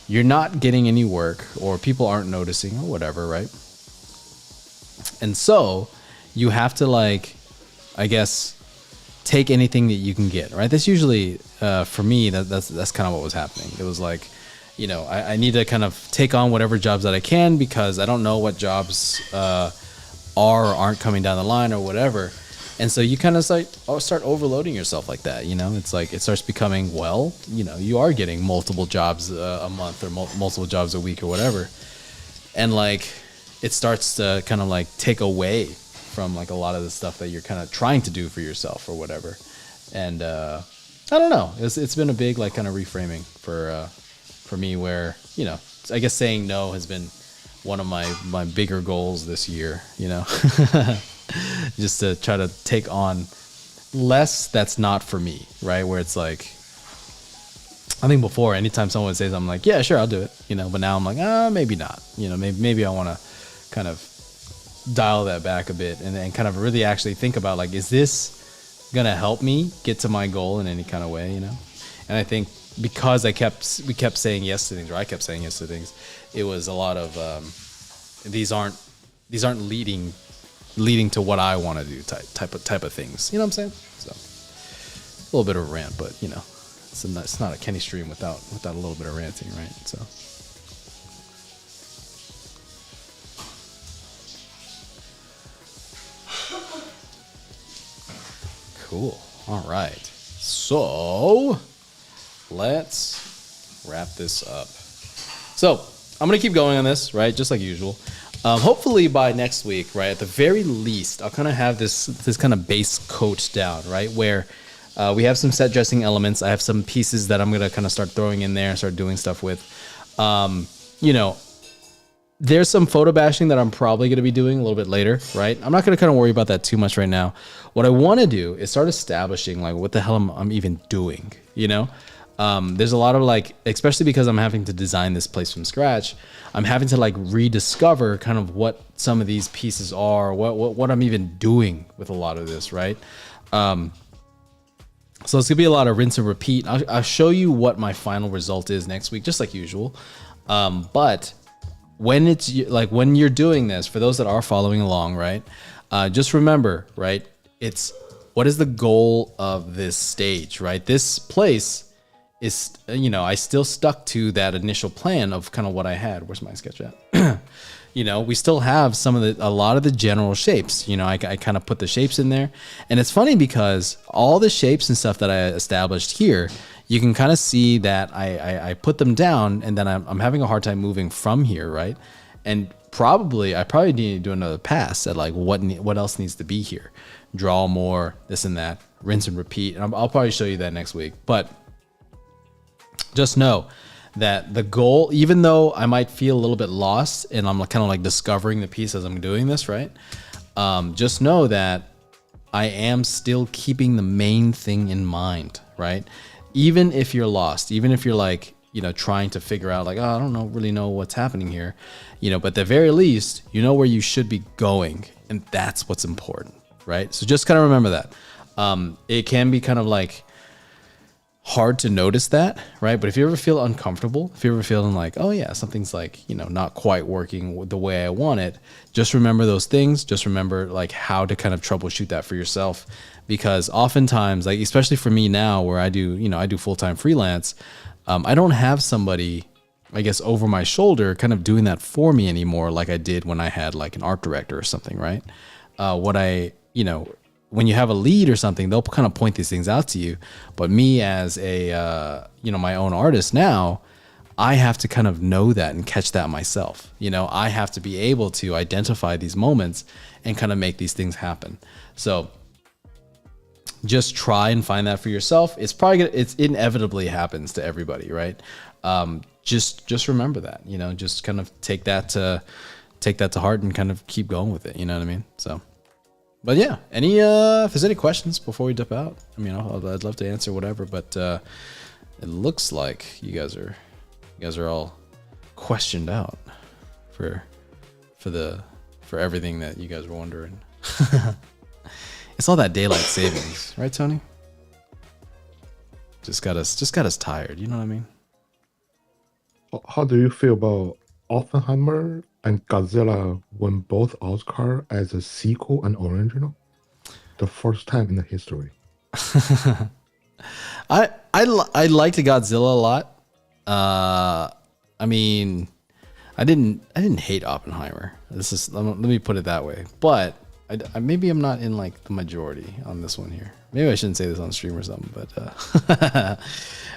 you're not getting any work or people aren't noticing or whatever, right? And so you have to like, I guess, take anything that you can get, right? That's usually, for me, that's kind of what was happening. It was like, I need to kind of take on whatever jobs that I can because I don't know what jobs are or aren't coming down the line or whatever. And so you kind of like start overloading yourself like that, It's like it starts becoming, well, you are getting multiple jobs a month or multiple jobs a week or whatever. And like it starts to kind of like take away from like a lot of the stuff that you're kind of trying to do for yourself or whatever. And I don't know, it's been a big like kind of reframing for me where, I guess saying no has been one of my bigger goals this year, just to try to take on less that's not for me, right? Where it's like, I think before, anytime someone would say something, I'm like, yeah, sure, I'll do it, but now I'm like, maybe not, maybe I want to kind of dial that back a bit and kind of really actually think about like, is this gonna help me get to my goal in any kind of way, And I think because we kept saying yes to things, or I kept saying yes to things, it was a lot of these aren't leading to what I want to do type of things. You know what I'm saying? So a little bit of a rant, but it's not a Kenny stream without a little bit of ranting, right? So Cool. All right. So let's wrap this up. So I'm going to keep going on this, right? Just like usual. Hopefully by next week, right, at the very least, I'll kind of have this kind of base coat down, right, where we have some set dressing elements. I have some pieces that I'm going to kind of start throwing in there and start doing stuff with. You know, there's some photo bashing that I'm probably going to be doing a little bit later, right? I'm not going to kind of worry about that too much right now. What I want to do is start establishing, like, what the hell I'm even doing, you know? There's a lot of, like, especially because I'm having to design this place from scratch, I'm having to, like, rediscover kind of what some of these pieces are, what I'm even doing with a lot of this, right? So it's gonna be a lot of rinse and repeat. I'll show you what my final result is next week, just like usual. But when it's like, when you're doing this, for those that are following along, right? Just remember, right? It's what is the goal of this stage, right? This place is, you know, I still stuck to that initial plan of kind of what I had. Where's my sketch at? You know, we still have a lot of the general shapes. You know, I kind of put the shapes in there. And it's funny because all the shapes and stuff that I established here, you can kind of see that I put them down, and then I'm having a hard time moving from here, right? And I probably need to do another pass at, like, what else needs to be here. Draw more, this and that, rinse and repeat. And I'll probably show you that next week. But just know that the goal, even though I might feel a little bit lost and I'm kind of like discovering the piece as I'm doing this, right? Just know that I am still keeping the main thing in mind, right? Even if you're lost, even if you're, like, you know, trying to figure out, like, oh, I don't really know what's happening here, you know, but at the very least, you know where you should be going, and that's what's important, right? So just kind of remember that. It can be kind of like hard to notice that, right? But if you ever feel uncomfortable, if you're ever feeling like, oh yeah, something's, like, you know, not quite working the way I want it, just remember those things. Just remember, like, how to kind of troubleshoot that for yourself. Because oftentimes, like, especially for me now, where I do full-time freelance, I don't have somebody, I guess, over my shoulder kind of doing that for me anymore, like I did when I had, like, an art director or something, right? When you have a lead or something, they'll kind of point these things out to you. But me as a, my own artist now, I have to kind of know that and catch that myself. You know, I have to be able to identify these moments and kind of make these things happen. So just try and find that for yourself. It's inevitably happens to everybody, right? Just remember that, you know, just kind of take that to heart and kind of keep going with it. You know what I mean? So. But yeah, if there's any questions before we dip out, I mean, I'd love to answer whatever. But it looks like you guys are all questioned out for everything that you guys were wondering. It's all that daylight savings, right, Tony? Just got us tired. You know what I mean? How do you feel about Oppenheimer and Godzilla won both Oscar as a sequel and original? The first time in the history. I liked Godzilla a lot. I mean, I didn't hate Oppenheimer. Let me put it that way. But maybe I'm not in, like, the majority on this one here. Maybe I shouldn't say this on stream or something. But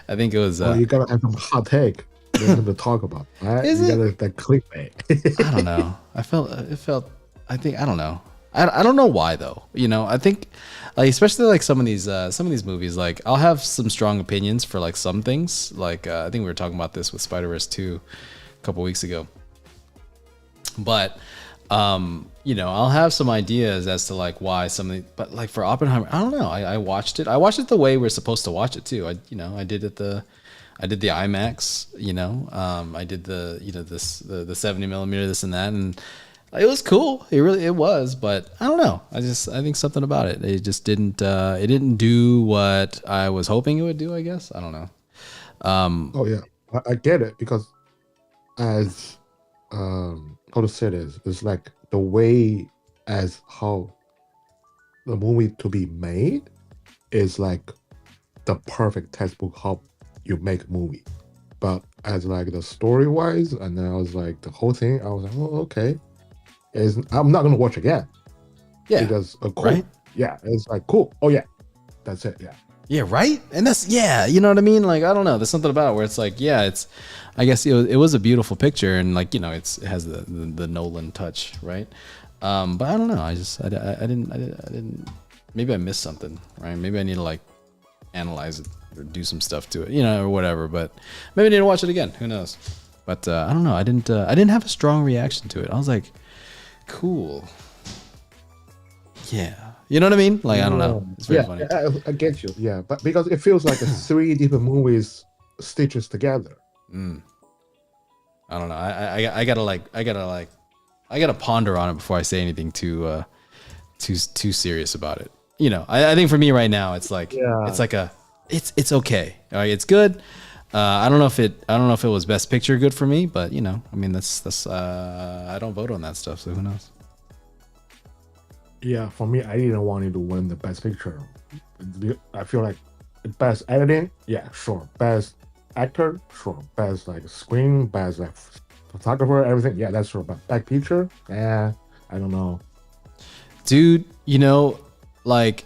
I think it was. You gotta have some hot take. To talk about, right? Is you it? Gotta that clickbait. I don't know. I don't know. I don't know why though. You know, I think, like, especially like some of these movies, like, I'll have some strong opinions for, like, some things. Like I think we were talking about this with Spider-Verse 2 a couple weeks ago. But I'll have some ideas as to, like, why but, like, for Oppenheimer, I don't know. I watched it. I watched it the way we're supposed to watch it too. I did the IMAX, I did the 70 millimeter, this and that, and it was cool. It was, but I don't know. I think something about it. It just didn't do what I was hoping it would do, I guess. I don't know. Oh yeah, I get it, because as how to say this, it's like the way as how the movie to be made is like the perfect textbook how you make a movie. But as, like, the story wise, and then I was like, the whole thing, I was like, oh, okay, I'm not gonna watch again. Yeah, because cool. Right? Yeah, it's like cool. Oh yeah, That's it. Yeah. Yeah, right. And that's you know what I mean. Like I don't know. There's something about it where it's like it's. I guess it was a beautiful picture, and like you know, it has the Nolan touch, right? But I don't know. I didn't. Maybe I missed something, right? Maybe I need to like analyze it or do some stuff to it, you know, or whatever. But maybe I need to watch it again. Who knows? But I don't know. I didn't have a strong reaction to it. I was like, cool. Yeah. You know what I mean? Like, I don't know. It's very funny. I get you. Yeah. But because it feels like 3 different movies stitches together. I don't know. I gotta ponder on it before I say anything too serious about it. You know, I think for me right now, it's like, it's okay. All right. It's good. I don't know if it was best picture good for me, but you know, I mean, that's I don't vote on that stuff. So who knows? Yeah, for me, I didn't want it to win the best picture. I feel like best editing, yeah, sure. Best actor, sure. Best like screen, best like photographer, everything, yeah, that's sure. But best picture, I don't know. Dude, you know, like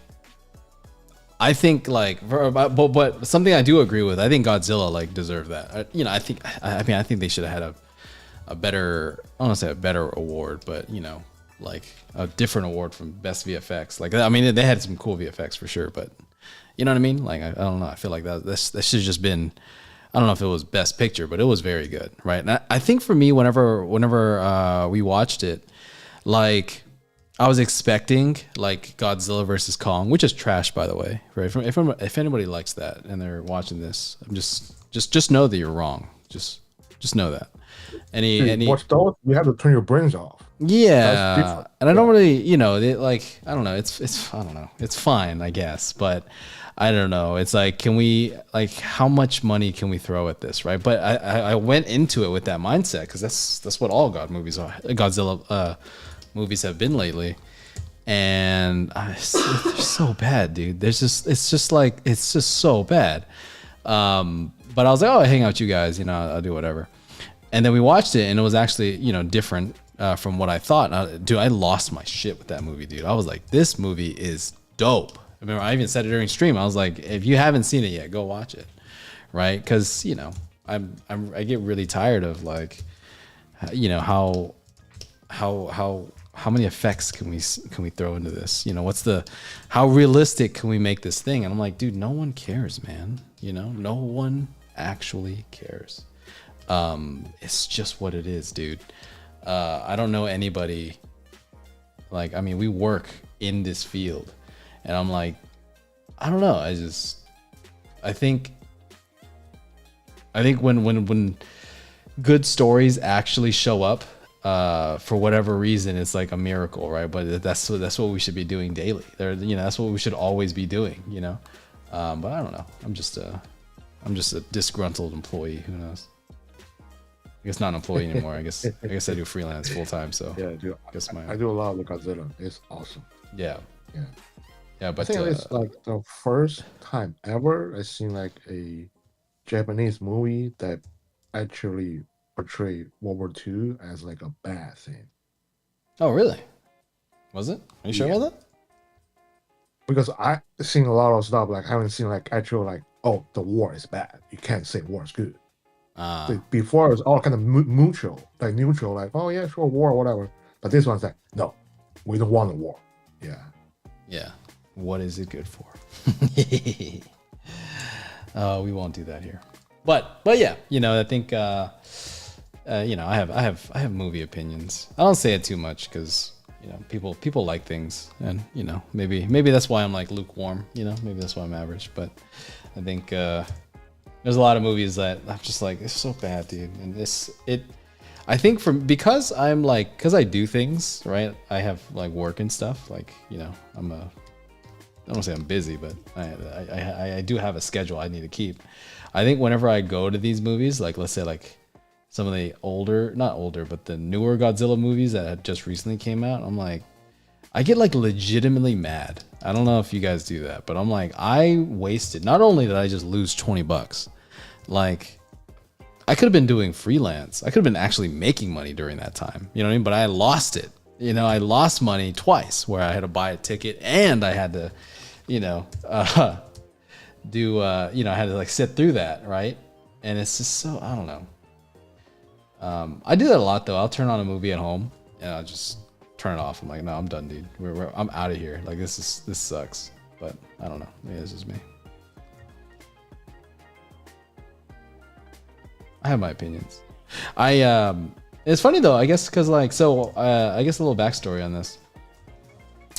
I think like, but something I do agree with. I think Godzilla like deserved that. You know, I think they should have had a better. I don't want to say a better award, but you know, like a different award from best VFX. Like, I mean, they had some cool VFX for sure, but you know what I mean? Like, I don't know. I feel like that should have just been. I don't know if it was best picture, but it was very good, right? And I think for me, whenever we watched it, like. I was expecting like Godzilla versus Kong, which is trash, by the way. Right? If anybody likes that and they're watching this, I'm just know that you're wrong. Just know that. Any watch those, you have to turn your brains off. Yeah, and I don't really, you know, like I don't know. It's I don't know. It's fine, I guess, but I don't know. It's like, can we like how much money can we throw at this, right? But I went into it with that mindset because that's what all Godzilla movies have been lately, and they're so bad, dude. It's just so bad. But I was like, oh, I hang out with you guys, you know, I'll do whatever. And then we watched it, and it was actually, you know, different from what I thought. Dude, I lost my shit with that movie, dude. I was like, this movie is dope. I remember I even said it during stream. I was like, if you haven't seen it yet, go watch it, right? Because you know, I get really tired of like, you know, how many effects can we throw into this? You know, how realistic can we make this thing? And I'm like, dude, no one cares, man. You know, no one actually cares. It's just what it is, dude. I don't know anybody. Like, I mean, we work in this field, and I'm like, I don't know. I think when good stories actually show up. For whatever reason, it's like a miracle, right? But that's what we should be doing daily. You know, that's what we should always be doing. You know, but I don't know. I'm just a disgruntled employee. Who knows? I guess not an employee anymore. I guess I do freelance full time. So yeah, dude. I do a lot with Godzilla. It's awesome. Yeah. But I think it's like the first time ever I seen like a Japanese movie that actually portray World War II as like a bad thing. Oh, really? Was it? Are you sure about that? Because I've seen a lot of stuff, like I haven't seen like actual like, oh, the war is bad. You can't say war is good. Before it was all kind of neutral, like, oh yeah, sure, war, whatever. But this one's like, no, we don't want a war. Yeah. What is it good for? We won't do that here. But yeah, you know, I think you know, I have movie opinions. I don't say it too much because you know people like things, and you know maybe that's why I'm like lukewarm. You know, maybe that's why I'm average. But I think there's a lot of movies that I'm just like, it's so bad, dude. And I think because I do things right. I have like work and stuff. Like, you know, I don't want to say I'm busy, but I do have a schedule I need to keep. I think whenever I go to these movies, like let's say like some of the not older, but the newer Godzilla movies that had just recently came out, I'm like, I get like legitimately mad. I don't know if you guys do that, but I'm like, I wasted, not only did I just lose $20, like I could have been doing freelance. I could have been actually making money during that time. You know what I mean? But I lost it. You know, I lost money twice where I had to buy a ticket and I had to you know, you know, I had to like sit through that, right? And it's just so, I don't know. I do that a lot though. I'll turn on a movie at home and I'll just turn it off. I'm like, no, I'm done, dude. I'm out of here. Like this sucks. But I don't know. Maybe this is me. I have my opinions. It's funny though, I guess, because like, so I guess a little backstory on this.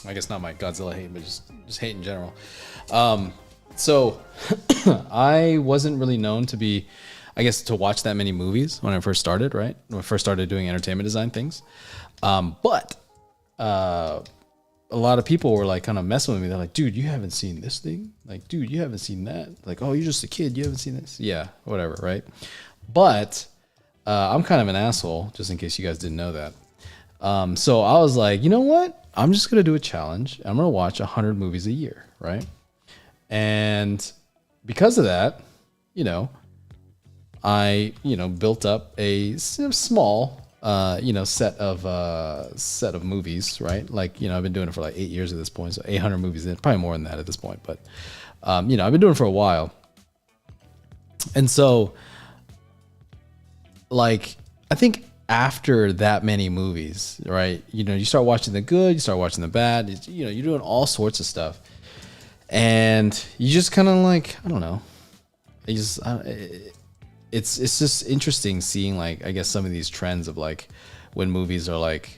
I guess not my Godzilla hate, but just hate in general. So I wasn't really known to be, I guess, to watch that many movies when I first started, right? When I first started doing entertainment design things. But a lot of people were like kind of messing with me. They're like, dude, you haven't seen this thing? Like, dude, you haven't seen that? Like, oh, you're just a kid. You haven't seen this? Yeah, whatever, right? But I'm kind of an asshole, just in case you guys didn't know that. So I was like, you know what? I'm just going to do a challenge. I'm going to watch 100 movies a year, right? And because of that, you know, I, you know, built up a small, you know, set of movies, right? Like, you know, I've been doing it for like 8 years at this point, so 800 movies, probably more than that at this point. But, you know, I've been doing it for a while. And so, like, I think after that many movies, right, you know, you start watching the good, you start watching the bad, you know, you're doing all sorts of stuff. And you just kind of like, I don't know, it's just interesting seeing, like, I guess some of these trends of like when movies are like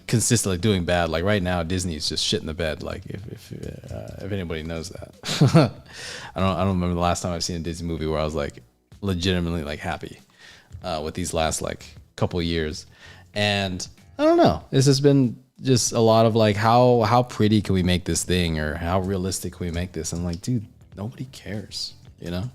consistently doing bad. Like right now, Disney's just shit in the bed. Like if anybody knows that, I don't remember the last time I've seen a Disney movie where I was like legitimately like happy with these last like couple years. And I don't know, this has been just a lot of like how pretty can we make this thing, or how realistic can we make this? I'm like, dude, nobody cares, you know.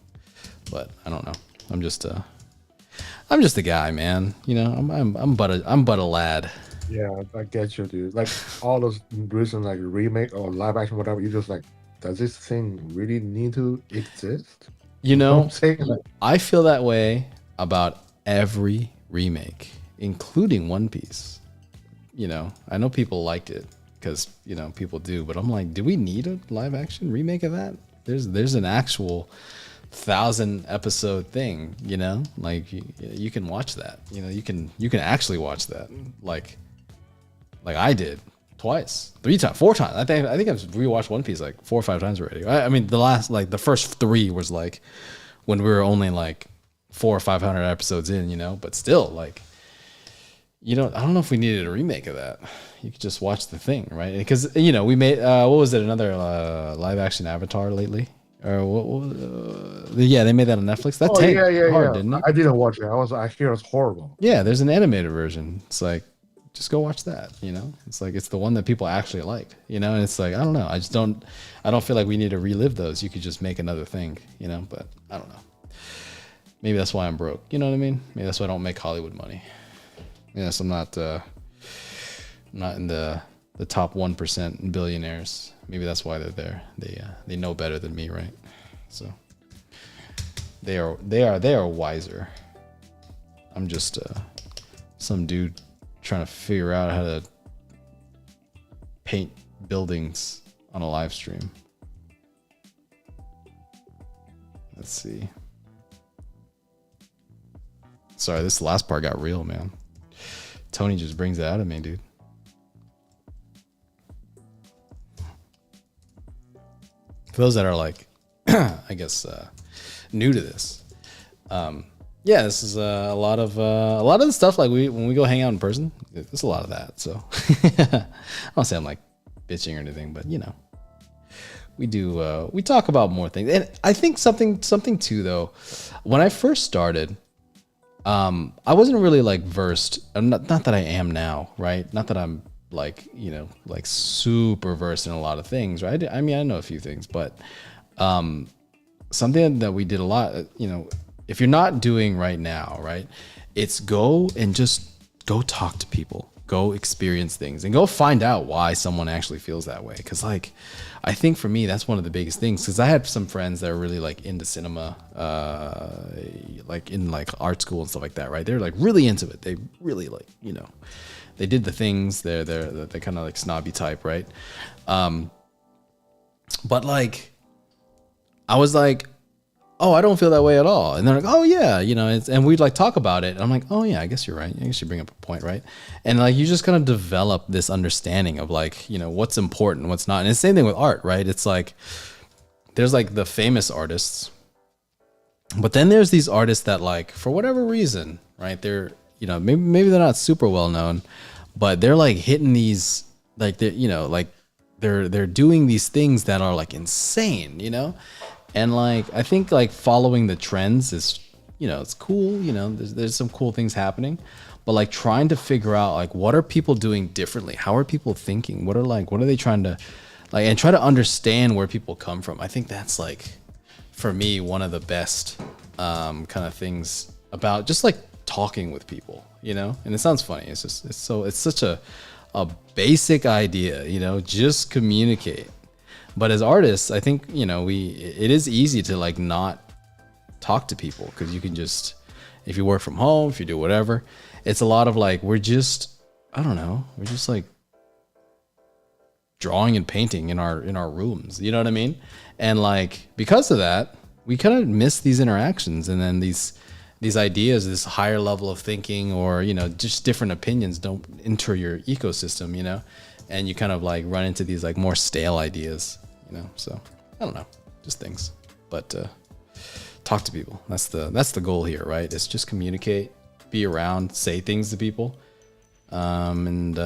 But I don't know. I'm just a guy, man. You know, I'm but a lad. Yeah, I get you, dude. Like all those recent like remake or live action, whatever. You just like, does this thing really need to exist? You know, what I'm saying? Like, I feel that way about every remake, including One Piece. You know, I know people liked it because, you know, people do, but I'm like, do we need a live action remake of that? There's an actual 1,000 episode thing, you know, like you can watch that, you know, you can actually watch that, like I did twice, 3 times, 4 times. I think I've rewatched One Piece like 4 or 5 times already. I mean, the first 3 was like when we were only like 400 or 500 episodes in, you know, but still, like, you know, I don't know if we needed a remake of that. You could just watch the thing, right? Because, you know, we made what was it, another live action Avatar lately? Or yeah, they made that on Netflix. That tanked hard, didn't it? I didn't watch it. I hear it's horrible. Yeah, there's an animated version. It's like, just go watch that. You know, it's like it's the one that people actually like. You know, and it's like, I don't know. I don't feel like we need to relive those. You could just make another thing. You know, but I don't know. Maybe that's why I'm broke. You know what I mean? Maybe that's why I don't make Hollywood money. Yes, I'm not in the top 1% billionaires. Maybe that's why they're there. They know better than me, right? So they are wiser. I'm just some dude trying to figure out how to paint buildings on a live stream. Let's see. Sorry, this last part got real, man. Tony just brings it out of me, dude. For those that are like, I guess, new to this, yeah, this is a lot of the stuff. Like when we go hang out in person, there's a lot of that. So I don't say I'm like bitching or anything, but you know, we do. We talk about more things, and I think something too though. When I first started, I wasn't really like versed. Not that I am now, right? Not that I'm like, you know, like super versed in a lot of things, right? I mean, I know a few things, but something that we did a lot, you know, if you're not doing right now, right, it's go and just go talk to people, go experience things, and go find out why someone actually feels that way. Because like, I think for me, that's one of the biggest things. Because I had some friends that are really like into cinema, like in like art school and stuff like that, right? They're like really into it. They really like, you know, they did the things. They're kind of like snobby type, right? But like, I was like, oh, I don't feel that way at all. And they're like, oh yeah, and we'd like talk about it. And I'm like, oh yeah, I guess you're right. I guess you bring up a point, right? And like, you just kind of develop this understanding of like, what's important, what's not. And it's the same thing with art, right? It's like, there's like the famous artists, but then there's these artists that like, for whatever reason, right? They're, maybe they're not super well known, but they're like hitting these, like they're doing these things that are like insane, And like, I think like following the trends is, it's cool. There's some cool things happening, but like trying to figure out like, what are people doing differently? How are people thinking? What are they trying to like, and try to understand where people come from. I think that's like, for me, one of the best kind of things about just like talking with people, and it sounds funny. It's such a basic idea, just communicate. But as artists, I think, it is easy to like not talk to people because you can just, if you work from home, if you do whatever, it's a lot of like, we're just like drawing and painting in our rooms. You know what I mean? And like, because of that, we kind of miss these interactions, and then these ideas, this higher level of thinking, or, just different opinions don't enter your ecosystem, and you kind of like run into these like more stale ideas, so I don't know, just things, but talk to people. That's the goal here, right? It's just communicate, be around, say things to people, and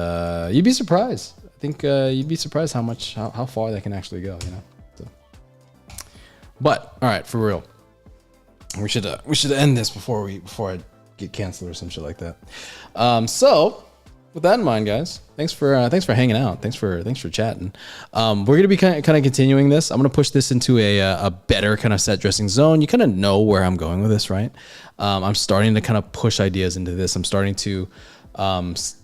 you'd be surprised. I think you'd be surprised how far that can actually go, so. But all right, for real, we should end this before I get canceled or some shit like that. So with that in mind, guys, thanks for hanging out. Thanks for chatting. We're gonna be kind of continuing this. I'm gonna push this into a better kind of set dressing zone. You kind of know where I'm going with this, right? I'm starting to kind of push ideas into this. I'm starting to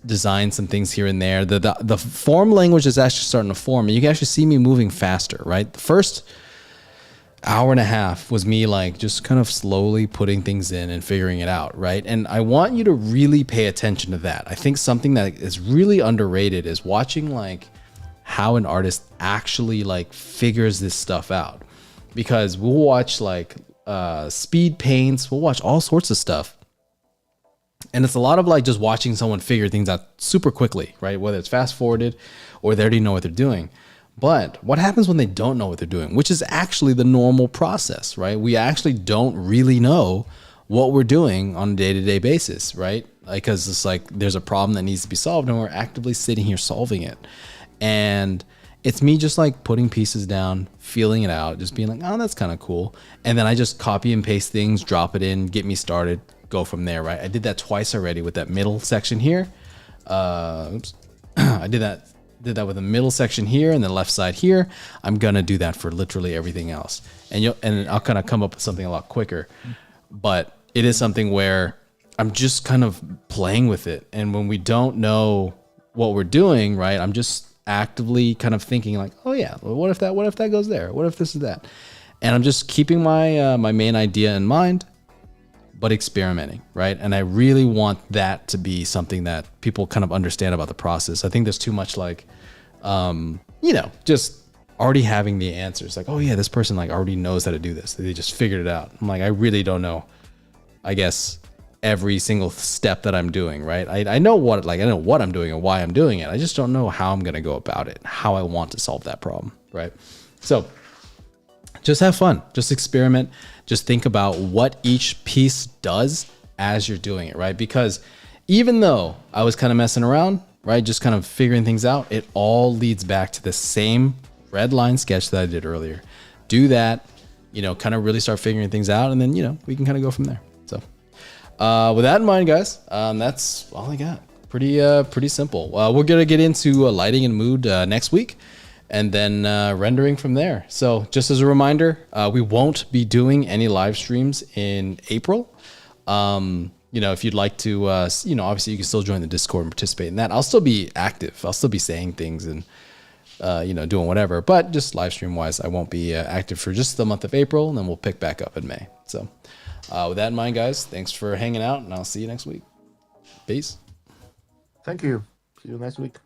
design some things here and there. The form language is actually starting to form, and you can actually see me moving faster, right? The first hour and a half was me like just kind of slowly putting things in and figuring it out, right? And I want you to really pay attention to that. I think something that is really underrated is watching like how an artist actually like figures this stuff out, because we'll watch like speed paints, we'll watch all sorts of stuff, and it's a lot of like just watching someone figure things out super quickly, right? Whether it's fast forwarded or they already know what they're doing. But what happens when they don't know what they're doing, which is actually the normal process, right? We actually don't really know what we're doing on a day-to-day basis, right? Because it's like there's a problem that needs to be solved, and we're actively sitting here solving it. And it's me just like putting pieces down, feeling it out, just being like, oh, that's kind of cool. And then I just copy and paste things, drop it in, get me started, go from there, right? I did that twice already with that middle section here. Oops. I did that with the middle section here and the left side here. I'm gonna do that for literally everything else, and I'll kind of come up with something a lot quicker. But it is something where I'm just kind of playing with it, and when we don't know what we're doing, right, I'm just actively kind of thinking like, oh yeah, well, what if that goes there? What if this is that? And I'm just keeping my my main idea in mind, but experimenting, right? And I really want that to be something that people kind of understand about the process. I think there's too much like, just already having the answers. Like, oh yeah, this person like already knows how to do this. They just figured it out. I'm like, I really don't know, I guess, every single step that I'm doing, right? I know what I'm doing and why I'm doing it. I just don't know how I'm gonna go about it, how I want to solve that problem, right? So just have fun, just experiment, just think about what each piece does as you're doing it, right? Because even though I was kind of messing around, right, just kind of figuring things out, it all leads back to the same red line sketch that I did earlier. Do that, kind of really start figuring things out, and then, we can kind of go from there. So with that in mind, guys, that's all I got. Pretty simple. We're going to get into lighting and mood next week, and then rendering from there. So just as a reminder, we won't be doing any live streams in April. If you'd like to, obviously you can still join the Discord and participate in that. I'll still be active. I'll still be saying things and, doing whatever. But just live stream wise, I won't be active for just the month of April, and then we'll pick back up in May. So with that in mind, guys, thanks for hanging out, and I'll see you next week. Peace. Thank you. See you next week.